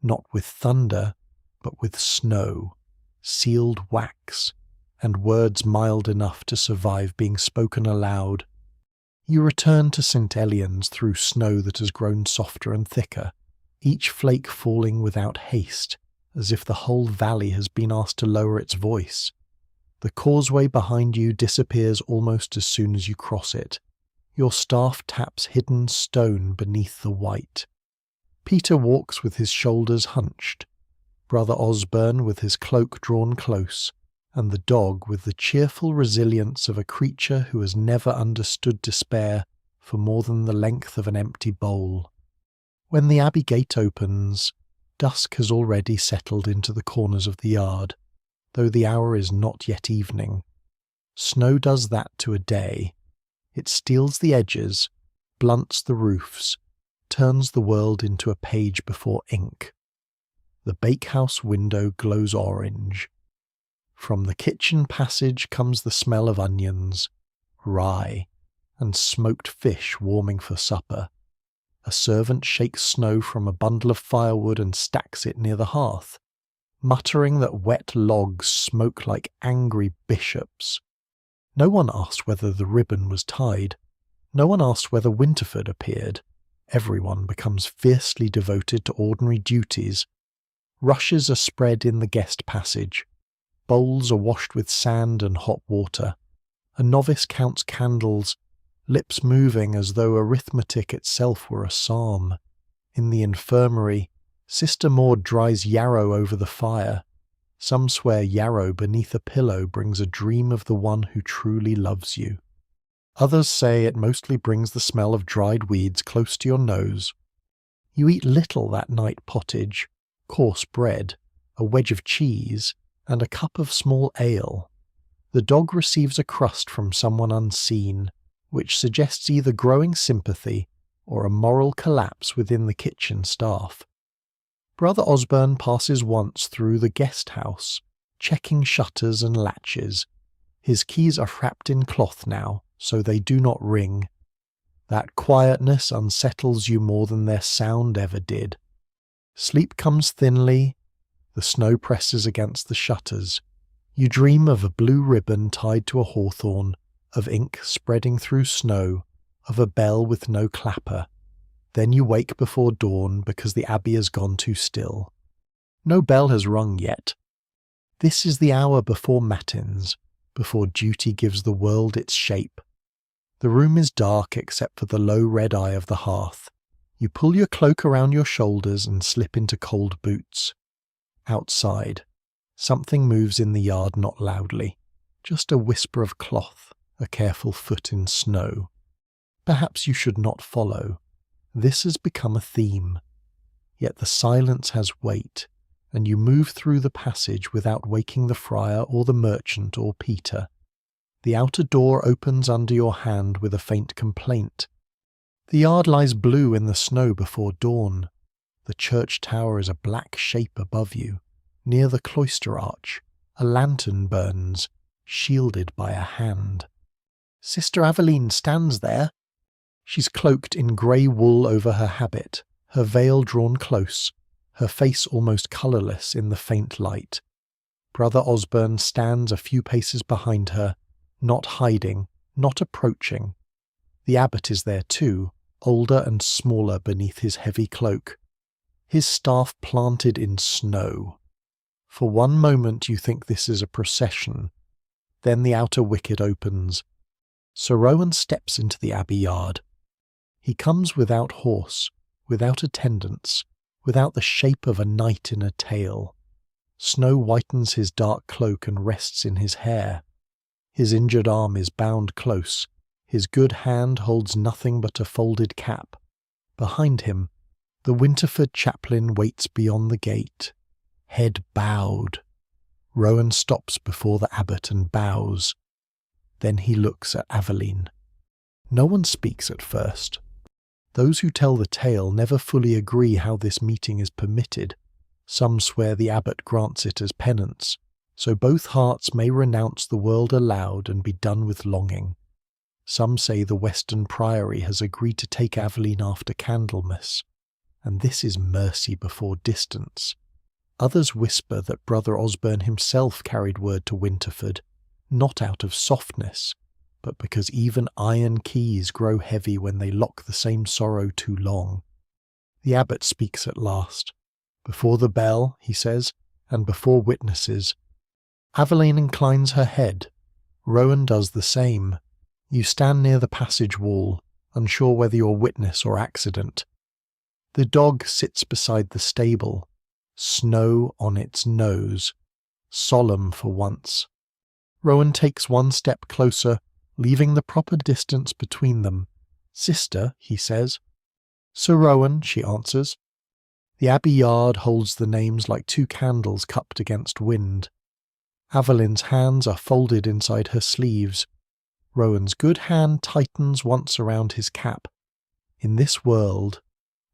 Speaker 1: not with thunder, but with snow, sealed wax, and words mild enough to survive being spoken aloud. You return to St. Elian's through snow that has grown softer and thicker, each flake falling without haste, as if the whole valley has been asked to lower its voice. The causeway behind you disappears almost as soon as you cross it. Your staff taps hidden stone beneath the white. Peter walks with his shoulders hunched, Brother Osborne with his cloak drawn close, and the dog with the cheerful resilience of a creature who has never understood despair for more than the length of an empty bowl. When the abbey gate opens, dusk has already settled into the corners of the yard, though the hour is not yet evening. Snow does that to a day. It steals the edges, blunts the roofs, turns the world into a page before ink. The bakehouse window glows orange. From the kitchen passage comes the smell of onions, rye, and smoked fish warming for supper. A servant shakes snow from a bundle of firewood and stacks it near the hearth, muttering that wet logs smoke like angry bishops. No one asked whether the ribbon was tied. No one asked whether Winterford appeared. Everyone becomes fiercely devoted to ordinary duties. Rushes are spread in the guest passage. Bowls are washed with sand and hot water. A novice counts candles, lips moving as though arithmetic itself were a psalm. In the infirmary, Sister Maud dries yarrow over the fire. Some swear yarrow beneath a pillow brings a dream of the one who truly loves you. Others say it mostly brings the smell of dried weeds close to your nose. You eat little that night pottage, coarse bread, a wedge of cheese, and a cup of small ale. The dog receives a crust from someone unseen, which suggests either growing sympathy or a moral collapse within the kitchen staff. Brother Osborne passes once through the guest house, checking shutters and latches. His keys are wrapped in cloth now, so they do not ring. That quietness unsettles you more than their sound ever did. Sleep comes thinly. The snow presses against the shutters. You dream of a blue ribbon tied to a hawthorn, of ink spreading through snow, of a bell with no clapper. Then you wake before dawn because the abbey has gone too still. No bell has rung yet. This is the hour before matins, before duty gives the world its shape. The room is dark except for the low red eye of the hearth. You pull your cloak around your shoulders and slip into cold boots. Outside, something moves in the yard not loudly, just a whisper of cloth, a careful foot in snow. Perhaps you should not follow. This has become a theme. Yet the silence has weight, and you move through the passage without waking the friar or the merchant or Peter. The outer door opens under your hand with a faint complaint. The yard lies blue in the snow before dawn. The church tower is a black shape above you. Near the cloister arch, a lantern burns, shielded by a hand. Sister Aveline stands there. She's cloaked in grey wool over her habit, her veil drawn close, her face almost colourless in the faint light. Brother Osborne stands a few paces behind her, not hiding, not approaching. The abbot is there too, older and smaller beneath his heavy cloak, his staff planted in snow. For one moment you think this is a procession. Then the outer wicket opens. Sir Rowan steps into the abbey yard. He comes without horse, without attendants, without the shape of a knight in a tale. Snow whitens his dark cloak and rests in his hair. His injured arm is bound close. His good hand holds nothing but a folded cap. Behind him, the Winterford chaplain waits beyond the gate, head bowed. Rowan stops before the abbot and bows. Then he looks at Aveline. No one speaks at first. Those who tell the tale never fully agree how this meeting is permitted. Some swear the abbot grants it as penance. so both hearts may renounce the world aloud and be done with longing. Some say the Western Priory has agreed to take Aveline after Candlemas, and this is mercy before distance. Others whisper that Brother Osborne himself carried word to Winterford, not out of softness, but because even iron keys grow heavy when they lock the same sorrow too long. The abbot speaks at last. Before the bell, he says, and before witnesses. Aveline inclines her head. Rowan does the same. You stand near the passage wall, unsure whether you're witness or accident. The dog sits beside the stable, snow on its nose, solemn for once. Rowan takes one step closer, leaving the proper distance between them. "Sister," he says. "Sir Rowan," she answers. The abbey yard holds the names like two candles cupped against wind. Aveline's hands are folded inside her sleeves. Rowan's good hand tightens once around his cap. In this world,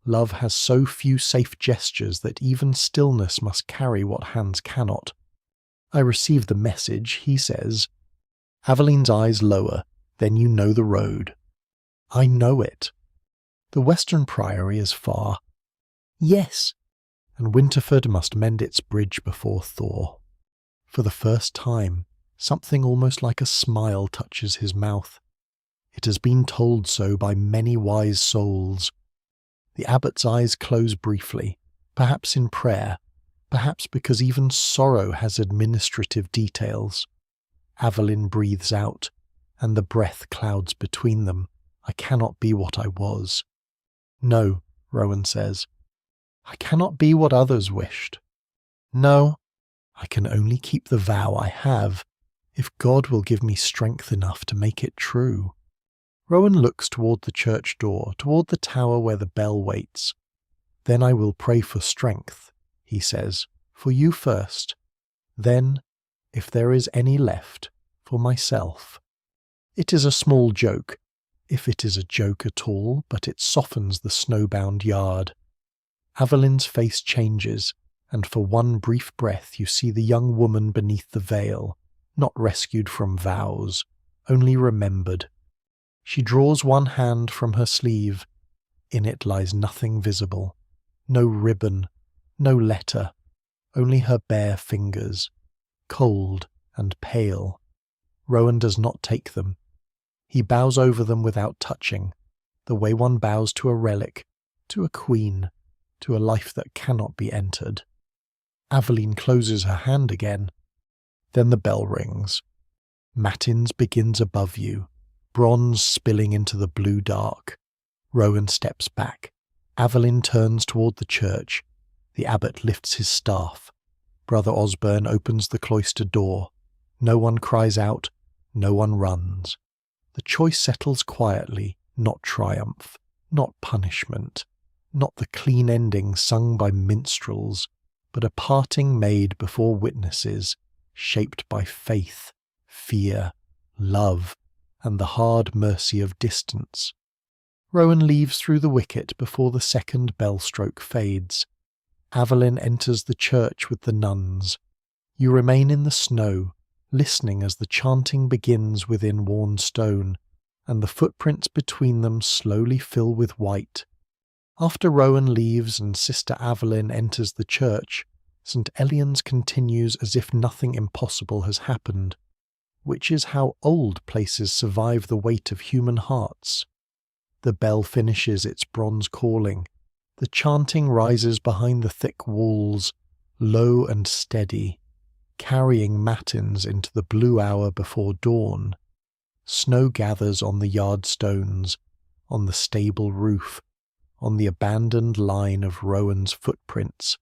Speaker 1: love has so few safe gestures that even stillness must carry what hands cannot. "I receive the message," he says. Aveline's eyes lower. "Then you know the road." "I know it." "The Western Priory is far." "Yes." "And Winterford must mend its bridge before Thor." For the first time, something almost like a smile touches his mouth. It has been told so by many wise souls. The abbot's eyes close briefly, perhaps in prayer, perhaps because even sorrow has administrative details. Aveline breathes out, and the breath clouds between them. "I cannot be what I was." "No," Rowan says. "I cannot be what others wished." "No, I can only keep the vow I have, if God will give me strength enough to make it true." Rowan looks toward the church door, toward the tower where the bell waits. "Then I will pray for strength," he says, "for you first. Then, if there is any left, for myself." It is a small joke, if it is a joke at all, but it softens the snowbound yard. Aveline's face changes, and for one brief breath you see the young woman beneath the veil, not rescued from vows, only remembered. She draws one hand from her sleeve. In it lies nothing visible. No ribbon, no letter, only her bare fingers, cold and pale. Rowan does not take them. He bows over them without touching, the way one bows to a relic, to a queen, to a life that cannot be entered. Aveline closes her hand again. Then the bell rings. Matins begins above you, bronze spilling into the blue dark. Rowan steps back. Aveline turns toward the church. The abbot lifts his staff. Brother Osborne opens the cloister door. No one cries out, no one runs. The choice settles quietly, not triumph, not punishment, not the clean ending sung by minstrels, but a parting made before witnesses, shaped by faith, fear, love, and the hard mercy of distance. Rowan leaves through the wicket before the second bell stroke fades. Aveline enters the church with the nuns. You remain in the snow, listening as the chanting begins within worn stone, and the footprints between them slowly fill with white. After Rowan leaves and Sister Aveline enters the church, St. Elian's continues as if nothing impossible has happened, which is how old places survive the weight of human hearts. The bell finishes its bronze calling. The chanting rises behind the thick walls, low and steady, carrying matins into the blue hour before dawn. Snow gathers on the yard stones, on the stable roof, on the abandoned line of Rowan's footprints,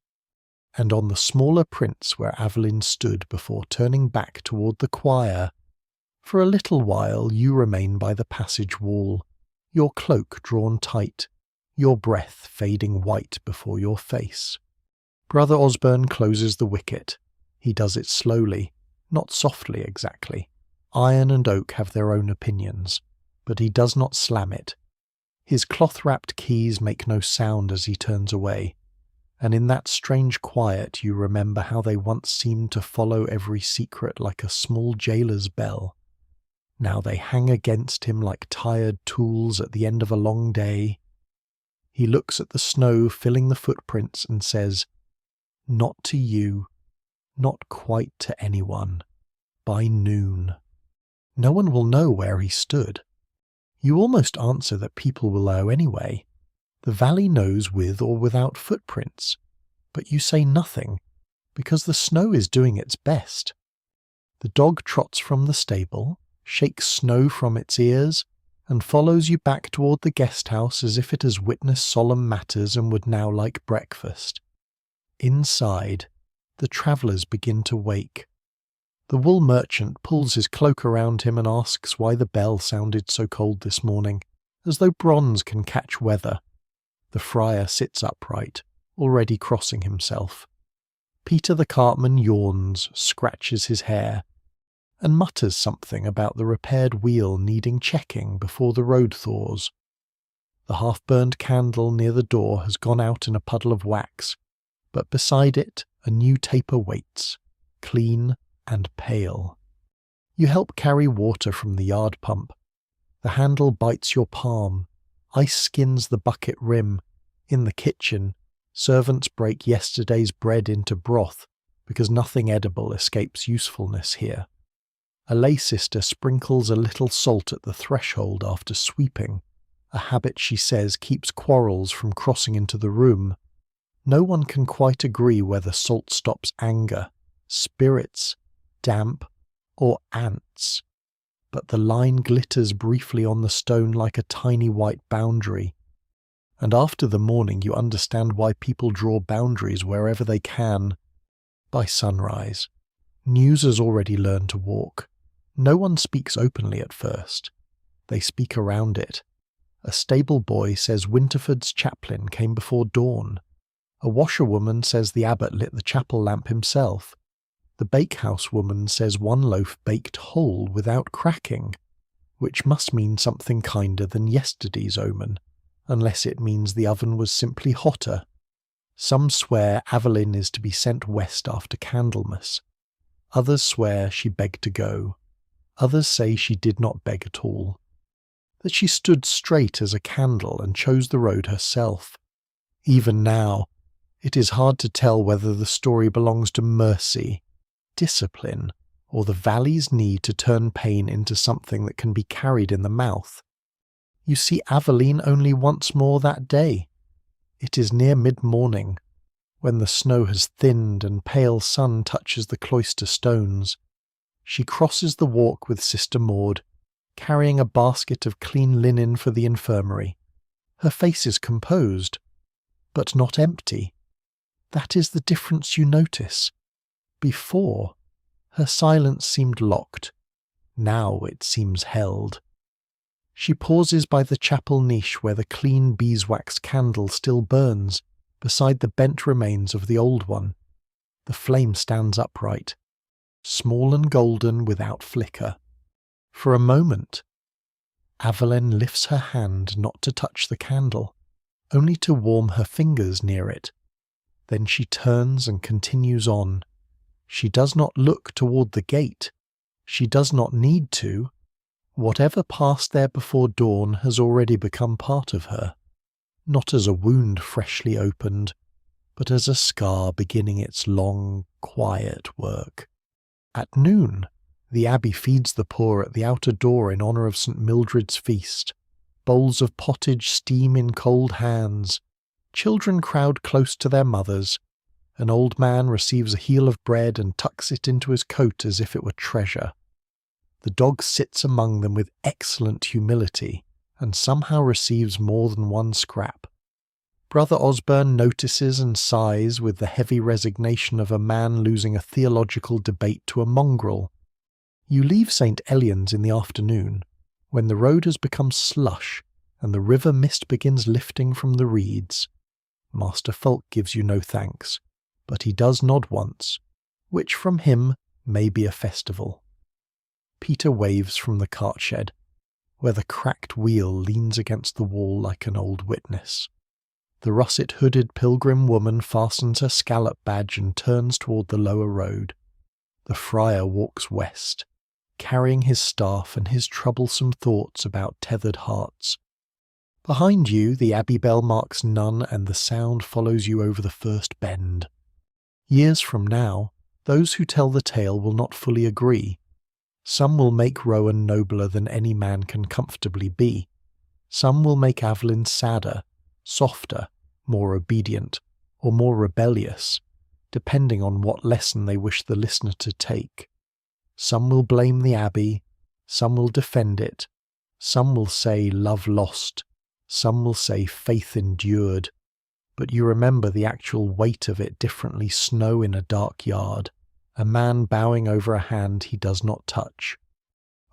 Speaker 1: and on the smaller prints where Aveline stood before turning back toward the choir. For a little while you remain by the passage wall, your cloak drawn tight, your breath fading white before your face. Brother Osborne closes the wicket. He does it slowly, not softly exactly. Iron and oak have their own opinions, but he does not slam it. His cloth-wrapped keys make no sound as he turns away, and in that strange quiet you remember how they once seemed to follow every secret like a small jailer's bell. Now they hang against him like tired tools at the end of a long day. He looks at the snow filling the footprints and says, "Not to you, not quite to anyone, by noon." No one will know where he stood. You almost answer that people will know anyway. The valley knows with or without footprints, but you say nothing, because the snow is doing its best. The dog trots from the stable, shakes snow from its ears, and follows you back toward the guest house as if it has witnessed solemn matters and would now like breakfast. Inside, the travellers begin to wake. The wool merchant pulls his cloak around him and asks why the bell sounded so cold this morning, as though bronze can catch weather. The friar sits upright, already crossing himself. Peter the cartman yawns, scratches his hair, and mutters something about the repaired wheel needing checking before the road thaws. The half-burned candle near the door has gone out in a puddle of wax, but beside it a new taper waits, clean and pale. You help carry water from the yard pump. The handle bites your palm. Ice skins the bucket rim. In the kitchen, servants break yesterday's bread into broth because nothing edible escapes usefulness here. A lay sister sprinkles a little salt at the threshold after sweeping, a habit she says keeps quarrels from crossing into the room. No one can quite agree whether salt stops anger, spirits, damp, or ants, but the line glitters briefly on the stone like a tiny white boundary. And after the morning you understand why people draw boundaries wherever they can. By sunrise, news has already learned to walk. No one speaks openly at first. They speak around it. A stable boy says Winterford's chaplain came before dawn. A washerwoman says the abbot lit the chapel lamp himself. The bakehouse woman says one loaf baked whole without cracking, which must mean something kinder than yesterday's omen, unless it means the oven was simply hotter. Some swear Aveline is to be sent west after Candlemas. Others swear she begged to go. Others say she did not beg at all, that she stood straight as a candle and chose the road herself. Even now, it is hard to tell whether the story belongs to mercy, discipline, or the valley's need to turn pain into something that can be carried in the mouth. You see Aveline only once more that day. It is near mid-morning, when the snow has thinned and pale sun touches the cloister stones. She crosses the walk with Sister Maud, carrying a basket of clean linen for the infirmary. Her face is composed, but not empty. That is the difference you notice. Before, her silence seemed locked. Now it seems held. She pauses by the chapel niche where the clean beeswax candle still burns, beside the bent remains of the old one. The flame stands upright, small and golden without flicker. For a moment, Aveline lifts her hand not to touch the candle, only to warm her fingers near it. Then she turns and continues on. She does not look toward the gate. She does not need to. Whatever passed there before dawn has already become part of her, not as a wound freshly opened, but as a scar beginning its long, quiet work. At noon, the abbey feeds the poor at the outer door in honour of St. Mildred's feast. Bowls of pottage steam in cold hands. Children crowd close to their mothers. An old man receives a heel of bread and tucks it into his coat as if it were treasure. The dog sits among them with excellent humility, and somehow receives more than one scrap. Brother Osborne notices and sighs with the heavy resignation of a man losing a theological debate to a mongrel. You leave St. Elian's in the afternoon, when the road has become slush and the river mist begins lifting from the reeds. Master Fulk gives you no thanks, but he does nod once, which from him may be a festival. Peter waves from the cart shed, where the cracked wheel leans against the wall like an old witness. The russet-hooded pilgrim woman fastens her scallop badge and turns toward the lower road. The friar walks west, carrying his staff and his troublesome thoughts about tethered hearts. Behind you, the abbey bell marks none, and the sound follows you over the first bend. Years from now, those who tell the tale will not fully agree. Some will make Rowan nobler than any man can comfortably be. Some will make Evelyn sadder, softer, more obedient, or more rebellious, depending on what lesson they wish the listener to take. Some will blame the abbey, some will defend it, some will say love lost, some will say faith endured, but you remember the actual weight of it differently: snow in a dark yard, a man bowing over a hand he does not touch,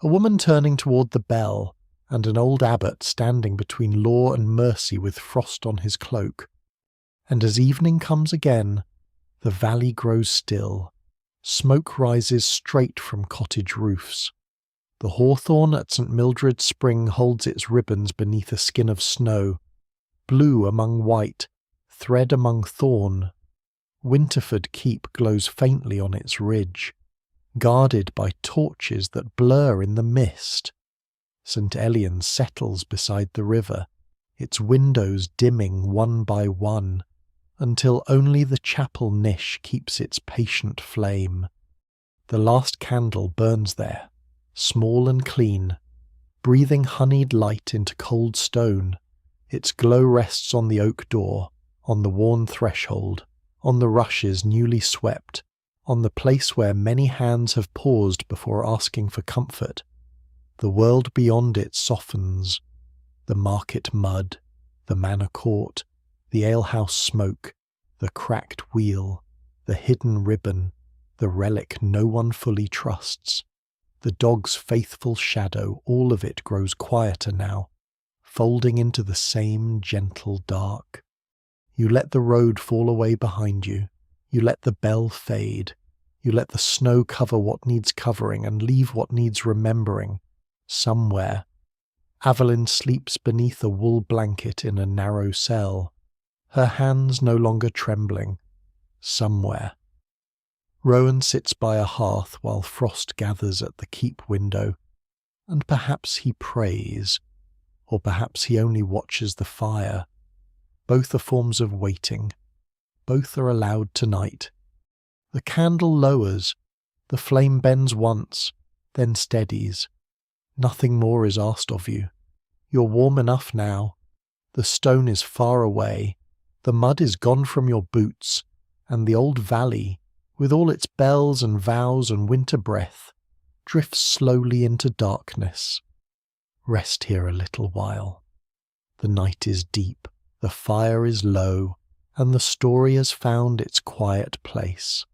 Speaker 1: a woman turning toward the bell, and an old abbot standing between law and mercy with frost on his cloak. And as evening comes again, the valley grows still. Smoke rises straight from cottage roofs. The hawthorn at St. Mildred's Spring holds its ribbons beneath a skin of snow, blue among white, thread among thorn. Winterford Keep glows faintly on its ridge, guarded by torches that blur in the mist. St. Elian settles beside the river, its windows dimming one by one, until only the chapel niche keeps its patient flame. The last candle burns there, small and clean, breathing honeyed light into cold stone. Its glow rests on the oak door, on the worn threshold, on the rushes newly swept, on the place where many hands have paused before asking for comfort. The world beyond it softens. The market mud, the manor court, the alehouse smoke, the cracked wheel, the hidden ribbon, the relic no one fully trusts, the dog's faithful shadow, all of it grows quieter now, folding into the same gentle dark. You let the road fall away behind you. You let the bell fade. You let the snow cover what needs covering and leave what needs remembering. Somewhere, Evelyn sleeps beneath a wool blanket in a narrow cell, her hands no longer trembling. Somewhere. Rowan sits by a hearth while frost gathers at the keep window, and perhaps he prays, or perhaps he only watches the fire. Both are forms of waiting. Both are allowed tonight. The candle lowers, the flame bends once, then steadies. Nothing more is asked of you. You're warm enough now. The stone is far away. The mud is gone from your boots, and the old valley, with all its bells and vows and winter breath, drifts slowly into darkness. Rest here a little while. The night is deep, the fire is low, and the story has found its quiet place.